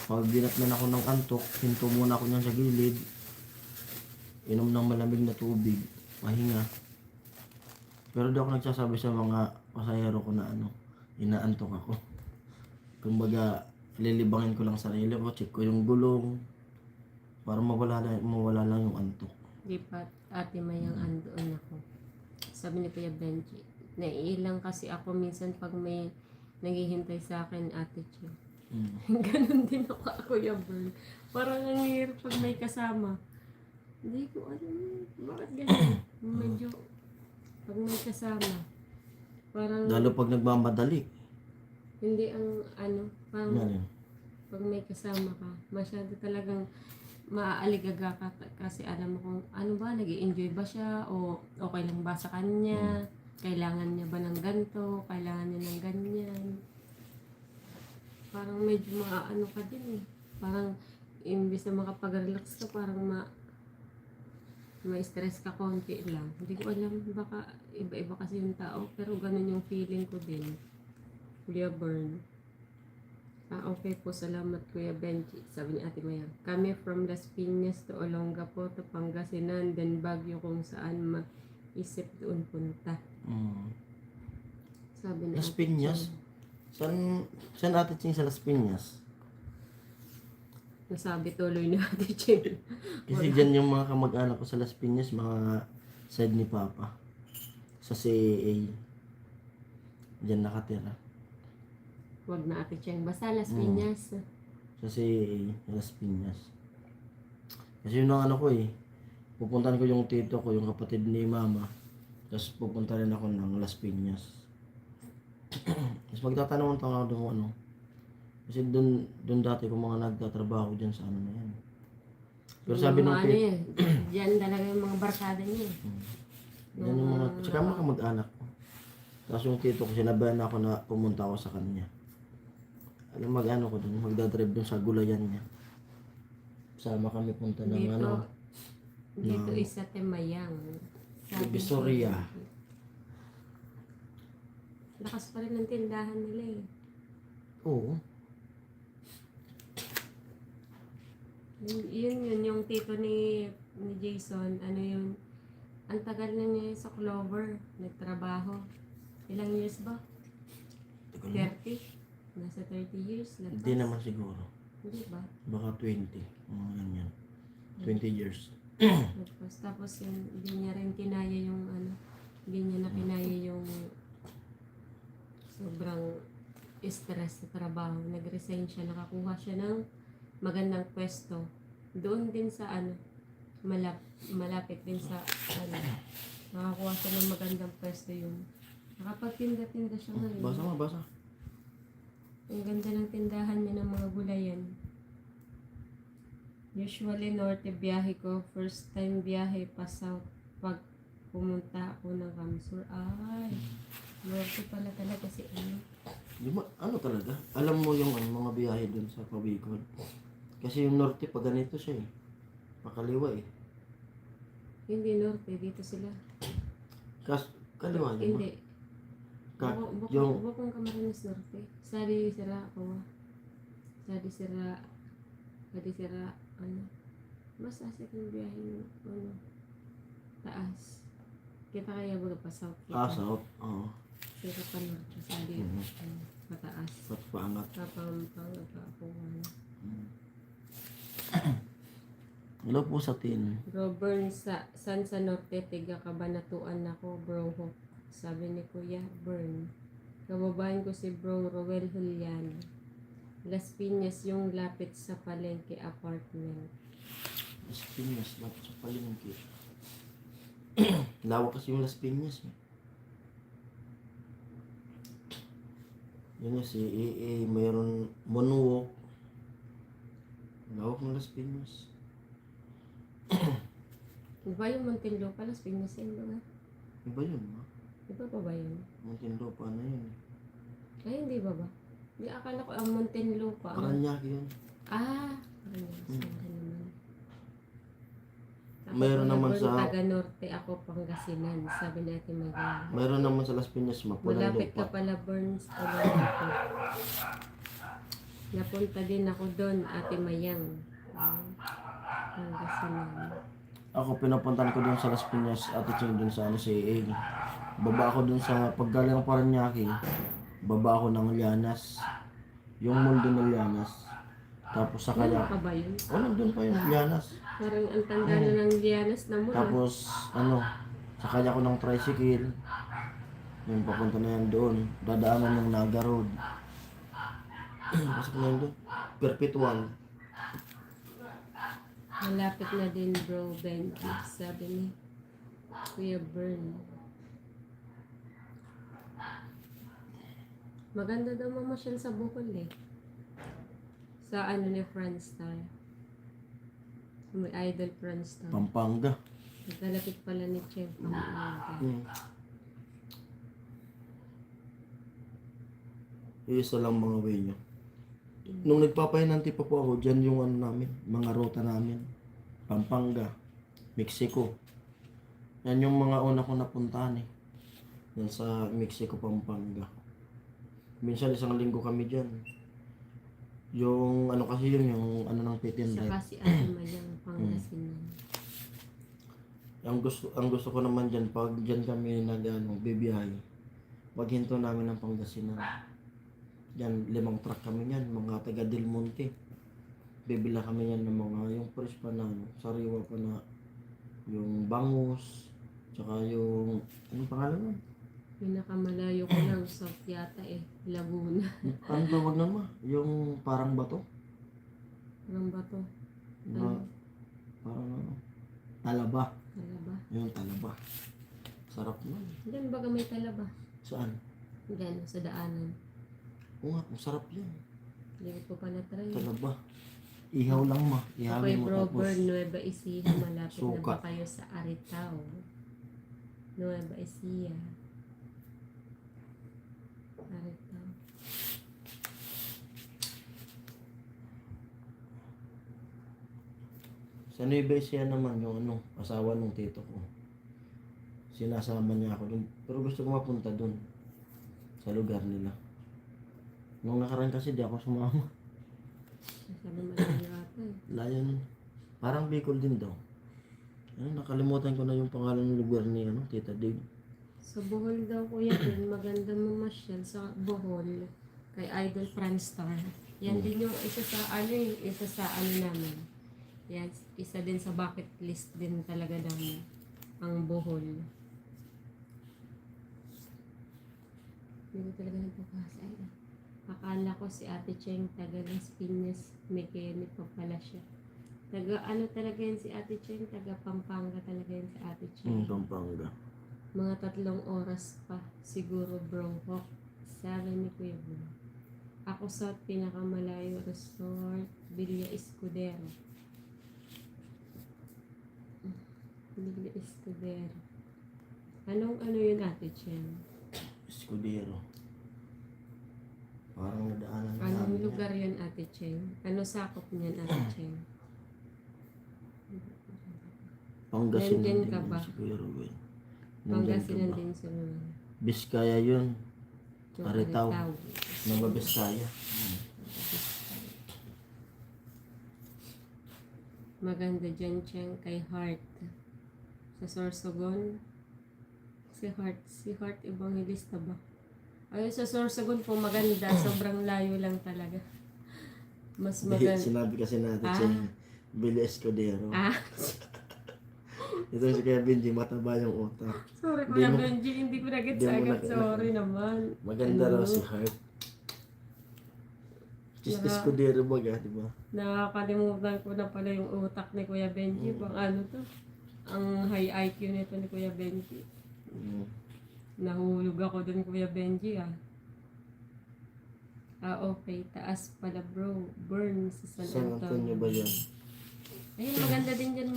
Pag dinatnan ako ng antok, hinto muna ako niyan sa gilid, inom ng malamig na tubig, mahinga. Pero di ako nagsasabi sa mga pasahero ko na inaantok ako. Kumbaga, lilibangin ko lang sarili ko, check ko yung gulong, para mawala lang yung antok.
Di pa Ate Mayang andoon ako. Sabi ni Kuya Benji, naiilang kasi ako minsan pag may naghihintay sa akin, Ate Cheng. Ganon din ako, Kuya Bern. Parang ang hirap pag may kasama. Hindi ko alam, bakit ganyan? Medyo, pag may kasama, parang,
Lalo pag nagmamadali.
hindi ang parang,
Yan yun.
pag may kasama ka, masyado talagang maaaligaga ka kasi alam mo kung ano ba, nag-i-enjoy ba siya o okay lang ba sa kanya, kailangan niya ba ng ganito, kailangan niya ng ganyan. Parang medyo maaano ka din eh. Parang imbis na makapag-relax ka, parang ma-stress ka konti lang. Hindi ko alam, baka iba-iba kasi yung tao, pero ganun yung feeling ko din. Kuya Bern. Okay po, salamat Kuya Benji. Sabi ni Ate Maya, kami from Las Piñas to Olongapo to Pangasinan, then Baguio kung saan maisip doon punta. Sabi ni
Las
Ate
Piñas?
Cheng.
Saan Ate Ching sa Las Piñas?
Nasabi tuloy ni Ate Cheng.
Kasi dyan yung mga kamag-anak ko sa Las Piñas, mga side ni Papa. Sa CAA. Dyan nakatira.
Wag na Ate Cheng. Basta Las Piñas.
Sa CAA, Las Piñas. Kasi yun ang ano ko eh. Pupuntahan ko yung tito ko, yung kapatid ni Mama. Tapos pupunta rin ako ng Las Piñas. Tapos magtatanong ako doon ano. Kasi doon dati ko mga nagtatrabaho dyan sa ano na yan. Pero sabi
Yung
ng
mga ano
tito,
yan. Diyan talaga yung mga barkada niya.
yan yung mga, tsaka mga kamag-anak ko. Tapos yung tito ko, sinabayan ako na pumunta ako sa kanya. Alam mag-ano ko doon, magdadrive doon sa gulayan niya. Sama kami punta ng
Dito,
ano,
dito isa Temayang.
Divisoria.
Lakas pa rin ang tindahan nila eh.
Oo.
Yun, yung tito ni Jason, ano yun, ang tagal na niya sa Clover, nagtrabaho. Ilang years ba?
Tagal na.
30? Nasa 30 years? Labas.
Hindi naman siguro.
Hindi ba?
Baka 20. Mga ganyan. 20 years.
Tapos yun, hindi niya rin kinaya yung ano, hindi niya na kinaya yung sobrang stress sa trabaho. Nag-resign siya, nakakuha siya ng magandang pwesto. Doon din sa ano, malapit din sa ano, nakakuha siya ng magandang pwesto yung nakapagtinda-tinda siya ngayon.
Basa mo, basa.
Ang ganda ng tindahan niya ng mga gulayan. Usually, norte biyahe ko. First time biyahe pa south. Pag pumunta ako ng Kamsur. Ay, norte pala talaga si ano.
Di ba, ano talaga? Alam mo yung ano, mga biyahe dun sa Pabicol. Kasi yung norte, pa ganito siya eh. Pakaliwa eh.
Hindi norte, dito sila.
Kaliwa yun ba?
Hindi.
Yung,
Bukong Camarines Norte. Sari sira ako. Sari sira, ano. Mas asik yung biyahe yung, ano, taas. Kita kaya baga pa south.
south. Oo.
Sira pa norte. Sari, pataas.
Ba't paangat?
Papampang ako.
Hello po sa tin.
Bro, Bern, san sa norte, tiga kabanatuan ako, bro. Sabi ni Kuya Bern. Kababayan ko si Bro Roel Julian. Las Piñas yung lapit sa Palengke apartment.
Las Piñas, lapit sa palengke. Lawak kasi yung Las Piñas eh. Yun nga si AA, mayroon Moonwalk. Lawak ng Las Piñas.
Iba yung Muntinlupa, Las Piñas yun ba?
Iba yun ma.
Iba pa ba yun?
Muntinlupa, ano yun?
Ay, hindi ba ba? Di akala ko ang Muntinlupa.
Paranaque yun.
Paranaque naman. Ako,
Mayroon
Kuya
naman
Bern,
sa-
taga norte ako, Pangasinan. Sabi natin Magal.
Mayroon naman sa Las Piñas ma, pulang
Malapit ka
lupa.
pala, Burns. Olongapo. Napunta din ako doon, Ate Mayang. Pangasinan.
Ako pinapuntan ko dun sa Las Piñas at ito dun sa ano si AA. Baba ako dun sa paggaling ng Paranaque. Baba ako ng Llanas. Yung mundo ng Llanas. Tapos sa
Ano
kaya,
pa ba yun?
nandun pa yung Llanas.
Parang ang tanda na ng Lianas na muna.
Tapos, sakay ako ng tricycle. Yung papunta na yan doon. Dadaanan ng Naga Road. Pasok na yun doon. Perpetual.
Malapit na din, bro, Benji. Sabi ni Kuya Bern. Maganda daw mamasyal sa Bukol eh. Sa ano ni Franstar. May idol Franstar.
Pampanga.
Nagkalapit pala ni Chef Pampanga.
Hmm. Isa lang mga way nyo. Nung nagpapahinanti pa po ako, dyan yung ano namin, mga ruta namin. Pampanga, Mexico. Yan yung mga una ko napuntahan eh. Yan sa Mexico, Pampanga. Minsan isang linggo kami dyan. Yung ano kasi yun, yung ano ng pit and ride.
Saka si Ate Malyang Pangasinan.
Ang gusto ko naman dyan, pag dyan kami bibiyahe, pag hinto namin ng Pangasinan. Yan, 5 truck kami yan, mga taga Del Monte. Bibila kami yan ng mga, yung fresh pa na, sariwa pa na, yung bangus, tsaka yung, anong pangalan nun?
Pinakamalayo ko lang South yata Laguna.
Ano tawag naman? Yung parang bato?
Anong ba to?
Na, parang ano? Talaba.
Talaba?
Yung talaba. Sarap nun.
Diyan baga may talaba?
Saan?
Diyan, sa daanan.
Oo nga, masarap yan.
Hindi ko pa na-try.
Talaba. Ihaw lang ma.
Okay,
Ihawin mo tapos.
Brober, Nueva Ecija. Malapit na
Suka.
ba kayo sa Aritao? Nueva Ecija. Aritao.
Sa Nueva Ecija naman yung ano, asawa ng tito ko. Sinasama niya ako dun. Pero gusto ko mapunta dun. Sa lugar nila. Nung nakaraan kasi di ako sumama.
Sabi malayo ata
Layo nun. Parang Bicol din daw. Ano, nakalimutan ko na yung pangalan ng lugar ni Tita Dave.
Sa Bohol daw kuya din, maganda mamasyal sa Bohol. Kay Idol Franstar. Yan din yung isa sa ano namin. Yan, isa din sa bucket list din talaga namin. Ang Bohol. Hindi ko talaga nagpapasa. Akala ko si Ate Cheng, taga Las Piñas, mechanic pa pala siya. Taga ano talaga yun si Ate Cheng, taga Pampanga talaga yun si Ate Cheng.
Pampanga.
Mga 3 oras pa, siguro bro. 7 ni Kuya Bro. Ako sa pinakamalayo resort, Villa Escudero. Villa Escudero. Anong ano yun Ate Cheng?
Escudero. Parang nadaanan na
Anong
namin
lugar yun Ate Cheng? Ano sakop niyan Ate Cheng?
Pangasinan
Nandyan
din
ka
yun
ba?
siguro. Nandyan ka
Pangasinan
ba?
din sa mga.
Biskaya yun.
Yung
Aritao.
Aritao.
Mga Biskaya.
Maganda dyan Cheng kay Heart. Sa Sorsogon. Si Heart Evangelista ba? Ay, sa Sorsogon po maganda. Sobrang layo lang talaga. Mas maganda.
Sinabi kasi natin
Ah.
siya Billy Escudero.
Ah,
Ito si Kuya Benji, mataba yung utak.
sorry
Di
Kuya
mo-
Benji. Hindi ko na-gets
di mo
agad.
na-
Sorry naman.
Maganda
Ano?
raw si Heart. Just
Naka-
Escudero baga, di ba?
Nakakalimutan ko na pala yung utak ni Kuya Benji. Pang ano to? Ang high IQ nito ni Kuya Benji.
Mm.
Nahulog ako dun Kuya Benji okay. Taas pala bro. Burn sa
San Antonio ba yan?
Ayun, maganda din dyan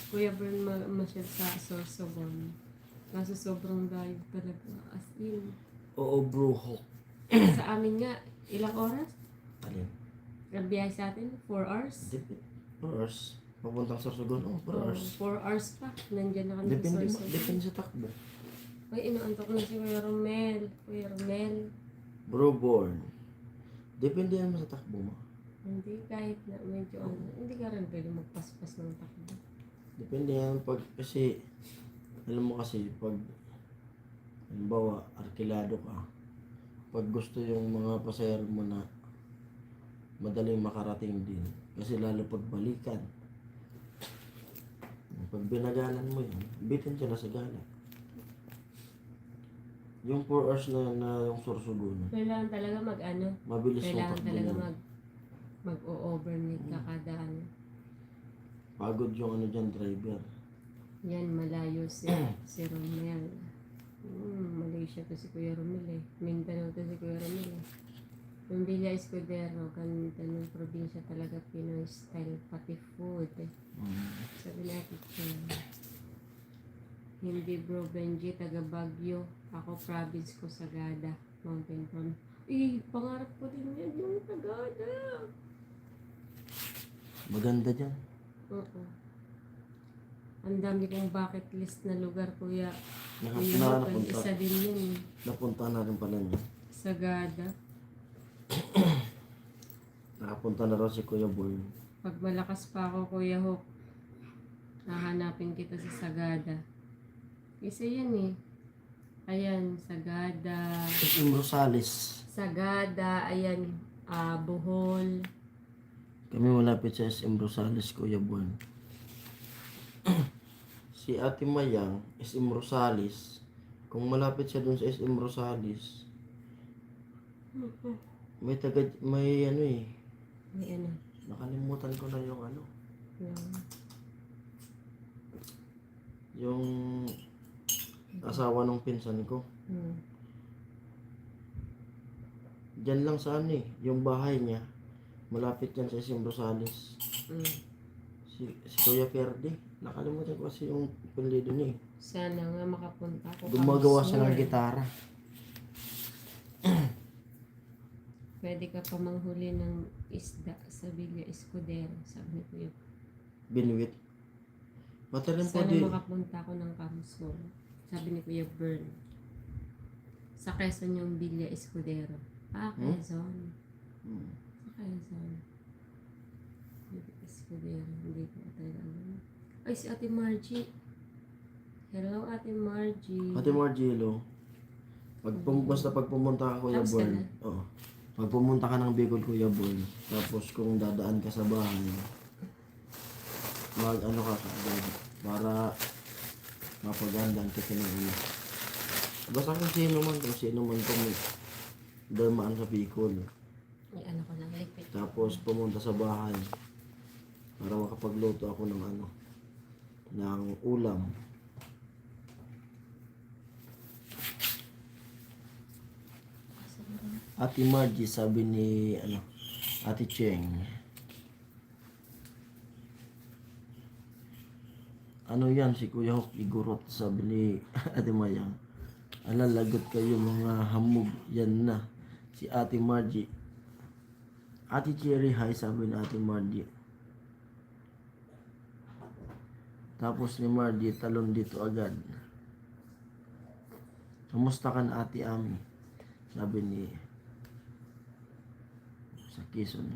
Kuya Burn masyal sa Sorsogon. Kaso sobrang layo talaga. As in.
Oo bro, Hawk.
Sa amin nga, ilang oras?
Alin?
Ang biyahe sa atin? 4 hours?
4 hours. Papuntang Sorsogon, 4 hours.
4 hours pa. Nandyan na kami sa Sorsogon.
Depende sa takbo.
Ay, inaantok na si Kuya Romel. Kuya Romel.
Bro, born. Depende naman sa takbo mo.
Hindi, kahit na medyo hindi ka rin pwede magpaspas ng takbo.
Depende yan kasi, alam mo kasi, pag, halimbawa, arkilado ka, pag gusto yung mga pasayero mo na madaling makarating din, kasi lalo pag balikan, pag binagalan mo yun, bitin siya na sa gala. Yung 4 hours na yung Sorsogon,
Kailangan talaga
mabilis mo
kailangan
takbo
talaga
yun.
mag-overnight ka kada
Pagod yung dyan, driver.
Yan, malayo si Romel. Malaysia to si Kuya Romel Mindanao to si Kuya Romel Yung Villa Escudero, ganda ng probinsya talaga, Pinoy style, pati food. Sabi natin, hindi bro Benji, taga Baguio. Ako province ko, Sagada, Mountain Town. Pangarap ko din yan, yung Sagada.
Maganda dyan.
Oo. Ang dami kong bucket list na lugar, kuya.
Naka-
Kuya,
na-
Hope,
napunta.
isa din yun eh.
Napunta na rin pala niya.
Sagada.
Nakapunta na raw si Kuya Boy.
Pag malakas pa ako, Kuya Hope, hahanapin kita sa Sagada. Isa yan eh. Ayan, Sagada.
SM Rosales.
Sagada, ayan, Bohol.
Kami malapit sa SM Rosales, Kuya Boy. Si Ate Mayang, SM Rosales. Kung malapit siya dun sa SM Rosales, may ano eh.
May ano.
Nakalimutan ko na yung ano.
Yung,
Yung asawa ng pinsan ko. Diyan lang sa ano eh. Yung bahay niya. Malapit yan sa SM Rosales. Si Kuya Ferdi. Nakalimutan ko kasi yung apelyido niya eh.
Sana nga makapunta ako.
Gumagawa siya ng
Kamusur.
gitara.
Pwede ka pa manghuli ng isda sa Villa Escudero, sabi ni Kuya.
Binuit. Pati rin po
Sana
di.
makapunta ako ng Kamusur, sabi ni Kuya Bern. Sa Quezon yung Villa Escudero. Quezon. Sa Quezon. Villa Escudero. Hindi ko talaga alam. Ay, si Ate Margie. Hello, Ate Margie.
Ate Margilo. Basta pag pumunta ka Kuya
Tapos
Boy.
ka na?
Oo. Pag pumunta ka ng Bicol Kuya Boy. Tapos kung dadaan ka sa bahay. Mag ano ka kaagad. Para mapagandaan kita ng ano. Basta kung sino man kung darmaan sa Bicol.
Ay, ano ko lang, lipit.
Tapos pumunta sa bahay para makapagluto ako ng ano ng ulam. Ate Margie, sabi ni ano Ate Cheng. Ano yan si Kuya Hok igurot, sabi ni Ate Mayang. Alalagot kayo mga hamog, yan na. Si Ate Margie. Ate Cherry, hi, sabi ni Ate Margie. Tapos ni Margie, talon dito agad. Kamusta ka na Ate Ami? Sabi ni sa Quezon.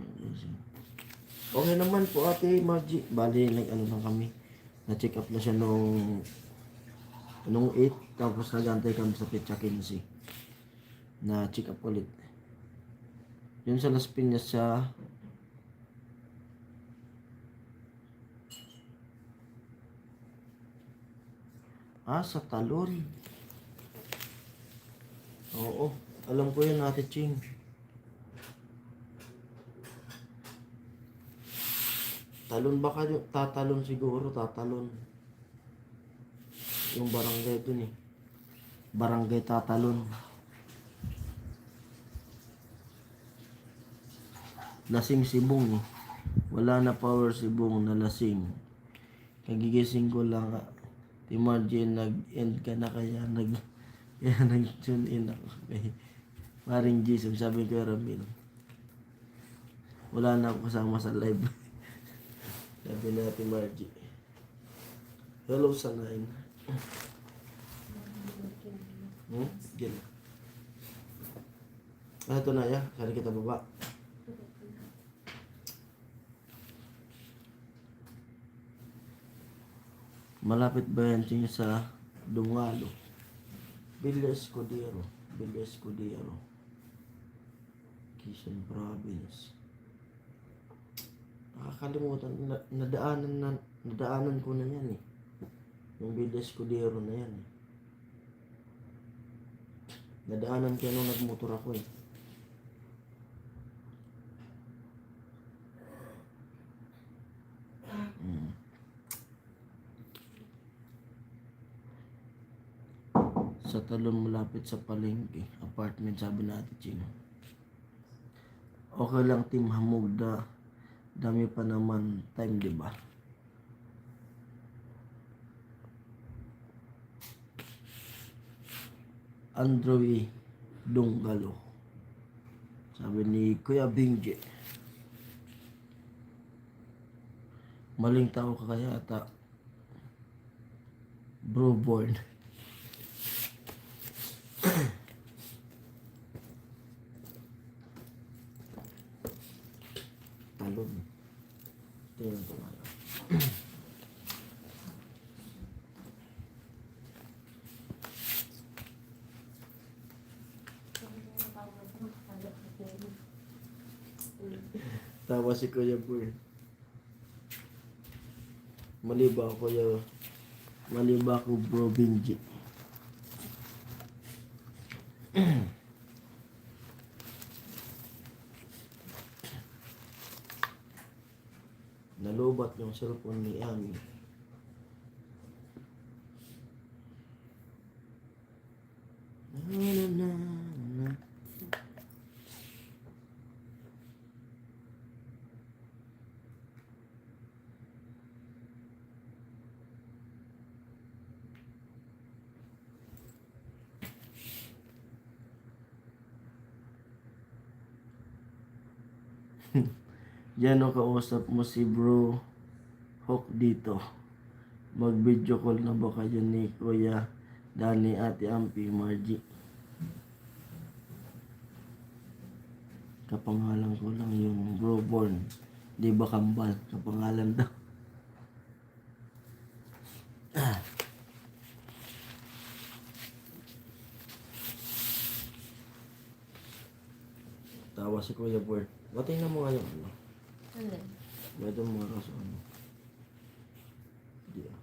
Okay naman po Ate Margie. Bali, nag-ano lang kami. Na-check up na siya nung 8. Tapos nag-antay kami sa Petsa 15. Na-check up ulit. Yun sa Las Piñas siya. Sa Talon. Oo. Alam ko yan, Ate Ching. Talon ba kayo? Tatalon siguro, tatalon. Yung barangay dun eh. Barangay Tatalon. Lasing si Bong eh. Wala na power si Bong na lasing. Kagigising ko lang. Ti Margie, nag-end ka na kaya nag-tune in ako. Maring Jesus, sabi ko Ramil. Wala na ako kasama sa live. Sabi natin Margie. Hello sa 9. Gil. Ito na ya. Kaya kita baba. Malapit ba yan sa Dungalo? Villa Escudero. Villa Escudero. Quezon Province. Nakakalimutan. Nadaanan ko na yan eh. Yung Villa Escudero na yan eh. Nadaanan ko nung nagmotor ako eh. Sa Talon malapit sa palengke. Apartment, sabi na Ate Chino. Okay lang team Hamugda. Dami pa naman time, di ba? Andrew Dunggalo. Sabi ni Kuya Bingje. Maling tao ka kaya ata. Bro born. Talon. Tingnan ko nga. Tawa si Kuya Boy. Mali ba ako Kuya? Mali ba ako Bro Benji? Nalubat yung cellphone ni Ami. Na, na, na. Yan o, kausap mo si Bro Hawk dito. Mag-video call na ba kayo ni Kuya Dani, Ate Ampi, Margie? Kapangalan ko lang yung Bro Born. Di ba kambal? Kapangalan daw. Tawa si Kuya Born. Batay na mo nga yung ano.
Ano?
Medyo mga kaso ano. Hindi ah.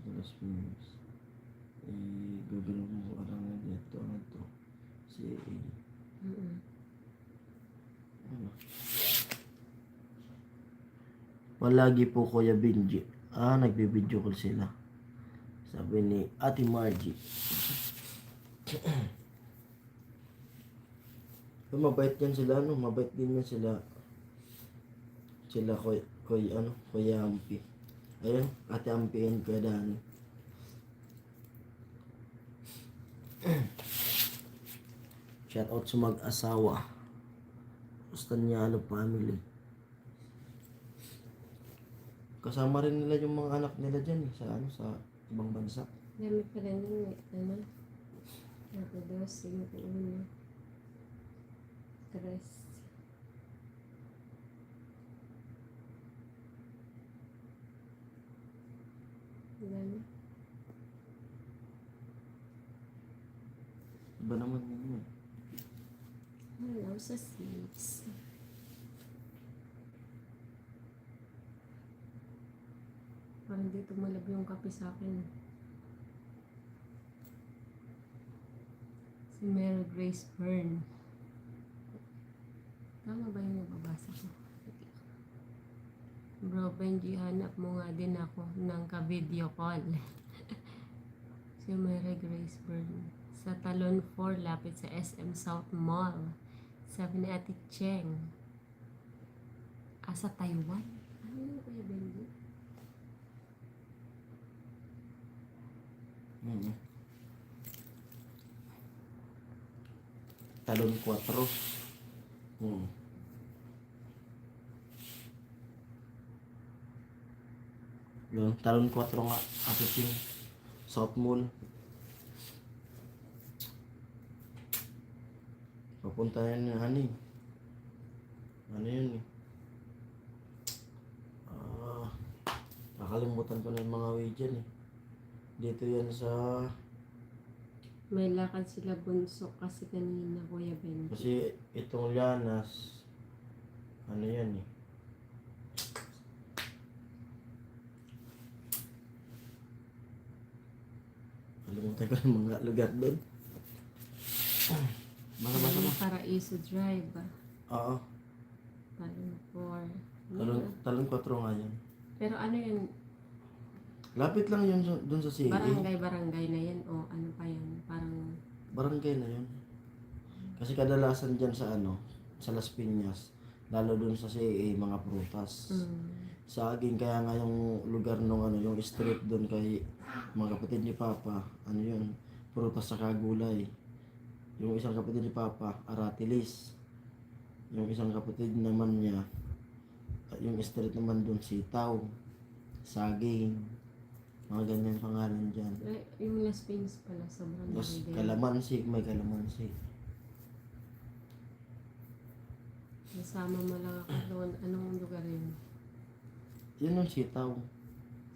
Alas minutes. Gagawin mo ka lang dito. Ano to? Si ano? Palagi po Kuya Benji. Nagbibideo call sila. Sabi ni Ate Margie. Mabait yan sila, ano? Mabait din yan sila. Sila Kuya Ampi. Ayun, Ate Ampi and Kuya Dani. Shout out sa mag-asawa. Gusto niya family. Kasama rin nila yung mga anak nila dyan sa ibang bansa.
Dami pa rin yun eh. Ano? Napados, yung una. Tres. Dami.
Iba naman yun.
Hello sa 6. Parang di tumalab yung kape sa akin. Si Mary Grace Byrne. Tama ba yung nababasa ko? Bro Benji, hanap mo nga din ako ng ka-video call. Si Mary Grace Byrne. Sa Talon 4, lapit sa SM South Mall. Sabi ni Ate Cheng. Sa Taiwan? Ano yun, Kuya Benji?
Talon 4. Yun, Talon 4 nga. Ate Ching. South Mall. Papunta yan yung ano eh. Ano yun eh. Nakalimutan ko na yung mga way dyan eh. Dito yan sa...
May lakad sila bunso kasi kanina, Kuya Benji.
Kasi itong Llanas, ano yan eh. Kalimutan ko yung mga lugar doon. Basa-basa mo.
Paraiso Drive.
Oo.
Talon 4.
Talon 4 nga yan.
Pero ano yun?
Lapit lang yun doon sa CA.
Barangay na yan o ano pa yan? Parang
Barangay na yun. Kasi kadalasan dyan sa sa Las Piñas, Lalo dun sa CA, mga prutas.
Mm.
Saging, kaya nga yung lugar nung ano, yung street doon kay mga kapatid ni Papa, ano yun, prutas sa gulay. Yung isang kapatid ni Papa, aratilis. Yung isang kapatid naman niya, yung street naman doon, sitaw, saging, mga ganyan pangalan dyan.
Ay, yung Las Piñas pala, sobrang
Tapos
dami din.
kalamansi, may kalamansi.
Nasama mo lang ako doon. Anong lugar yun?
Yun yung sitaw.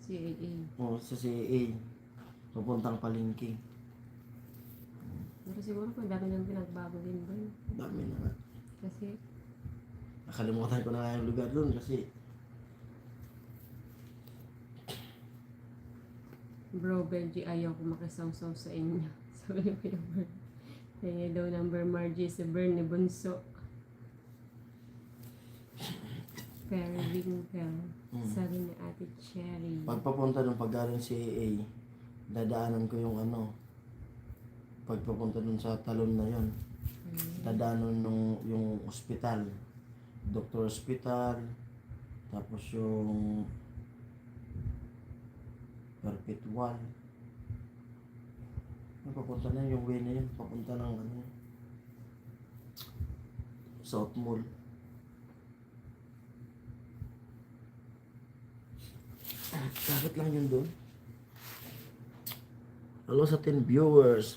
CAA.
O, sa CA, papuntang palengke.
Pero siguro kung dami nang pinagbago din ba yun?
Dami na nga.
Kasi,
Nakalimutan ko na nga yung lugar doon kasi
Bro Benji, ayaw ko makisawsaw sa inyo. Sabi ko yung Bern. Kaya daw number Margie si Bern ni Bunso. Periwinkle. Sabi ni Ate Cherry.
pagpapunta ng paggaling CA, dadaanan ko yung ano, pagpapunta dun sa talon na yon, dadaanan nung yung ospital, Doctor Hospital, tapos yung Perpetual. Papunta na yung way na yun, papunta ng ano, South Mall. Dapat lang yun doon. Hello sa 10 viewers.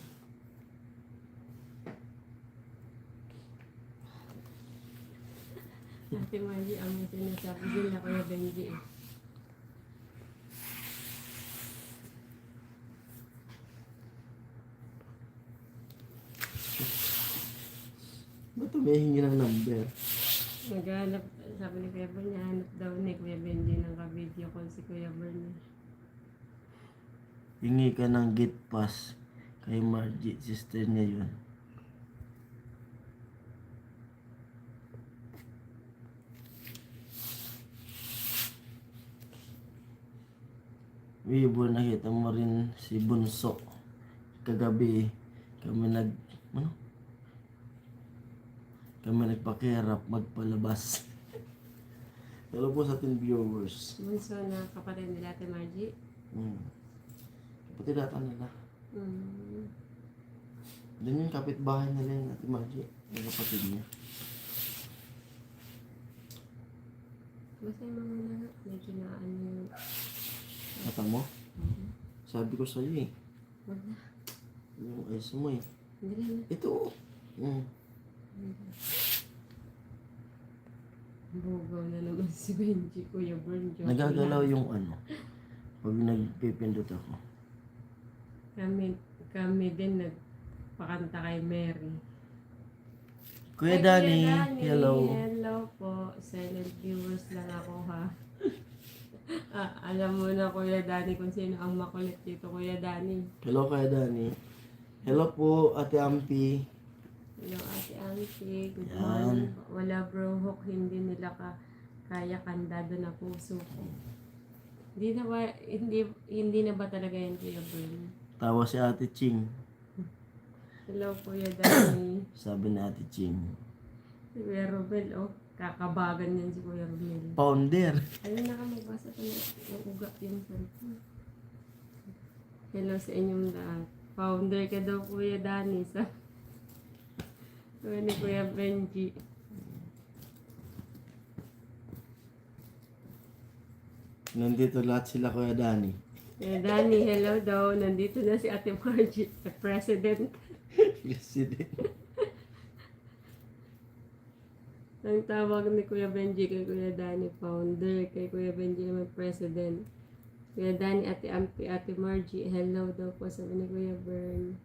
Ate Margie, ang sinasabi din na Kuya Benji eh.
Ba't humihingi ng number?
Naghanap, sabi ni Kuya Bern, hanap daw ni Kuya Benji ng ka-video call si Kuya Bern.
Hingi ka ng gate pass kay Margie, sister niya yun. Wibo, nakita mo rin si Bunso. Kagabi, kami ano? Kami nagpakirap magpalabas. Hello po sa 10 viewers.
Bunso na kapatid nila Ate Margie.
Kapatid ata nila.
Mm.
Doon yung kapitbahay nila yung Ate Margie. Yung kapatid niya.
Basta yung mga na, may kinaan yung...
Kata mo? Sabi ko sa'yo eh.
Wag na.
Yung ayos mo eh.
Hindi na.
Ito.
Bugaw na naman si Benji, Kuya Bern. Joke
Nagagalaw
lang.
yung ano. Pag nagpipindot ako.
Kami din nagpakanta kay Mary.
Kuya
Ay,
Danny, hello.
Hello po. Silent viewers lang ako ha. Alam mo na Kuya Danny kung sino ang makulit dito, Kuya Danny.
Hello Kuya Danny. Hello po, Ate Ampi.
Hello Ate Auntie, good
Yan.
morning. Wala bro hook, hindi nila kaya kandado na puso ko. Hindi na ba talaga yan Kuya Bern?
Tawa si Ate Ching.
Hello Kuya Danny.
Sabi ni Ate Ching.
Si Kuya Romel, oh. Kakabagan yan si Kuya Romel.
Founder.
Ayun na ka, magbasa ko na yung uga yung cellphone. Hello sa inyong lahat. Founder ka daw Kuya Danny sa ni Kuya Benji.
Nandito lahat sila Kuya Danny.
Kuya Danny, hello daw. Nandito na si Ate Margie, the President.
President.
Ang tawag ni Kuya Benji kay Kuya Danny, founder. Kay Kuya Benji naman, President. Kuya Danny, Ate Ampi, Ate Margie, hello daw po, sabi ni Kuya Bern.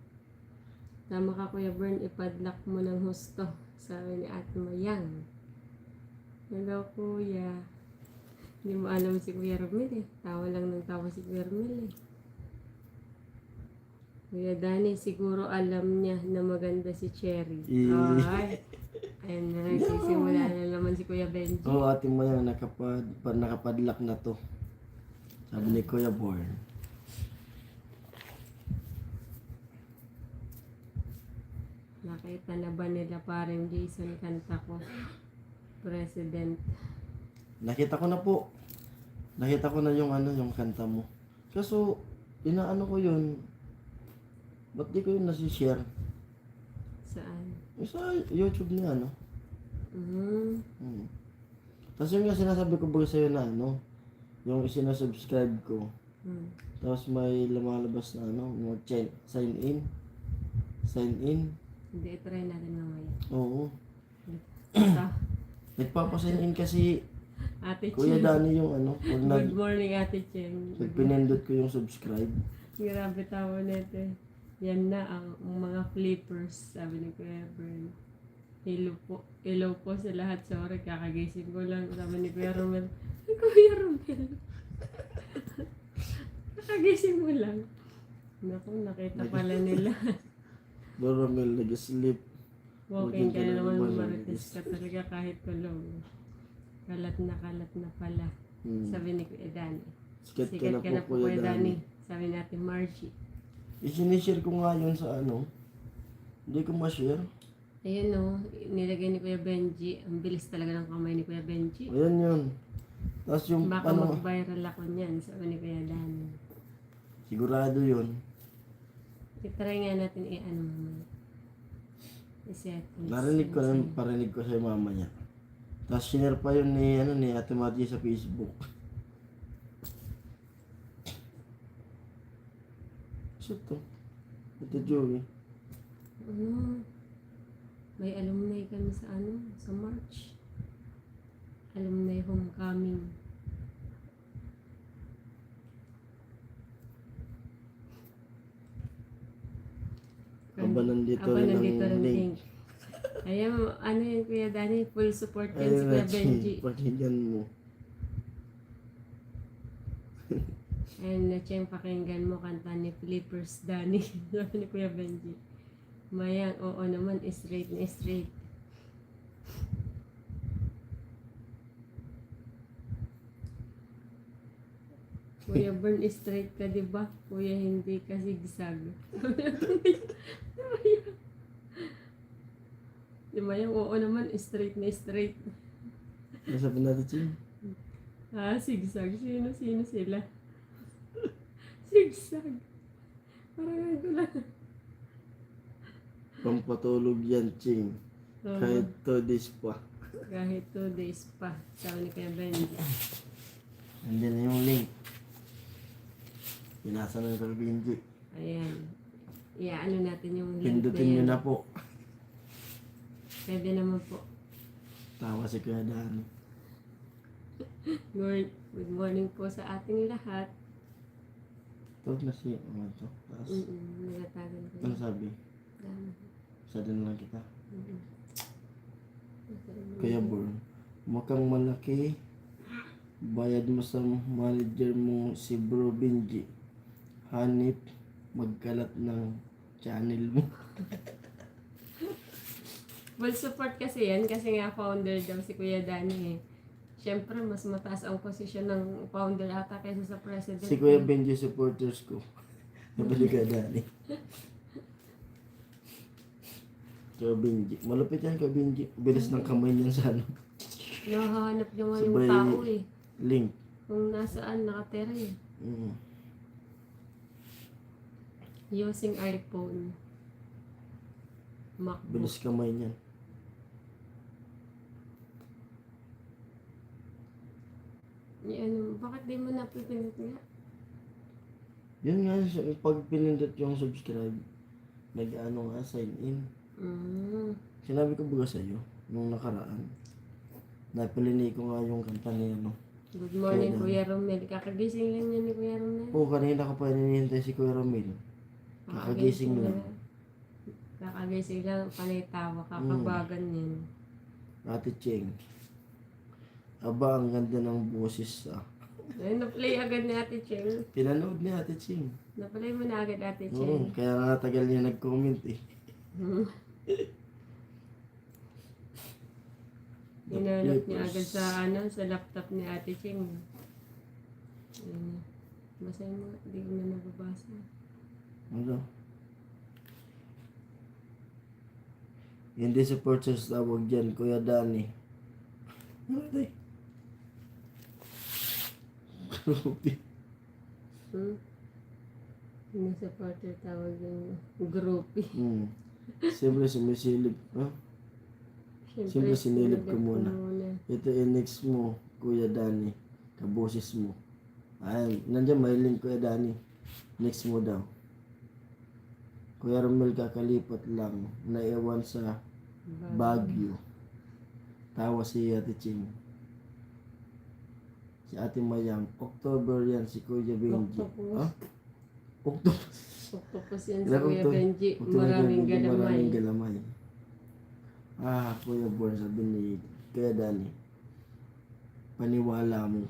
Tama ka Kuya Bern, ipadlock mo ng husto, sabi ni Ate Mayang. Hello Kuya. Hindi mo alam si Kuya Romel eh. Tawa lang ng tawa si Kuya Romel eh. Kuya Danny, siguro alam niya na maganda si Cherry. Ay. Ayun na, nagsisimula na naman si Kuya Benji.
Oo, Ate Mayang, nakapadlock na to. Sabi ni Kuya Born.
Nakita na ba nila parang Jason kanta ko? President.
Nakita ko na po. Nakita ko na yung ano, yung kanta mo. Kaso, inaano ko yun. Ba't di ko yun nasi-share?
Saan?
Yung sa YouTube niya, ano?
Mm.
Tapos yung nga sinasabi ko ba sa'yo na ano, yung isinasubscribe ko.
Mm.
Tapos may lumalabas na ano, mga sign in. Sign in.
Hindi, try natin mamaya.
Oo.
Sa
Nagpapasign in kasi
Ate
Kuya
Cheng.
Danny yung ano, pag
Good morning, Ate Cheng.
pinindot ko yung subscribe.
Grabe tawa nito. Yan na ang mga flippers, sabi ni Kuya Bern. Hello po. Hello po sa lahat. Sorry, kakagising ko lang. Sabi ni Kuya Romel. Ay, Kuya Romel. Kakagising mo lang. Naku, nakita pala nila.
Doramel nag-sleep.
Walking ka na naman,
Walking ka na naman,
marites ka talaga kahit tulog. Kalat na pala. Sabi ni Kuya Danny.
Sikat
Sikat
ka na po, Kuya Danny.
Sabi natin Margie.
Isinishare ko nga yun sa ano. Hindi ko ma-share.
Ayun o, nilagay ni Kuya Benji. Ang bilis talaga ng kamay ni Kuya Benji.
Ayan yun. Tapos yung
Baka
ano,
mag-viral ako niyan, sabi ni Kuya Danny.
sigurado yun.
I-try nga natin i-ano mamaya. I-settings.
Narinig ko lang, parinig ko sa mama niya. Tapos sinare pa yun ni, ano, ni Ate Mati sa Facebook. Saan to? Ito Joey.
Ano? May alumni kami sa ano? Sa March. Alumni homecoming.
Aba, nandito
Aba,
rin ang
nandito rin
link.
link. Ayan, ano yun Kuya Danny? Full support yan si
Ayun
Kuya
na,
Benji.
pakinggan mo.
Ayun na siyang pakinggan mo kanta ni Flippers Danny. Sabi ni Kuya Benji. Mayang, oo naman, straight na straight. Kuya Bern, straight ka, di ba? Kuya, hindi ka zigzag. Di ba yung oo naman, straight na straight.
Nasabi natin siya.
Ah, zigzag. Sino sila? Zigzag. Parang ano lang.
Pampatulog yan, Ching.
Oo.
Kahit 2 days pa.
Kahit 2 days pa. Sabi ni Kuya Benji.
Nandiyan na yung link. Pinasa na yung Benji.
Ayan. Ano natin yung link
Pindutin nyo
yan.
na po.
Pwede naman po.
Tawa si Kuya Danny.
Good morning po sa ating lahat.
Ito na siya. Ano ito? Tapos,
Nagatagan ko.
ano sabi?
Dami.
Sada na lang kita.
Mm-mm.
Kuya Born, mukhang malaki. Bayad mo sa manager mo si Bro Benji. Hanip, magkalat ng channel mo.
Full support kasi yan kasi nga founder daw si Kuya Danny eh. Siyempre, mas mataas ang posisyon ng founder ata kaysa sa president.
Si Kuya Benji supporters ko. Nabali ka Danny. Kuya Benji. Malupit yan Kuya Benji. Bilis ng kamay niyan sa ano.
Nahahanap niya nga yung
Sabay-
tao eh.
Link.
Kung nasaan nakatira eh. Using iPhone. MacBook.
Bilis kamay niyan.
Bakit di mo napipinit nga?
Yun nga, pag pinindot yung subscribe, nag-ano nga, sign in. Sinabi ko ba sa'yo, nung nakaraan, napilinig ko nga yung kanta ni ano.
Good morning,
Kuya
Kuya Romel. Kakagising lang yan ni Kuya Romel.
Oo, kanina ko pa hinihintay si Kuya Romil. Kakagising lang.
Kakagising lang, panay tawa, kakabagan yan.
Ate Cheng. Aba, ang ganda ng boses ah.
Ay, na-play agad ni Ate Cheng.
Pinanood ni Ate Cheng.
Na-play mo na agad Ate
Oo,
Cheng.
kaya nga tagal niya nag-comment eh.
Hinanap niya agad sa sa laptop ni Ate Cheng. Ayun. Basahin mo, hindi ko na nababasa.
Ano? Hindi supporters tawag dyan, Kuya Danny. Ano tay? Grabe.
Yung supporter tawag yung groupie.
Siyempre sumisilip. Ha? Siyempre sinilip ko muna. Ito yung next mo, Kuya Danny. Kaboses mo. Ay, nandiyan may link Kuya Danny. Next mo daw. Kuya Romel kakalipat lang. Naiwan sa Baguio. Tawa si Ate Ching. Si Ate Mayang. October yan si Kuya Benji.
Octopus.
Ha? October.
Octopus yan si
Ilang
Kuya
octo-
Benji.
October
Maraming
Benji,
galamay.
Maraming galamay. Kuya Born, sabi ni Kuya Danny. Paniwala mo.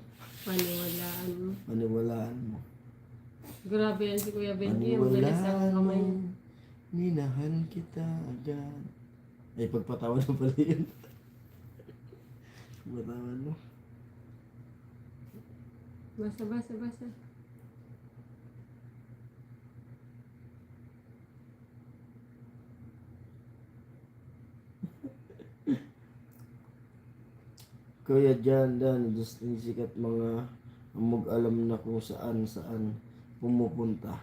Paniwalaan mo.
Paniwalaan mo.
Grabe yan si Kuya Benji. Ang bilis ang kamay niya.
Minahal kita agad. Ay, pagpatawan mo pala yun. Pagpatawan mo.
Basa.
Kuya Jan, Dan, just yung sikat mga amog alam na kung saan pumupunta.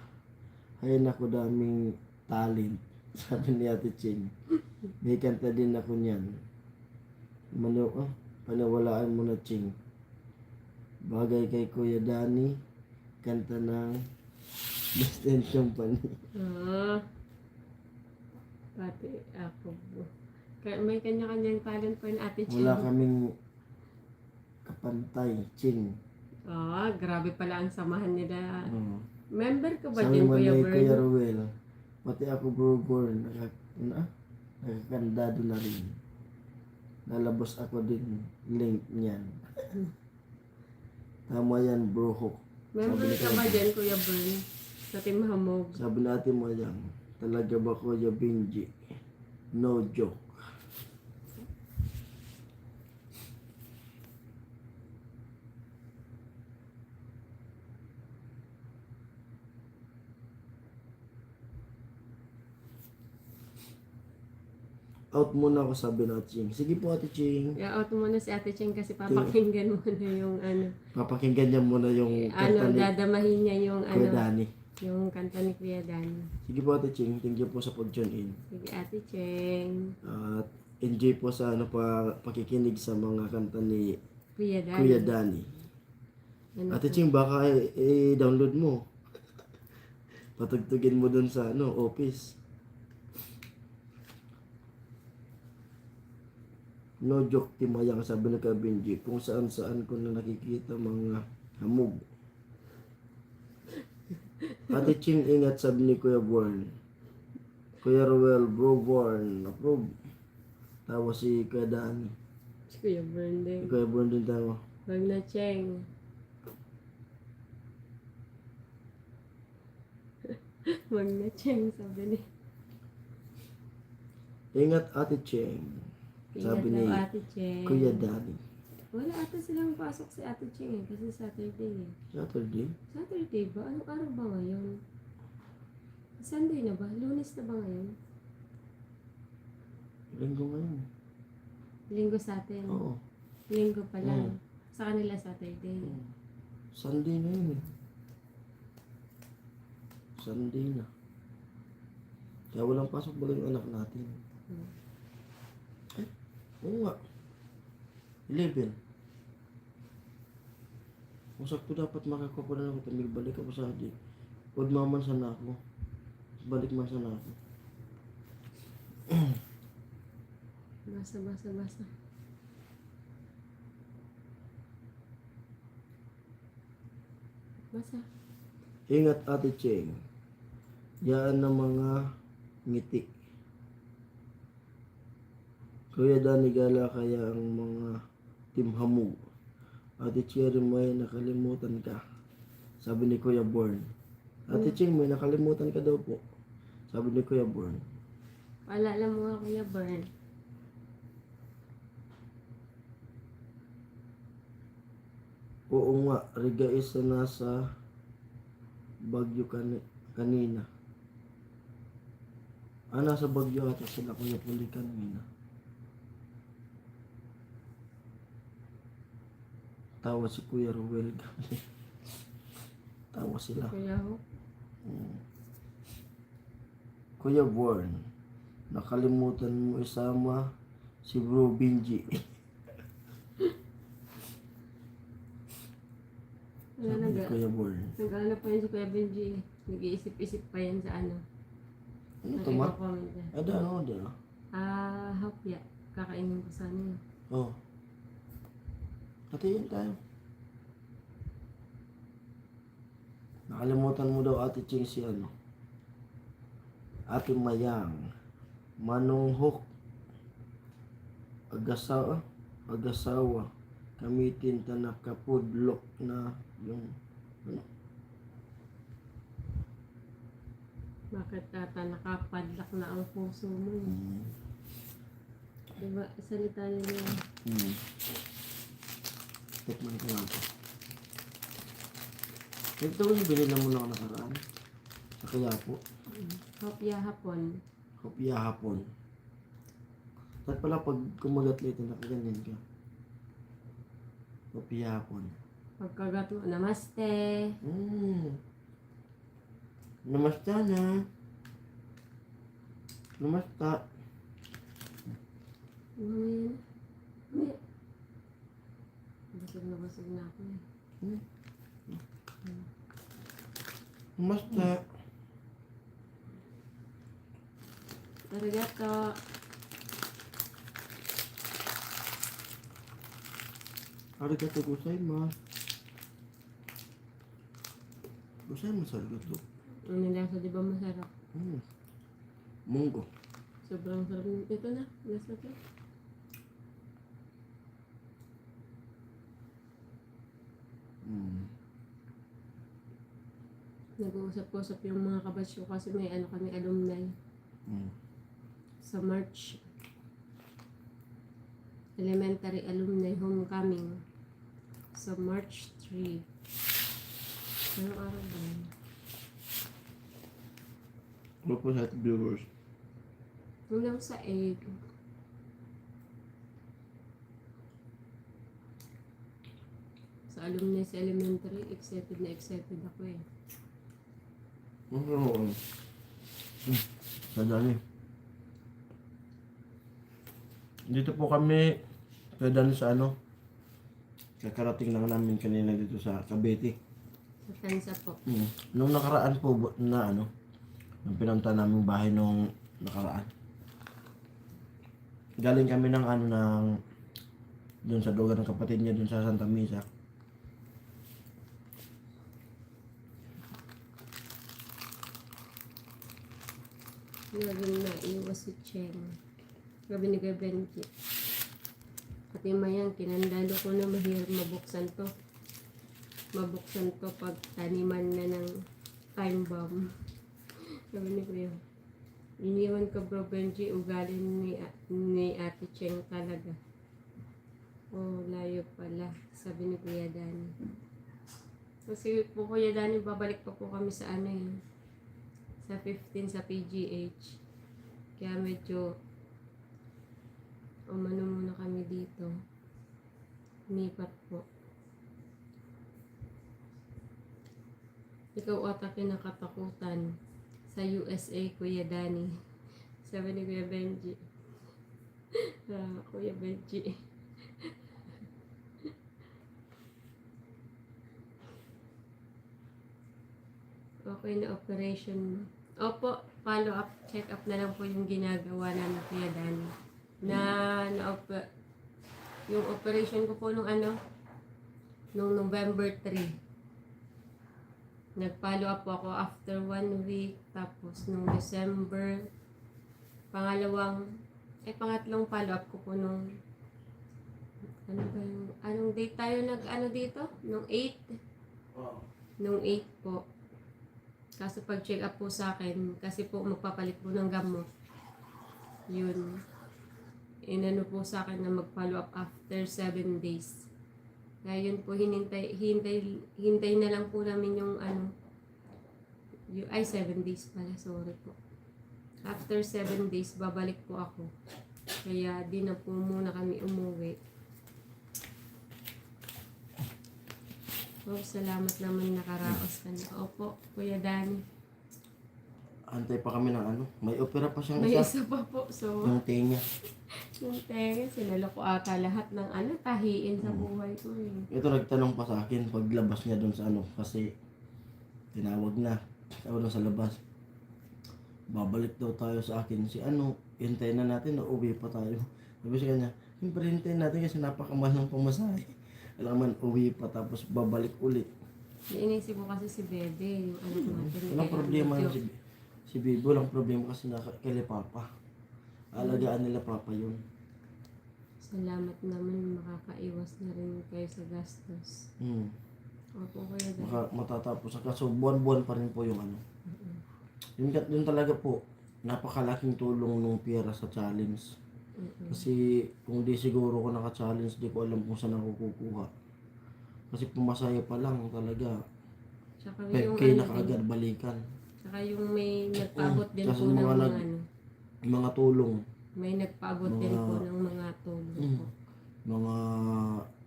Hay nako daming talent. Sabi ni Ate Ching. May kanta din ako niyan. Panawalaan mo na Ching. Bagay kay Kuya Danny. Kanta ng Best and Company.
Pati ako. May kanya-kanyang talent po yung Ate Ching.
Wala kaming kapantay, Ching.
Grabe pala ang samahan nila.
Oh.
Member ka ba
Sabi
din,
mo
Kuya
na Kuya
Bern?
Ruel. Pati ako Bro Born. Nakakandado na rin. Lalabas ako din link niyan. Tama yan, Bro Hook.
Member ka ba din, Kuya Bern? Sa Team Hamog.
Sabi natin mo yan, talaga ba Kuya Benji? No joke. Out muna ako, sabi na Ching. Sige po Ate Ching.
I-out mo na si Ate Cheng kasi papakinggan mo na yung
Papakinggan niya muna yung kanta ni
dadamahin niya yung
Kuya Danny.
yung kanta ni Kuya Danny.
Sige po Ate Ching, thank you po sa pag-tune in.
Sige, Ate Cheng.
At enjoy po sa pakikinig sa mga kanta ni
Kuya Danny.
Kuya Danny.
Ano
Ate
po?
Ching, baka i-download mo. Patugtugin mo dun sa office. No joke, Timayang, sabi ng Kuya Benji. Kung saan-saan ko na nakikita mga hamog. Ate Ching, ingat, sabi ni Kuya Born. Kuya Ruel, Bro Born, approve. Tawa si Kuya Danny.
Si Kuya Bern din.
Kuya Born din tawa.
Wag na, Cheng. Wag na, Cheng, sabi ni.
Ingat, Ate Ching. Sabi ni
Ingat daw, Ate Cheng.
Kuya Danny.
Wala ata silang pasok si Ate Cheng kasi Saturday eh.
Saturday?
Saturday ba? Anong araw ba ngayon? Sunday na ba? Lunes na ba ngayon?
Linggo ngayon.
Linggo sa atin.
Oo.
Linggo pa lang. Sa kanila Saturday.
Sunday na yun eh. Sunday na. Kaya walang pasok ba yung anak natin? Oo nga. 11. Kung sakto dapat makakuha na ako, tamig balik ako sa adik. Huwag maman sana ako. Balik man sana ako.
Basa. Basa.
Ingat Ate Cheng. Yaan ng mga ngiti. Kuya Danny Gala kaya ang mga Team Hamog. Ate Cherry, may nakalimutan ka. Sabi ni Kuya Born. Ate Cheng, may nakalimutan ka daw po. Sabi ni Kuya Born.
Paalala mo nga, Kuya Bern.
Oo nga, Riga isa nasa Bagyo kanina. Nasa Bagyo ata sila Kuya Puli kanina. Tawa si Kuya Ruel. Tawa sila.
Kaya ho,
Kuya Born, nakalimutan mo isama si Bro Benji.
wala
Sabi ni Kuya Born.
nag-ano pa yun si Kuya Benji. Nag-iisip-isip pa yan sa ano.
Ano
Sa
ito ma?
comment niya.
Ada.
Hapya. Kakainin ko sana yun.
Oh. Hatiin tayo. Nakalimutan mo daw Ate Ching si ano. Ate Mayang. Manong Hook. Agasawa. Kamitin tanak kapudlok na yung ano.
Bakit tata nakapadlak na ang puso mo?
Hmm.
Diba, salita niya yun.
Tikman ko lang ito. Ito yung binila mo na nakaraan. Sa Quiapo.
Hapya hapon.
Kopya hapon. At pala pag kumagat nito, nakaganyan ka. Kopya hapon.
Pagkagat mo, namaste.
Namasta na. Namasta.
Ngayon. Basag na ako eh.
Namasta.
Arigato.
Arigato gozaimasu. Gozaimasu arigato.
Ang nilasa, di ba masarap?
Munggo.
Sobrang sarap. Ito na, lasa to. Nag-uusap-usap yung mga kabasyo kasi may ano kami alumni sa March. Elementary alumni homecoming sa March 3. Anong araw ba yun?
Ano po sa viewers?
Hanggang sa 8. Sa alumni sa elementary, excited na excited ako eh.
Sa dami. Dito po kami kaya sa ano. Kakarating lang namin kanina dito sa Cavite.
Sa Tansa po.
Nung nakaraan po na ano, nung pinunta namin bahay nung nakaraan. Galing kami ng ano ng doon sa lugar ng kapatid niya doon sa Santa Misa.
Laging naiwas si Cheng. Sabi ni Kuya Benji. Pati mayang, kinandalo ko na mahirap mabuksan to. Mabuksan to pag taniman na ng time bomb. Sabi ni Kuya. Iniwan ka bro Benji, ugali ni Ate Cheng talaga. Oh, layo pala. Sabi ni Kuya Dani. Kasi po Kuya Dani, babalik pa po kami sa ano eh. Sa 15 sa PGH. Kaya medyo umano muna kami dito. Nipat po. Ikaw ata kinakatakutan sa USA, Kuya Dani. Sabi ni Kuya Benji. Kuya Benji. Okay na operation mo. Opo, follow up, check up na lang po yung ginagawa namin Kuya Dani. Yung operation ko po nung ano, nung November 3. Nag-follow up po ako after 1 week, tapos nung December, pangatlong follow up ko po nung, anong date tayo nag-ano dito? Nung 8? Nung 8 po. Kaso pag-check up po sa akin, kasi po magpapalit po ng gamot. Yun. Inano po sa akin na mag-follow up after 7 days. Ngayon po, hintay na lang po namin yung 7 days pala, sorry po. After 7 days, babalik po ako. Kaya di na po muna kami umuwi. Oh, salamat naman nakaraos ka na. Opo, Kuya Danny.
Antay pa kami ng ano. May opera pa siyang
May
isa.
isa pa po. So,
Yung tenga.
yung tenga, sinalo ko ata lahat ng tahiin sa buhay ko eh.
Ito nagtanong pa sa akin paglabas niya doon sa ano. Kasi tinawag na. Ako na sa labas. Babalik daw tayo sa akin. Si ano, hintayin na natin na uwi pa tayo. Sabi sa kanya, siyempre hintayin natin kasi napakamahal ng pamasahe. Alam man, uwi pa tapos babalik ulit.
Inisip ko kasi si Bebe, yung anak natin.
Walang
kaya
problema
medyo-
si Bibo. Walang problema kasi kay Papa. Alagaan nila Papa yun.
Salamat naman, makakaiwas na rin kayo sa gastos. Opo, Kuya Danny.
Matatapos. Kaso buwan-buwan pa rin po yung ano. Yun talaga po. Napakalaking tulong nung pera sa challenge. Kasi kung di siguro ko naka-challenge, di ko alam kung saan ako kukuha. Kasi pumasaya pa lang talaga.
Tsaka
5K
yung
na kaagad balikan.
Tsaka yung may nagpaabot din
Kasi
po ng
mga
mga
nag- Mga tulong.
may nagpaabot din po ng mga tulong po.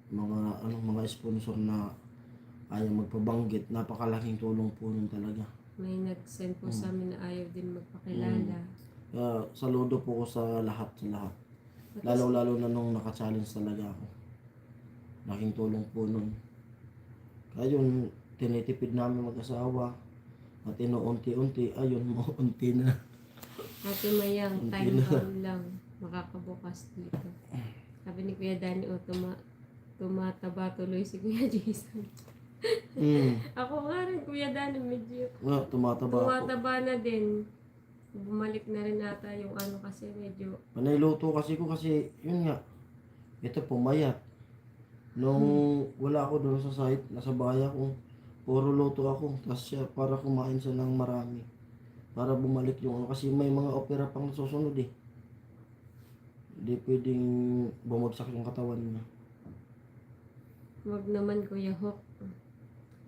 Mga sponsor na ayaw magpabanggit. Napakalaking tulong po nun talaga.
May nag-send po sa amin na ayaw din magpakilala.
Kaya saludo po ko sa lahat. Lalo-lalo na nung naka-challenge talaga ako. Laking tulong po nun. Kaya yun, tinitipid namin mag-asawa. At inuunti-unti, ayun, maunti na.
Ate Mayang,
Unti
time
na.
bomb lang. Makakabukas dito. Sabi ni Kuya Danny, tumataba tuloy si Kuya Jason. Ako nga rin, Kuya Danny, medyo
Tumataba ako.
tumataba na din. Bumalik na rin ata yung kasi medyo
Panay luto kasi ko kasi, yun nga, ito pumayat. Nung wala ako doon sa site, nasa bahay ako, puro luto ako. Tapos siya, para kumain siya ng marami. Para bumalik yung kasi may mga opera pang nasusunod eh. Hindi pwedeng bumagsak yung katawan niya.
wag naman Kuya Hawk.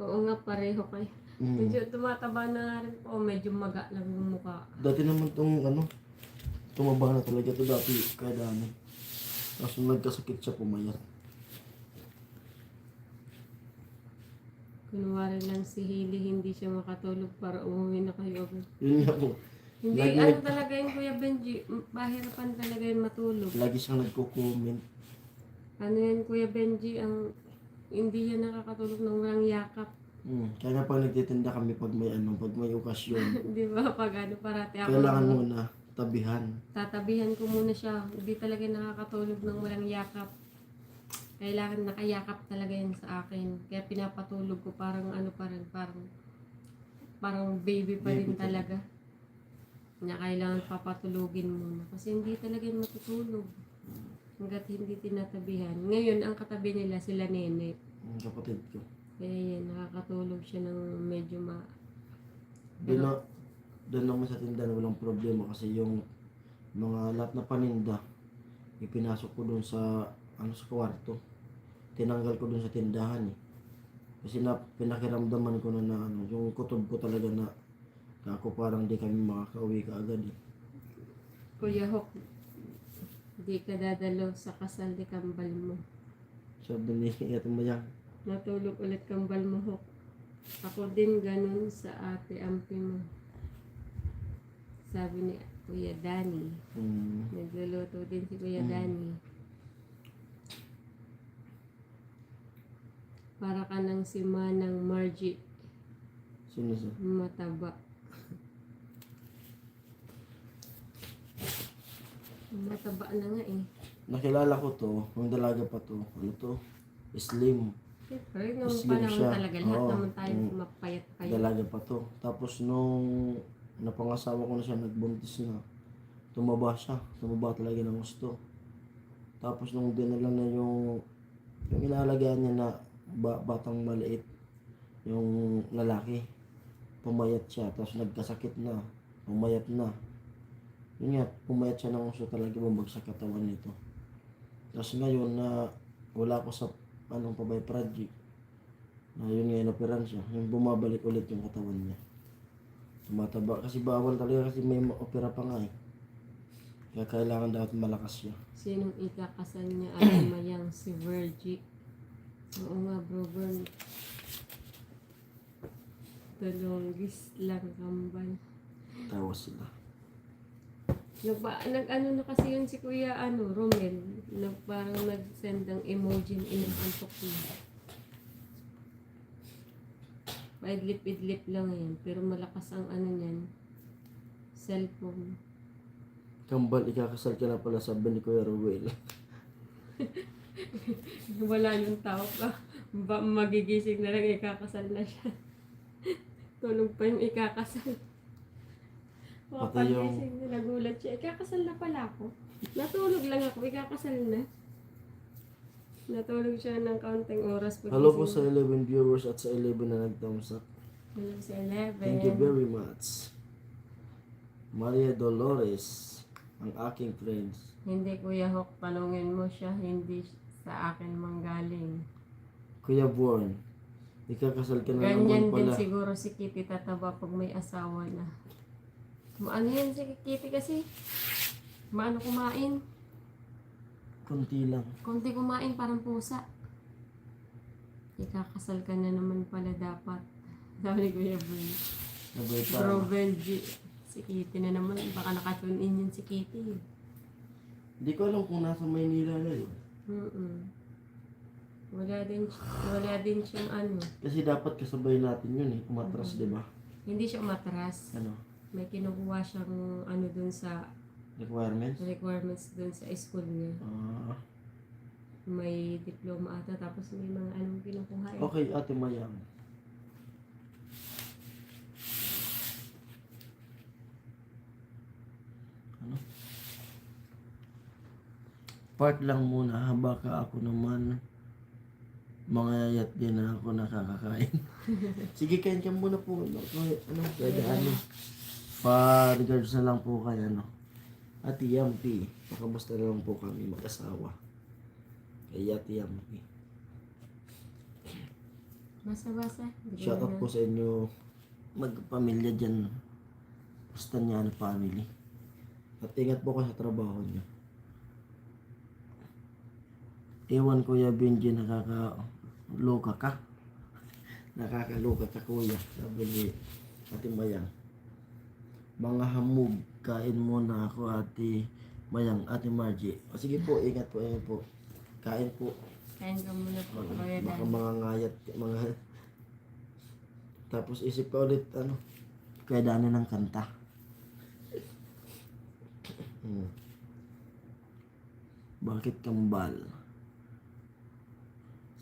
Oo nga, pareho kayo. Medyo tumataba na nga rin po. Medyo maga lang yung mukha.
Dati naman tong tumaba na talaga to dati kaya dami. Tapos nung nagkasakit siya pumayat.
Kunwari lang si Hailey, hindi siya makatulog para umuwi na kayo agad.
Yun nga po.
Hindi,
Lagi-
talaga yun Kuya Benji, pahirapan talaga yun matulog.
Lagi siyang nagko-comment.
Ano yan Kuya Benji, hindi yan nakakatulog ng walang yakap.
Kaya nga pag nagtitinda kami pag may okasyon,
Di ba? Pag parati ako,
kailangan muna tabihan.
tatabihan ko muna siya. Hindi talaga nakakatulog ng walang yakap. Kailangan nakayakap talaga yan sa akin. Kaya pinapatulog ko parang parang baby pa rin talaga. Na kailangan papatulogin muna. Kasi hindi talaga yan matutulog. Hanggat hindi tinatabihan. Ngayon, ang katabi nila sila Nene.
Yung kapatid ko.
Kaya yan, nakakatulog siya ng medyo
Doon naman sa tindahan walang problema kasi yung mga lahat na paninda ipinasok ko doon sa sa kwarto. Tinanggal ko doon sa tindahan eh. Kasi pinakiramdaman ko na yung kutob ko talaga na ako parang di kami makakauwi kaagad eh.
Kuya Hawk, di ka dadalo sa kasal di kambal mo.
Sabi ni Ate Mayang,
Natulog ulit kambal mo, Hawk. Ako din ganun sa ate ampi mo. Sabi ni Kuya Danny. Nagluluto din si Kuya Danny. Para ka ng si Manang Margie.
sino siya?
Mataba. Mataba na nga eh.
Nakilala ko to, nung dalaga pa to, slim.
Siyempre, nung
Slim
panahon
siya.
talaga, lahat
Oo.
naman tayo mapayat-payat.
Dalaga pa to. Tapos nung napangasawa ko na siya, nagbuntis na, tumaba siya. Tumaba talaga ng gusto. Tapos nung dinala na yung inaalagaan niya na batang maliit, yung lalaki, pumayat siya. Tapos nagkasakit na, pumayat na. Yun nga, pumayat siya ng gusto talaga, bumagsak katawan nito. Tapos ngayon na wala ko sa pabay project, na yun nga inoperan siya, yung bumabalik ulit yung katawan niya. Tumataba kasi bawal talaga kasi may opera pa nga eh. Kaya kailangan dapat malakas siya.
Sinong ikakasal niya? Ate Mayang, si Virgie. Oo nga, bro, Bern. Tulunggis lang kambal.
Tawa sila.
Nag-ano na kasi yun si Kuya Romel. Parang nag-send ng emoji na inaantok niya. Paidlip-idlip lang yan. Pero malakas ang niyan. Cellphone.
Kambal, ikakasal ka na pala, sabi ni Kuya Ruel.
Wala yung tao ka. Magigising na lang, ikakasal na siya. Tulog pa yung ikakasal.
Pati yung-
Makapagising na, nagulat siya. Ikakasal na pala ako. Natulog lang ako, ikakasal na. Natulog siya ng kaunting oras.
Hello po sa 11 viewers at sa 11 na nag-thumbs up.
Hello sa 11.
Thank you very much. Maria Dolores, ang aking friends.
Hindi Kuya Hawk, tanungin mo siya, hindi sa akin manggaling.
Kuya Born, ikakasal ka na
Ganyan
naman
din
pala.
siguro si Kitty tataba pag may asawa na. Maano yan si Kitty kasi? Maano kumain?
Kunti lang.
Kunti kumain parang pusa. Ikakasal ka na naman pala dapat. Sabi ni Kuya Ben.
Sabay
Bro
tama.
Benji. Si Kitty na naman. Baka nakatune in yun si Kitty.
Hindi ko alam kung nasa Maynila na yun.
Wala din siyang
Kasi dapat kasabay natin yun eh. Umatras, di ba?
Hindi siya umatras.
Ano?
May kinukuha siyang dun sa
Requirements?
requirements dun sa school niya.
Ah,
May diploma ata tapos may mga kinukuha eh.
okay, Ate Mayang. Ano? Part lang muna, baka ako naman mga yayat din na ako nakakakain. Sige, kain ka muna po. Kaya ano. Pa-regards na lang po kay Ate Yampi. Pakamusta na lang po kami mag-asawa. Kay Ate Yampi.
Basa-basa.
Shout out po sa inyo magpamilya dyan. Basta niya family. At ingat po kayo sa trabaho niyo. Ewan Kuya Benji, nakakaloka ka. Nakakaloka ka Kuya. Sabi ni Ate Mayang. Mga hamog, kain muna ako Ate Mayang, Ate Margie. O sige po, ingat po, ingat po. Kain po.
Kain ka muna po. Kuya
Baka
Dan.
mga ngayat, mga... Tapos isip pa ulit, kaya daanan ng kanta. Bakit kambal?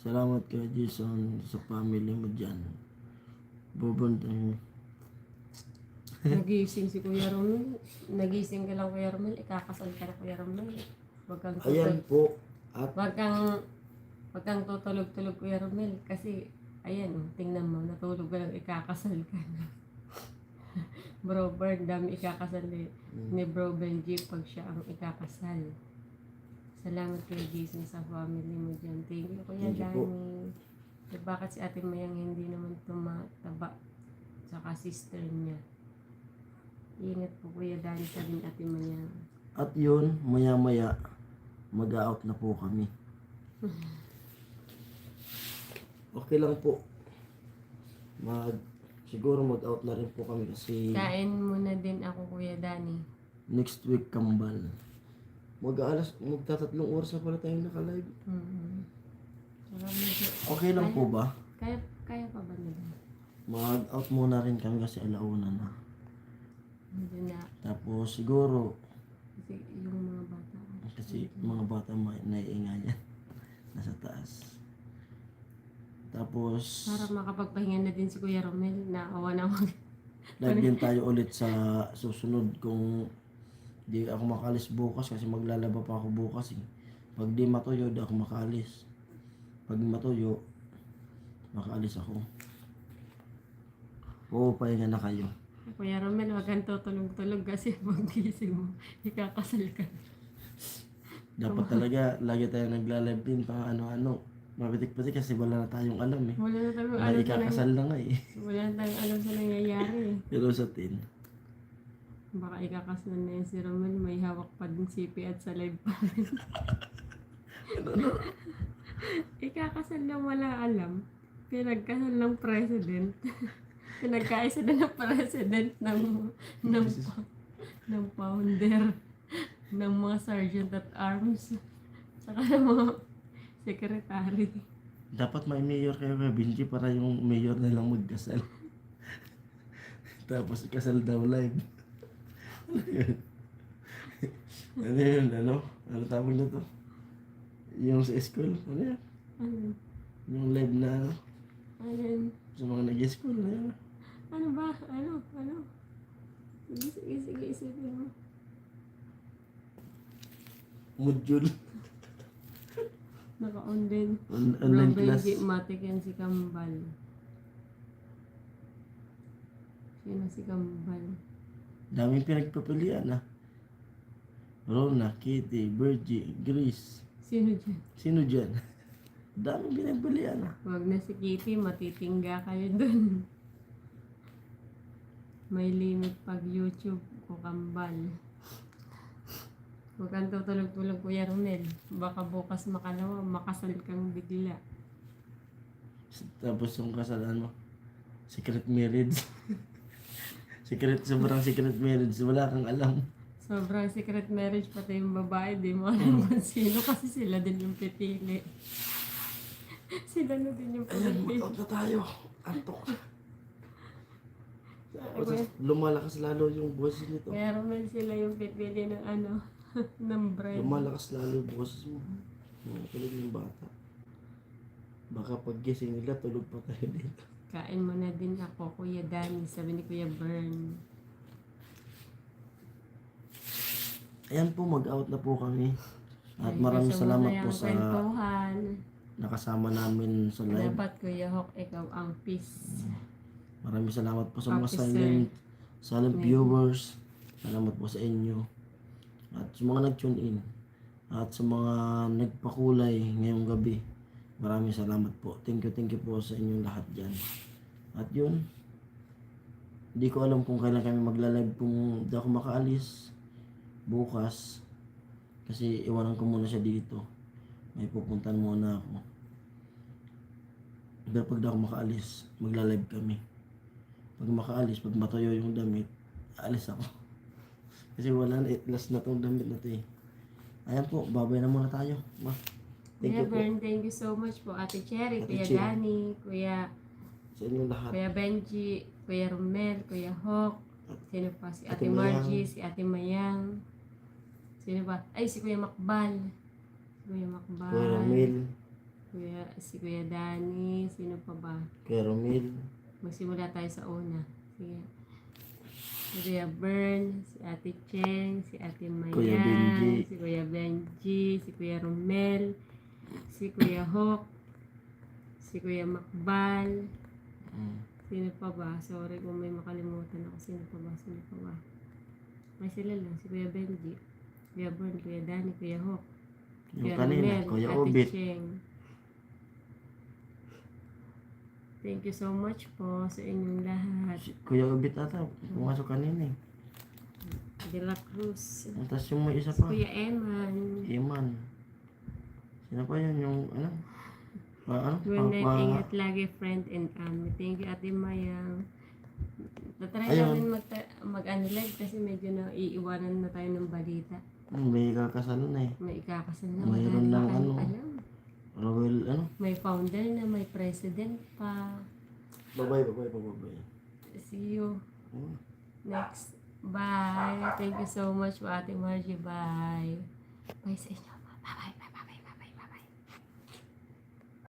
Salamat kay Jason sa family mo dyan. Bubuntan.
Nagising si Kuya Romel. Nagising ka lang Kuya Romel. Ikakasal ka na Kuya Romel. Wag kang
Ayan po. At
Wag kang tutulog-tulog Kuya Romel. Kasi, ayan, tingnan mo, natulog ka lang, ikakasal ka na. Bro Bird, dami ikakasal ni Bro Benji pag siya ang ikakasal. Salamat kay Jason sa family mo dyan. Thank you Kuya
Thank you po.
Dani. Eh, bakit si Ate Mayang hindi naman tumataba? Tsaka sister niya. Ingat po Kuya Dani, sabi ni Ate Mayang.
At yun, maya-maya, mag-out na po kami. Okay lang po. Siguro mag-out na rin po kami kasi
Kain muna din ako Kuya Dani.
next week kambal. Magtatatlong oras na pala tayong naka-live.
Saka medyo,
Okay lang po ba?
kaya pa ba nila?
Mag-out muna rin kami kasi alauna na.
Medyo na,
Tapos siguro,
kasi yung mga bata.
kasi mga bata naiingayan. Nasa taas. Tapos,
Para makapagpahinga na din si Kuya Romel, naawa na mag...
live din tayo ulit sa susunod kung di ako makalis bukas kasi maglalaba pa ako bukas eh. Pag di matuyo, di ako makalis. Pag matuyo, makaalis ako. Oo, pahinga na kayo.
Kuya Romel, wag kang tutulog-tulog kasi pag-gising mo, ikakasal ka.
Dapat talaga, lagi tayo nagla-live din pa ano-ano. Mabitik-bitik kasi wala na tayong alam eh.
Wala na tayong
May
alam sa
ikakasal na nga eh.
wala na tayong alam sa nangyayari.
Pero sa tin.
Baka ikakasal na yun si Romel, may hawak pa din CP at sa live pa rin. Ikakasal na wala alam. Pinagkasal ng president. Pinagkaisa na ng president ng, ng founder ng mga sergeant at arms. Saka ng mga secretary.
Dapat may mayor kayo kay Benji para yung mayor na lang magkasal. Tapos kasal daw live. Ano yun? Ano? Ano tawag na to? Yung sa school? Ano yun?
Ano?
Yung live na ano?
Ano yun?
Sa mga nag-school na yun.
Ano ba? Ano? Sige, isipin mo.
Module.
Naka-on din.
Online class.
Benji, matik yan si Kambal. Sino si Kambal?
Daming pinagpapilian ah. Rona, Kitty, Virgie, Grace.
Sino dyan?
Sino dyan? Daming pinagpilian ah.
Huwag na si Kitty, matitingga kayo dun. May limit pag YouTube ko Kambal. Huwag kang tutulog-tulog, Kuya Romel. Baka bukas makalawa, makasal kang bigla.
Tapos yung kasalan mo, secret marriage. Sobrang secret marriage. Wala kang alam.
Sobrang secret marriage, pati yung babae, di mo alam kung sino kasi sila din yung pipili. Sila na din yung
Ayan,
pipili.
mag-out na tayo. Antok. Lumalakas lalo yung boses nito.
Kaya Romel, sila yung pipili ng ano, ng bread.
Lumalakas lalo yung boses mo. Mga tulog ng bata. Baka pag gising nila, tulog pa tayo dito.
Kain mo na din ako, Kuya Danny, sabi ni Kuya Bern.
Ayan po, mag-out na po kami. At
Ay,
maraming
gusto mo
salamat
na
po
yung
sa
kwentuhan.
nakasama namin sa live.
Dapat Kuya Hawk, ikaw ang peace.
Maraming salamat po sa mga
Officer.
silent viewers. Salamat po sa inyo. At sa mga nag-tune in. At sa mga nagpakulay ngayong gabi. Maraming salamat po. Thank you po sa inyong lahat dyan. At yun, hindi ko alam kung kailan kami magla-live kung di ako makaalis bukas. Kasi iwanan ko muna siya dito. May pupuntan muna ako. Pero pag di ako makaalis, magla-live kami. Pag makaalis, pag matuyo yung damit, aalis ako. Kasi wala na, last na tong damit na to eh. Ayan po, babay na muna tayo. Thank
Kuya
you po
Bern, thank you so much po. Ate Cherry,
Ate
Kuya
Cherry.
Danny, Kuya
sa inyong lahat.
Kuya Benji, Kuya Romel, Kuya Hawk. Sino pa? Si Ate
Ate
Margie, si Ate Mayang. Sino pa? Ay, si Kuya Makbal. Si Kuya Makbal.
Kuya Romil.
Si Kuya Danny. Sino pa ba?
Kuya Romil.
Magsimula tayo sa una. Sige. Si Kuya Bern, si Ate Cheng, si Ate Mayang,
Kuya Benji.
si Kuya Benji, si Kuya Romel, si Kuya Hawk, si Kuya Makbal. Sino pa ba? Sorry kung may makalimutan ako. Sino pa ba? May sila lang. Si Kuya Benji, Kuya Bern, Kuya Danny, Kuya Hawk,
Yung kanina, Kuya
Ate
Obit.
Cheng. Thank you so much po sa inyong lahat.
Kuya Obit ata, pumasok kanina eh.
De La Cruz.
Tapos yung may isa
Si
pa,
Kuya Eman.
Iman. Sino pa yun yung ano?
Good night, ingat lagi, friend and family. Thank you, Ate Mayang. Tatry
Ayun.
namin mag-unlive kasi medyo na iiwanan na tayo ng balita.
May kakasal na eh.
May ikakasal na.
Mayroon
Wala
ng
tayong
ano.
alam.
Royal ano?
May founder na, may president pa.
Babay.
See you next. Bye. Thank you so much, Ate Margie. Bye. Bye sa inyo.